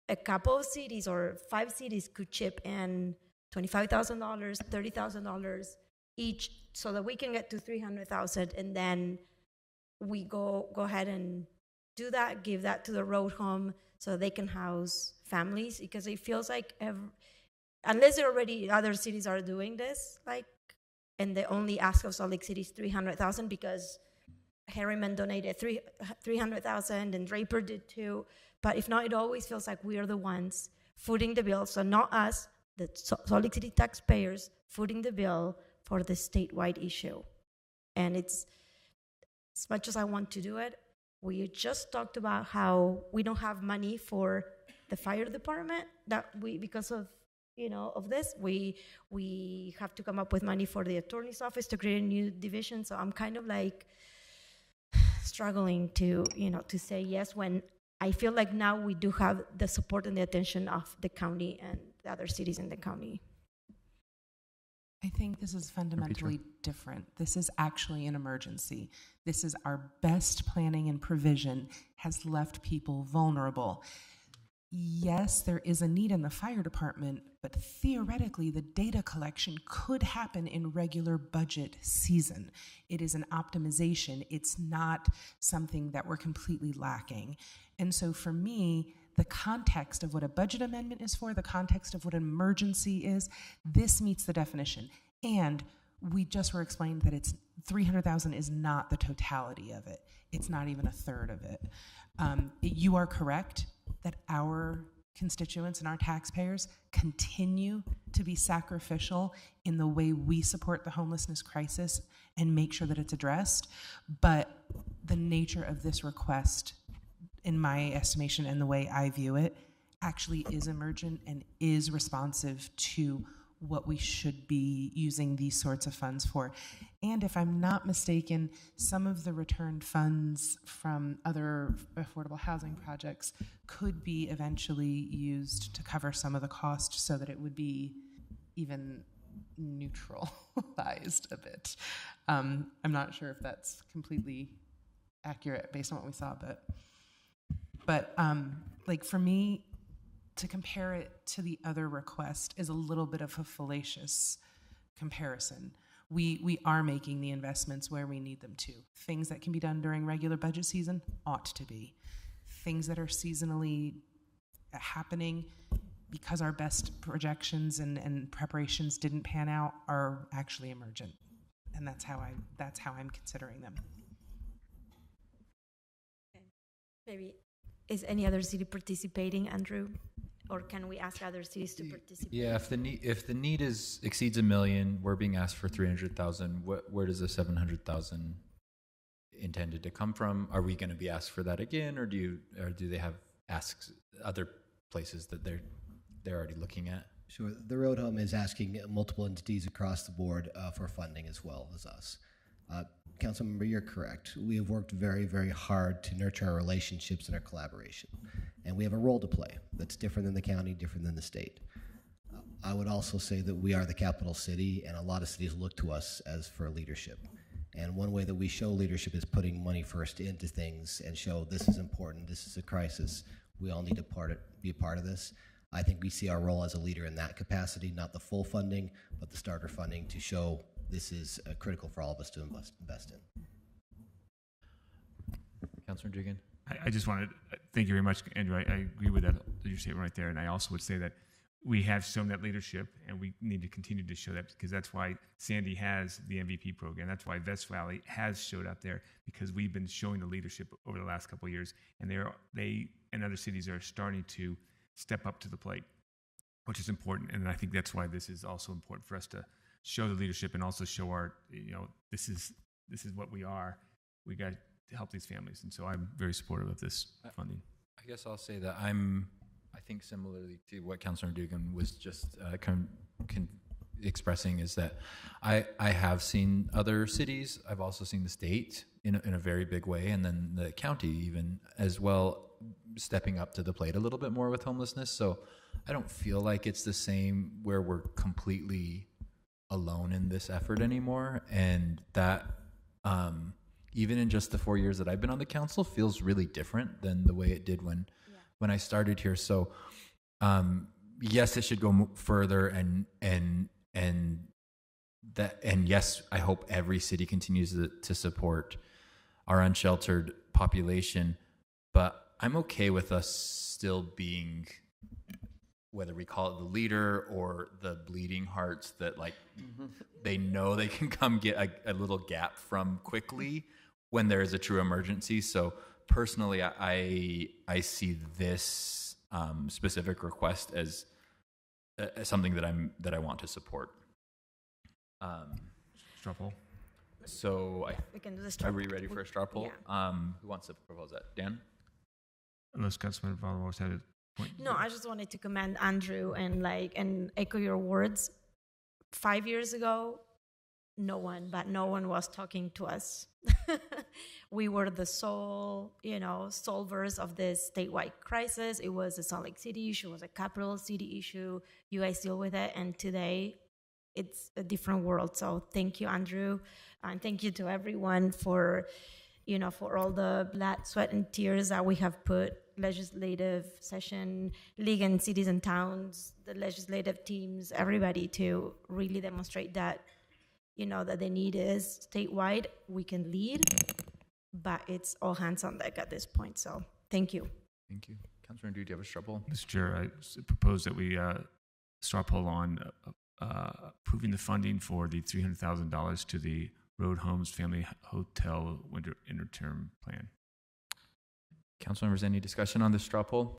a couple of cities or 5 cities could chip in $25,000, $30,000 each, so that we can get to $300,000, and then we go ahead and do that, give that to the road home so they can house families? Because it feels like unless other cities are doing this, like, and the only ask of Salt Lake City is $300,000 because Harriman donated $300,000 and Draper did too. But if not, it always feels like we are the ones footing the bill. So not us, the Salt Lake City taxpayers footing the bill for the statewide issue. And it's, as much as I want to do it, we just talked about how we don't have money for the fire department because of of this, we have to come up with money for the attorney's office to create a new division. So I'm kind of like struggling to say yes when I feel like now we do have the support and the attention of the county and the other cities in the county. I think this is fundamentally different. This is actually an emergency. This is our best planning and provision has left people vulnerable. Yes, there is a need in the fire department, but theoretically, the data collection could happen in regular budget season. It is an optimization. It's not something that we're completely lacking. And so for me, the context of what a budget amendment is for, the context of what an emergency is, this meets the definition. And we just were explained that it's $300,000 is not the totality of it. It's not even a third of it. You are correct that our constituents and our taxpayers continue to be sacrificial in the way we support the homelessness crisis and make sure that it's addressed. But the nature of this request, in my estimation and the way I view it, actually is emergent and is responsive to what we should be using these sorts of funds for. And if I'm not mistaken, some of the returned funds from other affordable housing projects could be eventually used to cover some of the cost so that it would be even neutralized a bit. I'm not sure if that's completely accurate based on what we saw, but like for me, to compare it to the other request is a little bit of a fallacious comparison. We are making the investments where we need them to. Things that can be done during regular budget season ought to be. Things that are seasonally happening because our best projections and preparations didn't pan out are actually emergent. And that's how I'm considering them. Maybe, is any other city participating, Andrew? Or can we ask other cities to participate? Yeah, if the need exceeds $1 million, we're being asked for 300,000. Where does the 700,000 intended to come from? Are we going to be asked for that again, or do they have asks other places that they're already looking at? Sure. The Road Home is asking multiple entities across the board for funding as well as us. Councilmember, you're correct. We have worked very, very hard to nurture our relationships and our collaboration. And we have a role to play that's different than the county, different than the state. I would also say that we are the capital city, and a lot of cities look to us as for leadership. And one way that we show leadership is putting money first into things and show this is important, this is a crisis, we all need to be a part of this. I think we see our role as a leader in that capacity, not the full funding, but the starter funding to show this is critical for all of us to invest in. Councilor Dugan? I just wanted to thank you very much, Andrew. I agree with that leadership right there. And I also would say that we have shown that leadership, and we need to continue to show that, because that's why Sandy has the MVP program. That's why West Valley has showed up there, because we've been showing the leadership over the last couple of years, and they and other cities are starting to step up to the plate, which is important. And I think that's why this is also important for us to show the leadership and also show our, this is what we are. We got to help these families, and so I'm very supportive of this funding. I guess I'll say that I think similarly to what Councilor Dugan was just expressing, is that I have seen other cities. I've also seen the state in a very big way, and then the county even as well, stepping up to the plate a little bit more with homelessness. So I don't feel like it's the same where we're completely alone in this effort anymore, and that even in just the 4 years that I've been on the council feels really different than the way it did when I started here. So yes, it should go further, and yes, I hope every city continues to support our unsheltered population, but I'm okay with us still being, whether we call it the leader or the bleeding hearts that they know they can come get a little gap from quickly when there is a true emergency. So personally, I see this specific request as something that I want to support. Straw poll. So we can do the straw are we ready for a straw poll? Yeah. Who wants to propose that? Dan? Unless Councilman Valadez had a point. No, I just wanted to commend Andrew and echo your words. 5 years ago, no one was talking to us. We were the sole, solvers of this statewide crisis. It was a Salt Lake City issue, it was a capital city issue. You guys deal with it, and today it's a different world. So thank you, Andrew, and thank you to everyone for all the blood, sweat, and tears that we have put legislative session, league and cities and towns, the legislative teams, everybody, to really demonstrate that that the need is statewide. We can lead, but it's all hands on deck at this point. So thank you. Thank you. Councilor, do you have a straw poll? Mr. Chair, I propose that we straw poll on approving the funding for the $300,000 to the Road Homes Family Hotel Winter Interterm Plan. Council members, any discussion on this straw poll?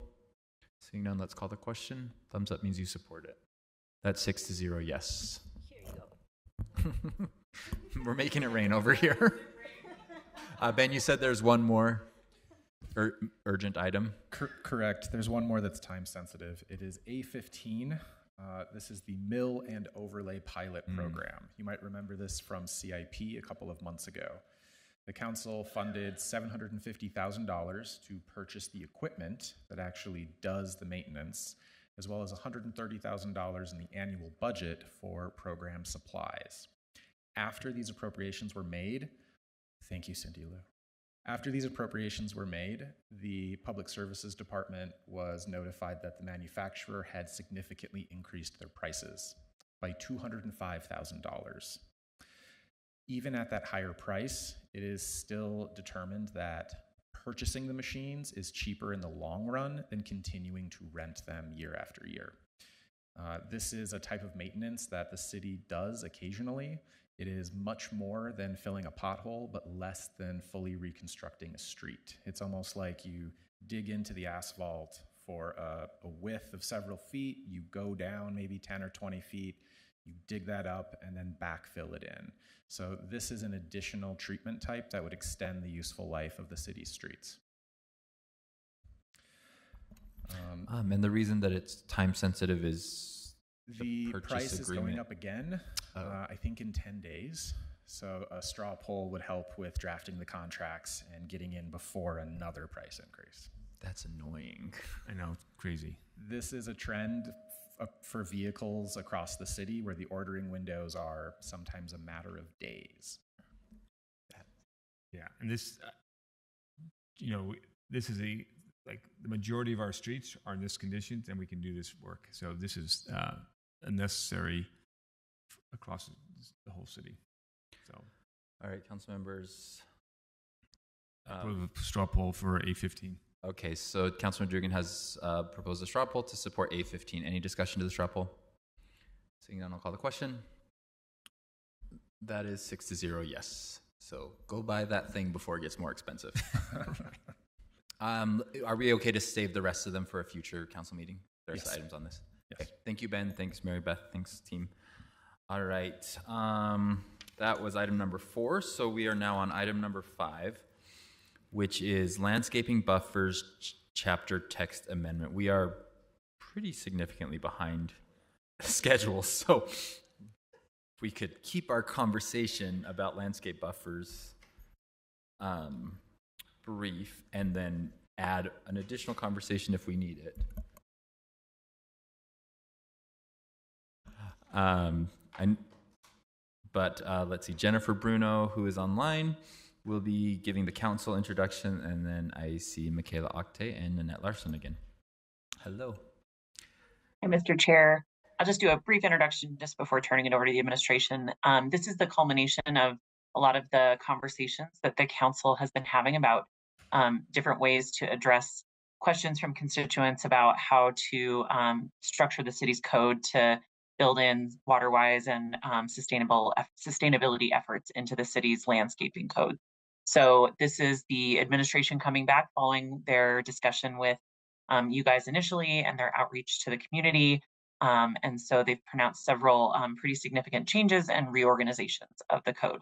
Seeing none, let's call the question. Thumbs up means you support it. That's 6-0, yes. Here you go. We're making it rain over here. Ben, you said there's one more urgent item. Correct. There's one more that's time sensitive. It is A15. This is the Mill and Overlay Pilot Program. You might remember this from CIP a couple of months ago. The council funded $750,000 to purchase the equipment that actually does the maintenance, as well as $130,000 in the annual budget for program supplies. After these appropriations were made, thank you, Cindy Lou. After these appropriations were made, the Public Services Department was notified that the manufacturer had significantly increased their prices by $205,000. Even at that higher price, it is still determined that purchasing the machines is cheaper in the long run than continuing to rent them year after year. This is a type of maintenance that the city does occasionally. It is much more than filling a pothole, but less than fully reconstructing a street. It's almost like you dig into the asphalt for a width of several feet, you go down maybe 10 or 20 feet, you dig that up, and then backfill it in. So this is an additional treatment type that would extend the useful life of the city's streets. And the reason that it's time sensitive is the purchase price is agreement. going up again, I think in 10 days. So a straw poll would help with drafting the contracts and getting in before another price increase. That's annoying. I know, crazy. This is a trend for vehicles across the city where the ordering windows are sometimes a matter of days. Yeah, and this, this is like the majority of our streets are in this condition, and we can do this work. So this is a necessary across the whole city. So, all right, council members. A straw poll for A15. Okay, so Councilman Dugan has proposed a straw poll to support A15. Any discussion to the straw poll? Seeing none, I'll call the question. That is 6-0, yes. So go buy that thing before it gets more expensive. Are we okay to save the rest of them for a future council meeting? There's Yes. items on this. Yes. Okay. Thank you, Ben. Thanks, Mary Beth. Thanks, team. All right. That was item number 4. So we are now on item number 5, which is landscaping buffers chapter text amendment. We are pretty significantly behind schedule. So if we could keep our conversation about landscape buffers brief and then add an additional conversation if we need it. Let's see, Jennifer Bruno, who is online, will be giving the council introduction, and then I see Michaela Octay and Nanette Larson again. Hello. Hi, Mr. Chair. I'll just do a brief introduction just before turning it over to the administration. This is the culmination of a lot of the conversations that the council has been having about different ways to address questions from constituents about how to structure the city's code to build in water-wise and sustainability efforts into the city's landscaping code. So this is the administration coming back following their discussion with you guys initially and their outreach to the community. And so they've pronounced several pretty significant changes and reorganizations of the code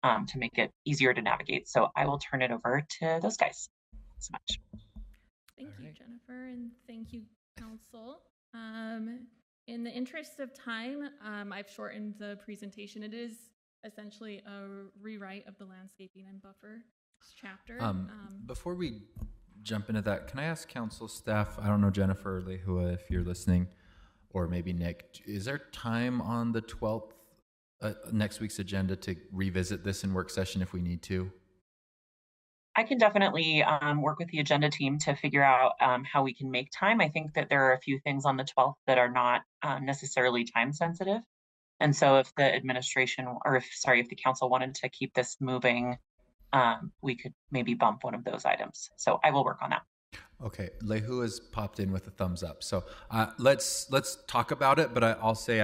to make it easier to navigate. So I will turn it over to those guys. Thanks so much. Thank you, Jennifer, and thank you, council. In the interest of time, I've shortened the presentation. It is essentially a rewrite of the landscaping and buffer chapter. Before we jump into that, can I ask council staff, I don't know, Jennifer or Lehua, if you're listening, or maybe Nick, is there time on the 12th, next week's agenda to revisit this in work session if we need to? I can definitely work with the agenda team to figure out how we can make time. I think that there are a few things on the 12th that are not necessarily time sensitive. And so if the administration, or if the council wanted to keep this moving, we could maybe bump one of those items. So I will work on that. Okay, Lehu has popped in with a thumbs up. So let's talk about it, but I'll say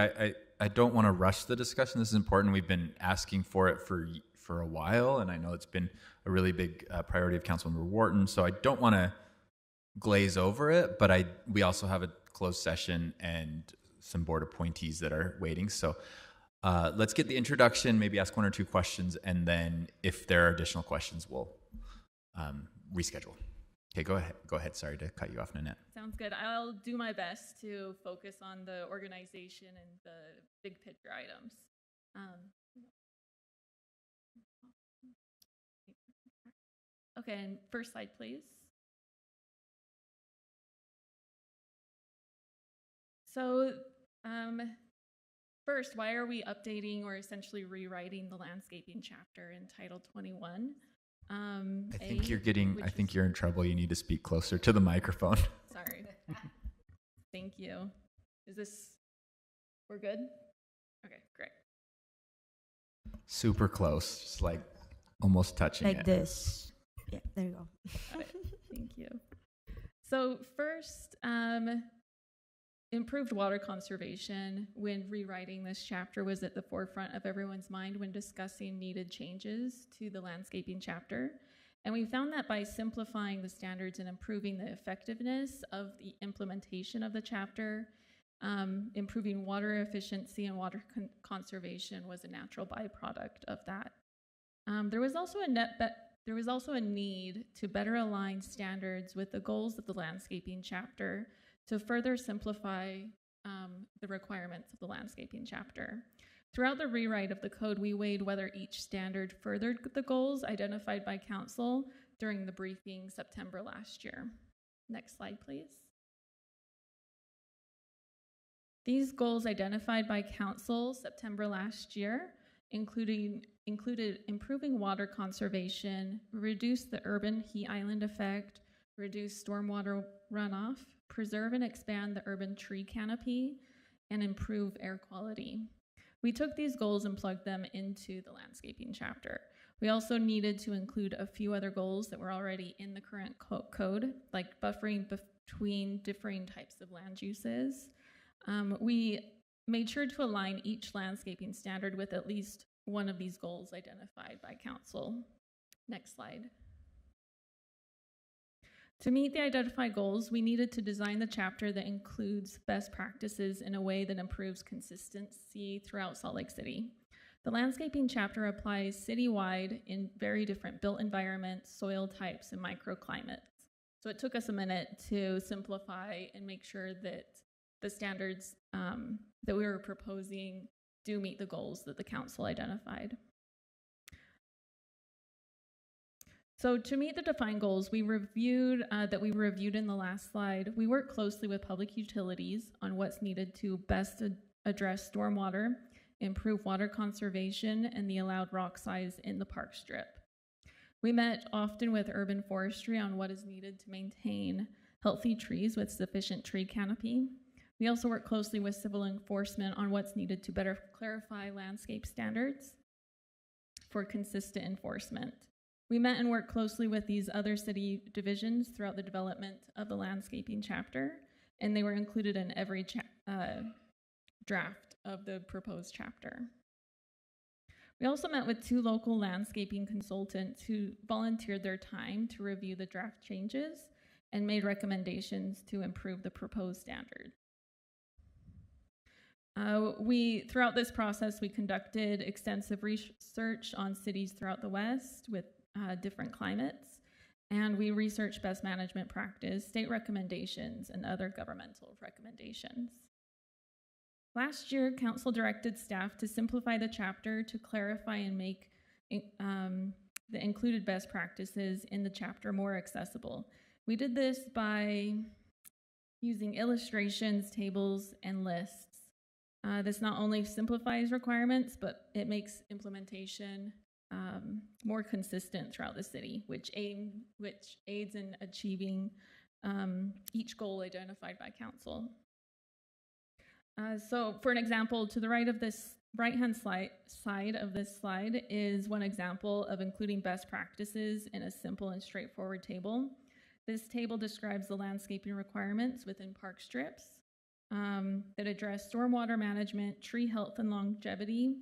I don't want to rush the discussion. This is important. We've been asking for it for a while, and I know it's been a really big priority of Councilmember Wharton. So I don't want to glaze over it, but we also have a closed session and some board appointees that are waiting. So let's get the introduction, maybe ask 1 or 2 questions, and then if there are additional questions, we'll reschedule. Okay, go ahead. Sorry to cut you off, Nanette. Sounds good. I'll do my best to focus on the organization and the big picture items. Okay, and first slide, please. So first, why are we updating or essentially rewriting the landscaping chapter in Title 21? I think you're in trouble. You need to speak closer to the microphone. Sorry. Thank you. We're good? Okay, great. Super close, just like almost touching like it. this. Yeah, there you go. Got it. Thank you. So first, improved water conservation when rewriting this chapter was at the forefront of everyone's mind when discussing needed changes to the landscaping chapter. And we found that by simplifying the standards and improving the effectiveness of the implementation of the chapter, improving water efficiency and water conservation was a natural byproduct of that. There was also a need to better align standards with the goals of the landscaping chapter to further simplify the requirements of the landscaping chapter. Throughout the rewrite of the code, we weighed whether each standard furthered the goals identified by council during the briefing September last year. Next slide, please. These goals identified by council September last year included improving water conservation, reduce the urban heat island effect, reduce stormwater runoff, preserve and expand the urban tree canopy, and improve air quality. We took these goals and plugged them into the landscaping chapter. We also needed to include a few other goals that were already in the current code, like buffering between differing types of land uses. We made sure to align each landscaping standard with at least one of these goals identified by council. Next slide. To meet the identified goals, we needed to design the chapter that includes best practices in a way that improves consistency throughout Salt Lake City. The landscaping chapter applies citywide in very different built environments, soil types, and microclimates. So it took us a minute to simplify and make sure that the standards that we were proposing do meet the goals that the council identified. So to meet the defined goals we reviewed in the last slide, we worked closely with public utilities on what's needed to best address stormwater, improve water conservation, and the allowed rock size in the park strip. We met often with urban forestry on what is needed to maintain healthy trees with sufficient tree canopy. We also work closely with civil enforcement on what's needed to better clarify landscape standards for consistent enforcement. We met and worked closely with these other city divisions throughout the development of the landscaping chapter, and they were included in every draft of the proposed chapter. We also met with 2 local landscaping consultants who volunteered their time to review the draft changes and made recommendations to improve the proposed standard. Throughout this process, we conducted extensive research on cities throughout the West with different climates, and we researched best management practice, state recommendations, and other governmental recommendations. Last year, council directed staff to simplify the chapter to clarify and make the included best practices in the chapter more accessible. We did this by using illustrations, tables, and lists. This not only simplifies requirements, but it makes implementation more consistent throughout the city, which aids in achieving each goal identified by council. So for an example, to the right of this right-hand side of this slide is one example of including best practices in a simple and straightforward table. This table describes the landscaping requirements within park strips that address stormwater management, tree health and longevity,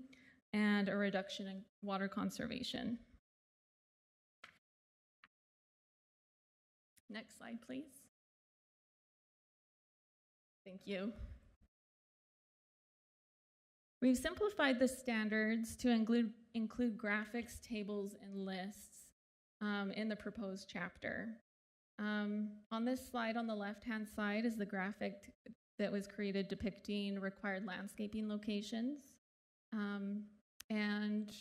and a reduction in water conservation. Next slide, please. Thank you. We've simplified the standards to include graphics, tables, and lists in the proposed chapter. On this slide on the left-hand side is the graphic that was created depicting required landscaping locations. And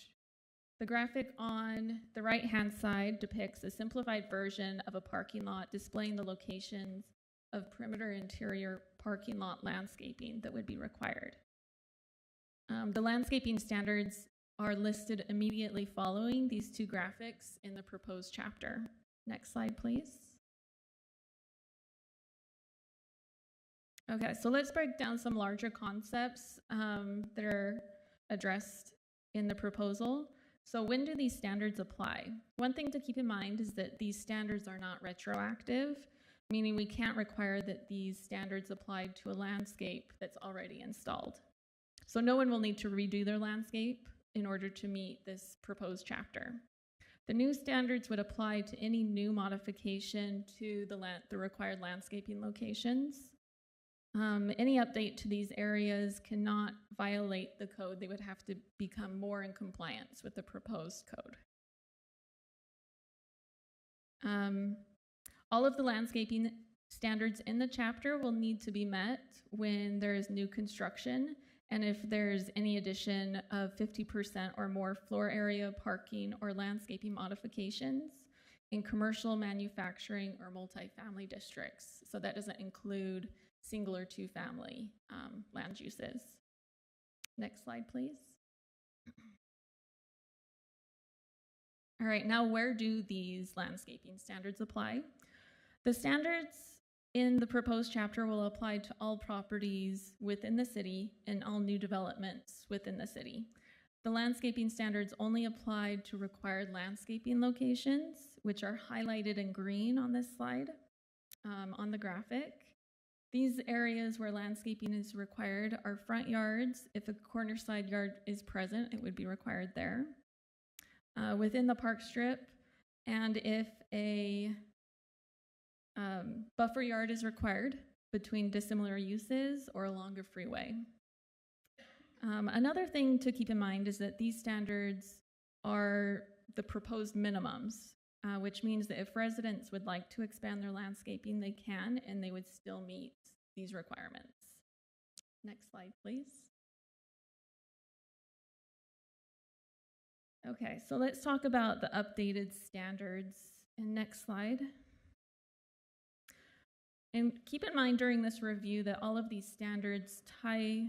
the graphic on the right-hand side depicts a simplified version of a parking lot displaying the locations of perimeter interior parking lot landscaping that would be required. The landscaping standards are listed immediately following these two graphics in the proposed chapter. Next slide, please. Okay, so let's break down some larger concepts that are addressed in the proposal. So when do these standards apply? One thing to keep in mind is that these standards are not retroactive, meaning we can't require that these standards apply to a landscape that's already installed. So no one will need to redo their landscape in order to meet this proposed chapter. The new standards would apply to any new modification to the required landscaping locations. Any update to these areas cannot violate the code. They would have to become more in compliance with the proposed code. All of the landscaping standards in the chapter will need to be met when there is new construction and if there's any addition of 50% or more floor area, parking, or landscaping modifications in commercial, manufacturing, or multifamily districts. So that doesn't include single or two family land uses. Next slide, please. All right, now where do these landscaping standards apply? The standards in the proposed chapter will apply to all properties within the city and all new developments within the city. The landscaping standards only apply to required landscaping locations, which are highlighted in green on this slide on the graphic. These areas where landscaping is required are front yards. If a corner side yard is present, it would be required there. Within the park strip, and if a buffer yard is required between dissimilar uses or along a freeway. Another thing to keep in mind is that these standards are the proposed minimums, which means that if residents would like to expand their landscaping, they can, and they would still meet these requirements. Next slide, please. Okay, so let's talk about the updated standards. And next slide. And keep in mind during this review that all of these standards tie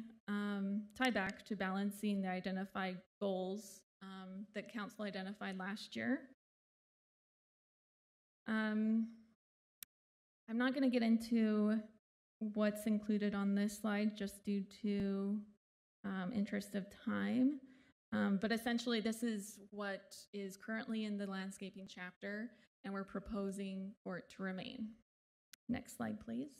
back to balancing the identified goals that Council identified last year. I'm not going to get into what's included on this slide just due to interest of time. But essentially, this is what is currently in the landscaping chapter, and we're proposing for it to remain. Next slide, please.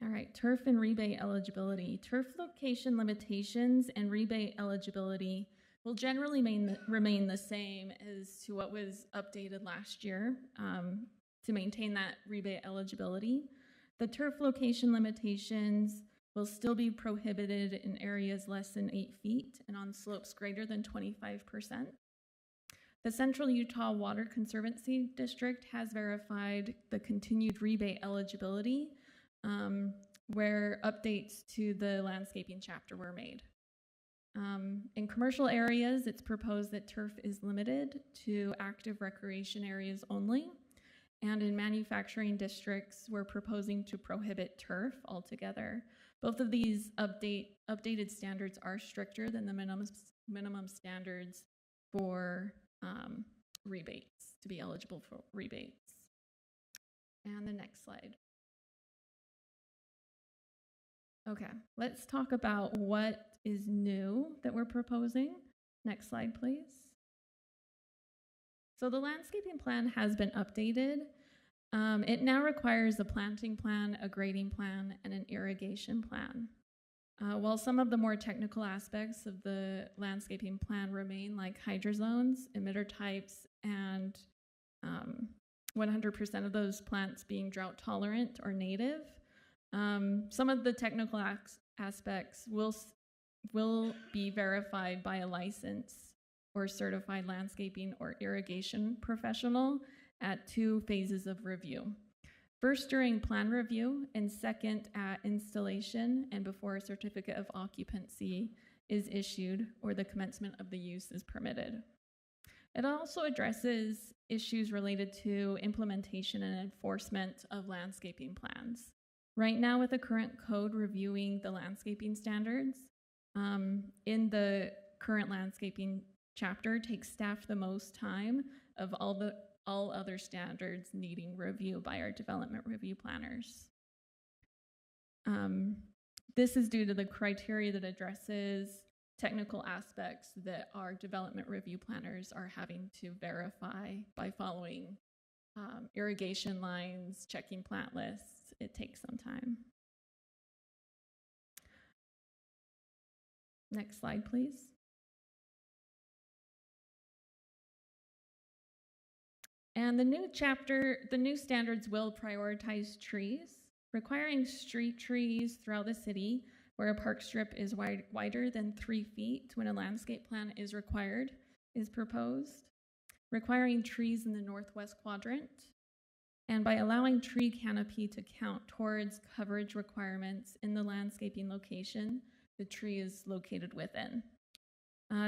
All right, turf and rebate eligibility. Turf location limitations and rebate eligibility will generally remain the same as to what was updated last year to maintain that rebate eligibility. The turf location limitations will still be prohibited in areas less than 8 feet and on slopes greater than 25%. The Central Utah Water Conservancy District has verified the continued rebate eligibility where updates to the landscaping chapter were made. In commercial areas, it's proposed that turf is limited to active recreation areas only. And in manufacturing districts, we're proposing to prohibit turf altogether. Both of these updated standards are stricter than the minimum standards for rebates, to be eligible for rebates. And the next slide. Okay, let's talk about what is new that we're proposing. Next slide, please. So the landscaping plan has been updated. It now requires a planting plan, a grading plan, and an irrigation plan. While some of the more technical aspects of the landscaping plan remain, like hydrozones, emitter types, and 100% of those plants being drought tolerant or native. Some of the technical aspects will be verified by a licensed or certified landscaping or irrigation professional at 2 phases of review. First during plan review, and second at installation and before a certificate of occupancy is issued or the commencement of the use is permitted. It also addresses issues related to implementation and enforcement of landscaping plans. Right now, with the current code reviewing the landscaping standards, in the current landscaping chapter takes staff the most time of all other standards needing review by our development review planners. This is due to the criteria that addresses technical aspects that our development review planners are having to verify by following irrigation lines, checking plant lists. It takes some time. Next slide, please. And the new standards will prioritize trees, requiring street trees throughout the city where a park strip is wider than 3 feet when a landscape plan is required is proposed, requiring trees in the northwest quadrant, and by allowing tree canopy to count towards coverage requirements in the landscaping location the tree is located within.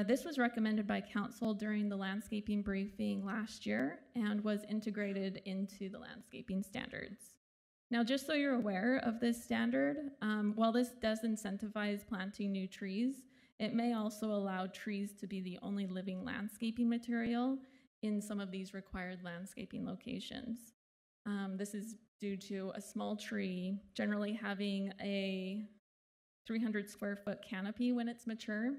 This was recommended by council during the landscaping briefing last year and was integrated into the landscaping standards. Now, just so you're aware of this standard, while this does incentivize planting new trees, it may also allow trees to be the only living landscaping material in some of these required landscaping locations. This is due to a small tree generally having a 300 square foot canopy when it's mature,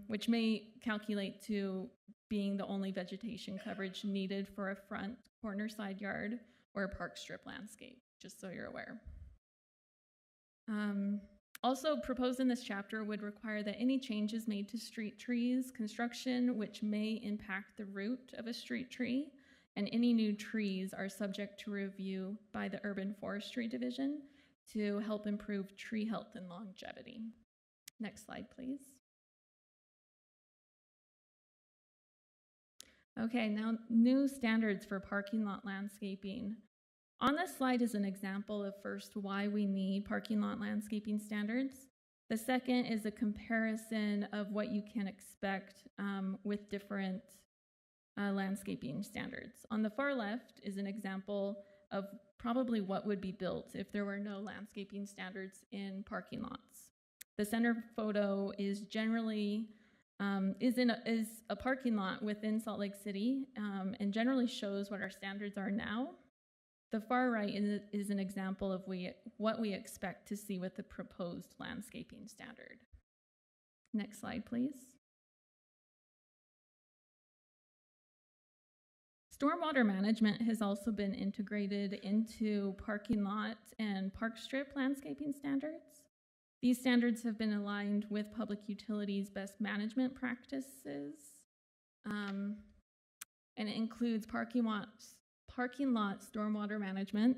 which may calculate to being the only vegetation coverage needed for a front corner side yard or a park strip landscape, just so you're aware. Also proposed in this chapter would require that any changes made to street trees construction which may impact the root of a street tree and any new trees are subject to review by the Urban Forestry Division to help improve tree health and longevity. Next slide, please. Okay, now new standards for parking lot landscaping. On this slide is an example of first why we need parking lot landscaping standards. The second is a comparison of what you can expect with different landscaping standards. On the far left is an example of probably what would be built if there were no landscaping standards in parking lots. The center photo is generally is a parking lot within Salt Lake City and generally shows what our standards are now. The far right is an example of what we expect to see with the proposed landscaping standard. Next slide, please. Stormwater management has also been integrated into parking lot and park strip landscaping standards. These standards have been aligned with public utilities best management practices, and it includes parking lot stormwater management.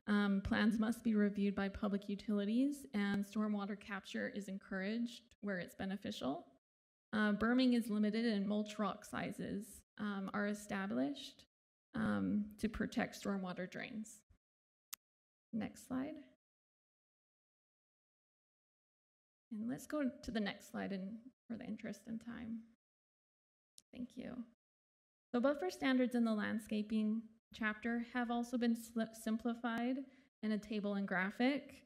Plans must be reviewed by public utilities, and stormwater capture is encouraged where it's beneficial. Berming is limited, and mulch rock sizes are established to protect stormwater drains. Next slide. And let's go to the next slide for the interest in time. Thank you. The buffer standards in the landscaping chapter have also been simplified in a table and graphic.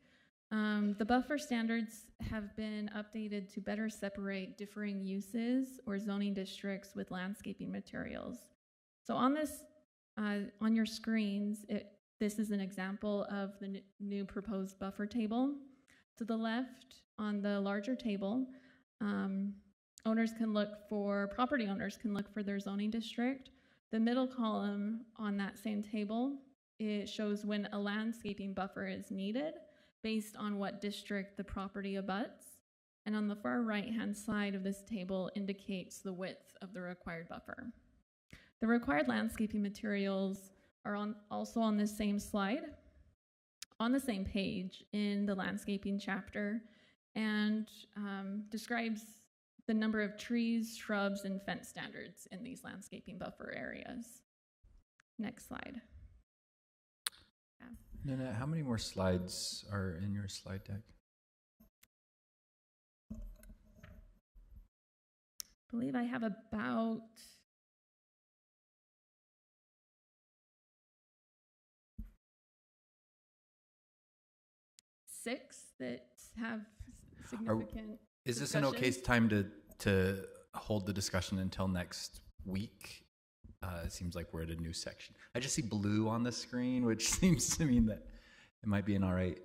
The buffer standards have been updated to better separate differing uses or zoning districts with landscaping materials. So on this, on your screens, this is an example of the new proposed buffer table. To the left, on the larger table, property owners can look for their zoning district. The middle column on that same table, it shows when a landscaping buffer is needed based on what district the property abuts. And on the far right-hand side of this table indicates the width of the required buffer. The required landscaping materials are also on this same slide, on the same page in the landscaping chapter, and describes the number of trees, shrubs, and fence standards in these landscaping buffer areas. Next slide. Nina, how many more slides are in your slide deck? I believe I have about 6 that have significant. Is this an okay time to hold the discussion until next week? It seems like we're at a new section. I just see blue on the screen, which seems to mean that it might be an all right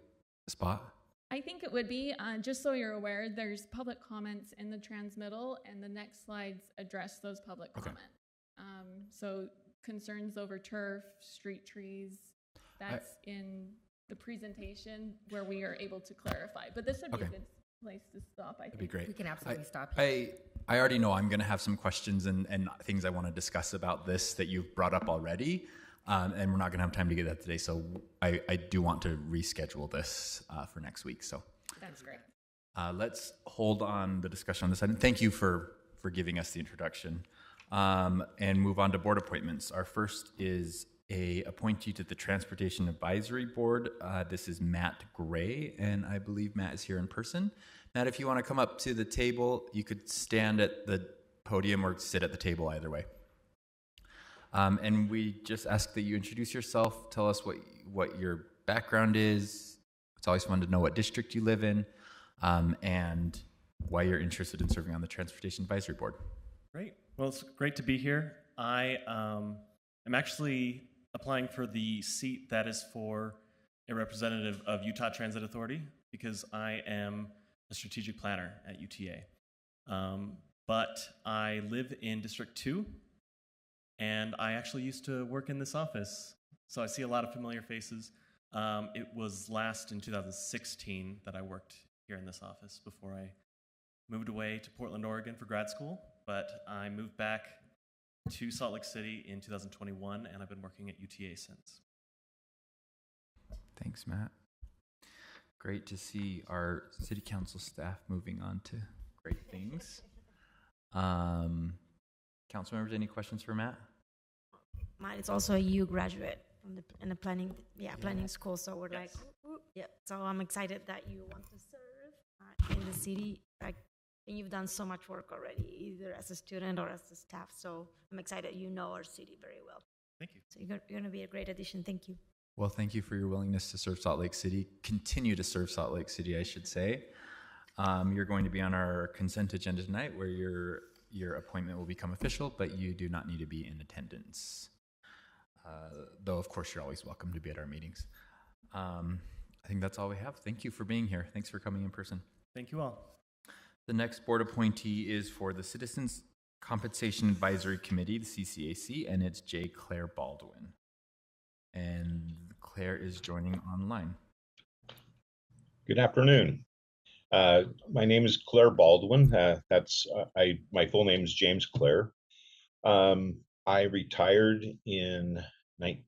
spot. I think it would be. Just so you're aware, there's public comments in the transmittal, and the next slides address those public comments. So concerns over turf, street trees, that's in the presentation where we are able to clarify. But this would be a good place to stop, I think. That'd be great. We can absolutely stop. I already know I'm going to have some questions and things I want to discuss about this that you've brought up already, and we're not going to have time to get that today. So I do want to reschedule this for next week. So that's great. Let's hold on the discussion on this item. Thank you for giving us the introduction, and move on to board appointments. Our first is a appointee to the Transportation Advisory Board. This is Matt Gray, and I believe Matt is here in person. Matt, if you want to come up to the table, you could stand at the podium or sit at the table, either way. And we just ask that you introduce yourself, tell us what your background is. It's always fun to know what district you live in, and why you're interested in serving on the Transportation Advisory Board. Great. Well, it's great to be here. I am actually applying for the seat that is for a representative of Utah Transit Authority because I am a strategic planner at UTA. But I live in District 2, and I actually used to work in this office, so I see a lot of familiar faces. It was last in 2016 that I worked here in this office before I moved away to Portland, Oregon for grad school, but I moved back to Salt Lake City in 2021, and I've been working at UTA since. Thanks, Matt. Great to see our city council staff moving on to great things. Council members, any questions for Matt? Mine is also a U graduate from the planning school, so we're like, yeah. So I'm excited that you want to serve in the city. And you've done so much work already, either as a student or as a staff. So I'm excited you know our city very well. Thank you. So you're going to be a great addition. Thank you. Well, thank you for your willingness to serve Salt Lake City. Continue to serve Salt Lake City, I should say. You're going to be on our consent agenda tonight, where your appointment will become official, but you do not need to be in attendance. Though, of course, you're always welcome to be at our meetings. I think that's all we have. Thank you for being here. Thanks for coming in person. Thank you all. The next board appointee is for the Citizens Compensation Advisory Committee, the CCAC, and it's J. Claire Baldwin. And Claire is joining online. Good afternoon. My name is Claire Baldwin. My full name is James Claire. I retired in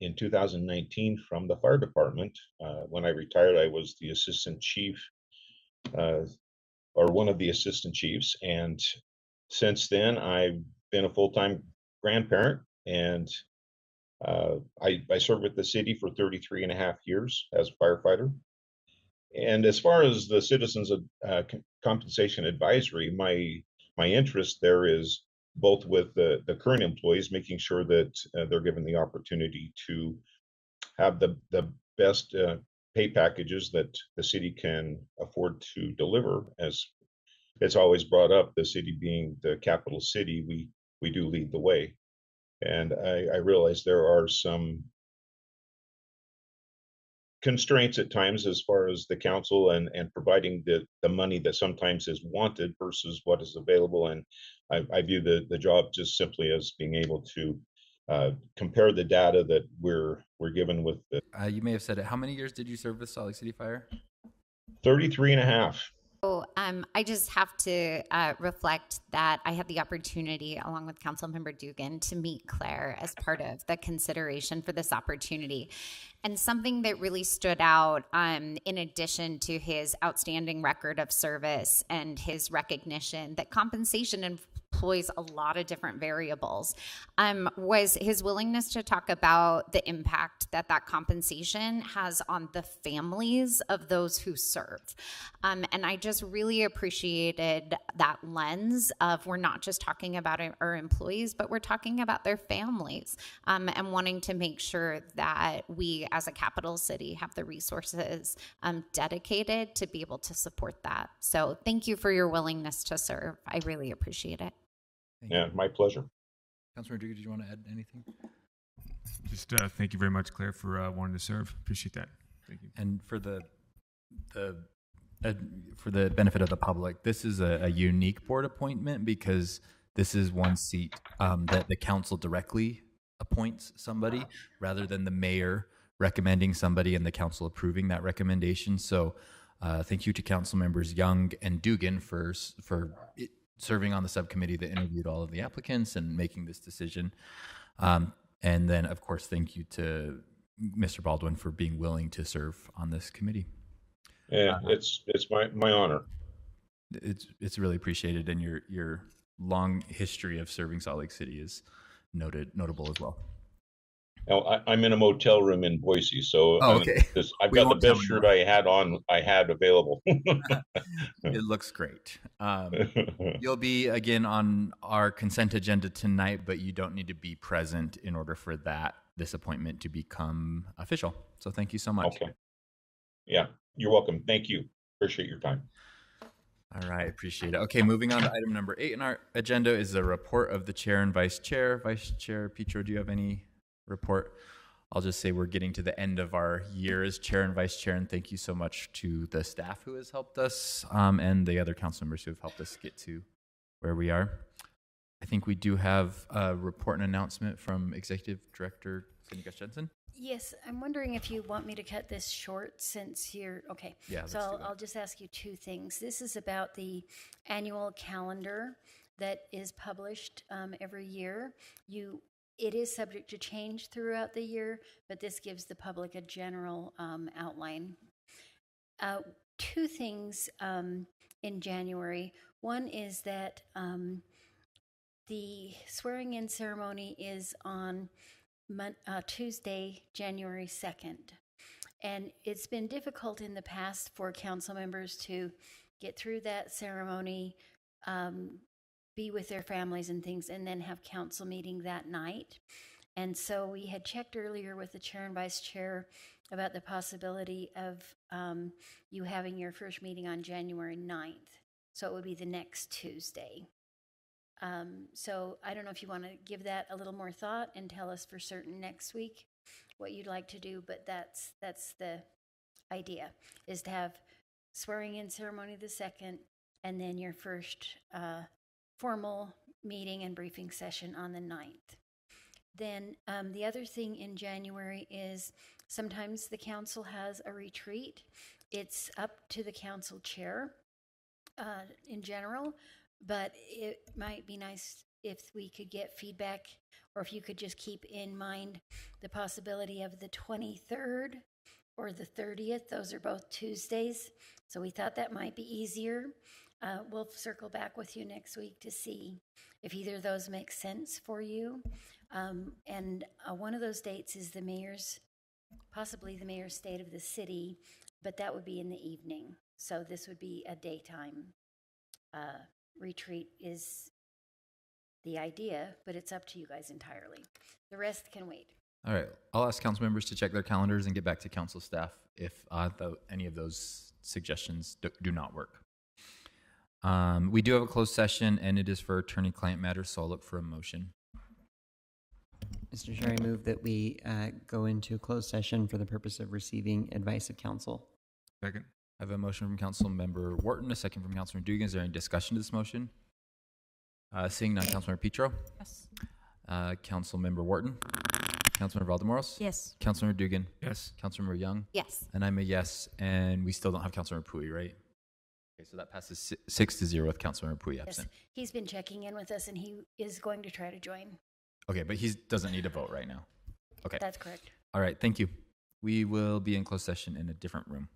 2019 from the fire department. When I retired, I was the assistant chief, or one of the assistant chiefs, and since then I've been a full-time grandparent, and I served with the city for 33 and a half years as a firefighter. And as far as the Citizens Compensation Advisory, my interest there is both with the current employees, making sure that they're given the opportunity to have the best pay packages that the city can afford to deliver. As it's always brought up, the city being the capital city, we do lead the way. And I realize there are some constraints at times as far as the council and providing the money that sometimes is wanted versus what is available. And I view the job just simply as being able to compare the data that we're given with the. You may have said it. How many years did you serve with Salt Lake City Fire? 33 and a half. So I just have to reflect that I had the opportunity, along with Councilmember Dugan, to meet Claire as part of the consideration for this opportunity. And something that really stood out, in addition to his outstanding record of service and his recognition that compensation employs a lot of different variables, was his willingness to talk about the impact that that compensation has on the families of those who serve. And I just really appreciated that lens of we're not just talking about our employees, but we're talking about their families, and wanting to make sure that we as a capital city have the resources dedicated to be able to support that. So thank you for your willingness to serve. I really appreciate it. Yeah, my pleasure. Councilor Dugan, did you want to add anything? Just thank you very much, Claire, for wanting to serve. Appreciate that. Thank you. And for the benefit of the public, this is a unique board appointment because this is one seat that the council directly appoints somebody rather than the mayor recommending somebody and the council approving that recommendation. So thank you to council members Young and Dugan for serving on the subcommittee that interviewed all of the applicants and making this decision. And then, of course, thank you to Mr. Baldwin for being willing to serve on this committee. Yeah, it's my honor. It's really appreciated, and your long history of serving Salt Lake City is notable as well. Now, I'm in a motel room in Boise, so okay. I've got the best shirt I had available. It looks great. You'll be again on our consent agenda tonight, but you don't need to be present in order for this appointment to become official. So thank you so much. Okay. Yeah, you're welcome. Thank you. Appreciate your time. All right, appreciate it. Okay, moving on to item number 8 in our agenda is the report of the chair and vice chair. Vice Chair Petro, do you have any report? I'll just say we're getting to the end of our year as chair and vice chair, and thank you so much to the staff who has helped us and the other council members who have helped us get to where we are. I think we do have a report and announcement from Executive Director Cindy Jensen. Yes, I'm wondering if you want me to cut this short since you're, okay. Yeah, so I'll just ask you 2 things. This is about the annual calendar that is published every year. It is subject to change throughout the year, but this gives the public a general outline. 2 things in January. One is that the swearing-in ceremony is on Tuesday, January 2nd. And it's been difficult in the past for council members to get through that ceremony, be with their families and things, and then have council meeting that night. And so we had checked earlier with the chair and vice chair about the possibility of you having your first meeting on January 9th. So it would be the next Tuesday. So I don't know if you want to give that a little more thought and tell us for certain next week what you'd like to do, but that's the idea, is to have swearing-in ceremony the 2nd, and then your first formal meeting and briefing session on the 9th. Then the other thing in January is sometimes the council has a retreat. It's up to the council chair in general, but it might be nice if we could get feedback, or if you could just keep in mind the possibility of the 23rd or the 30th. Those are both Tuesdays, so we thought that might be easier. We'll circle back with you next week to see if either of those make sense for you. And one of those dates is possibly the mayor's state of the city, but that would be in the evening. So this would be a daytime retreat is the idea, but it's up to you guys entirely. The rest can wait. All right, I'll ask council members to check their calendars and get back to council staff if any of those suggestions do not work. We do have a closed session, and it is for attorney-client matters, so I'll look for a motion. Mr. Chair, I move that we go into closed session for the purpose of receiving advice of counsel. Second. I have a motion from Council Member Wharton, a second from Councilor Dugan. Is there any discussion to this motion? Seeing none, Councilmember Petro? Yes. Council Member Wharton? Councilmember Valdemoros? Yes. Councilmember Dugan? Yes. Councilmember Young? Yes. And I'm a yes, and we still don't have Councilmember Pui, right? Okay, so that passes 6-0 with Councilmember Pui Yes, absent. he's been checking in with us and he is going to try to join. Okay, but he doesn't need to vote right now. Okay. That's correct. All right, thank you. We will be in closed session in a different room.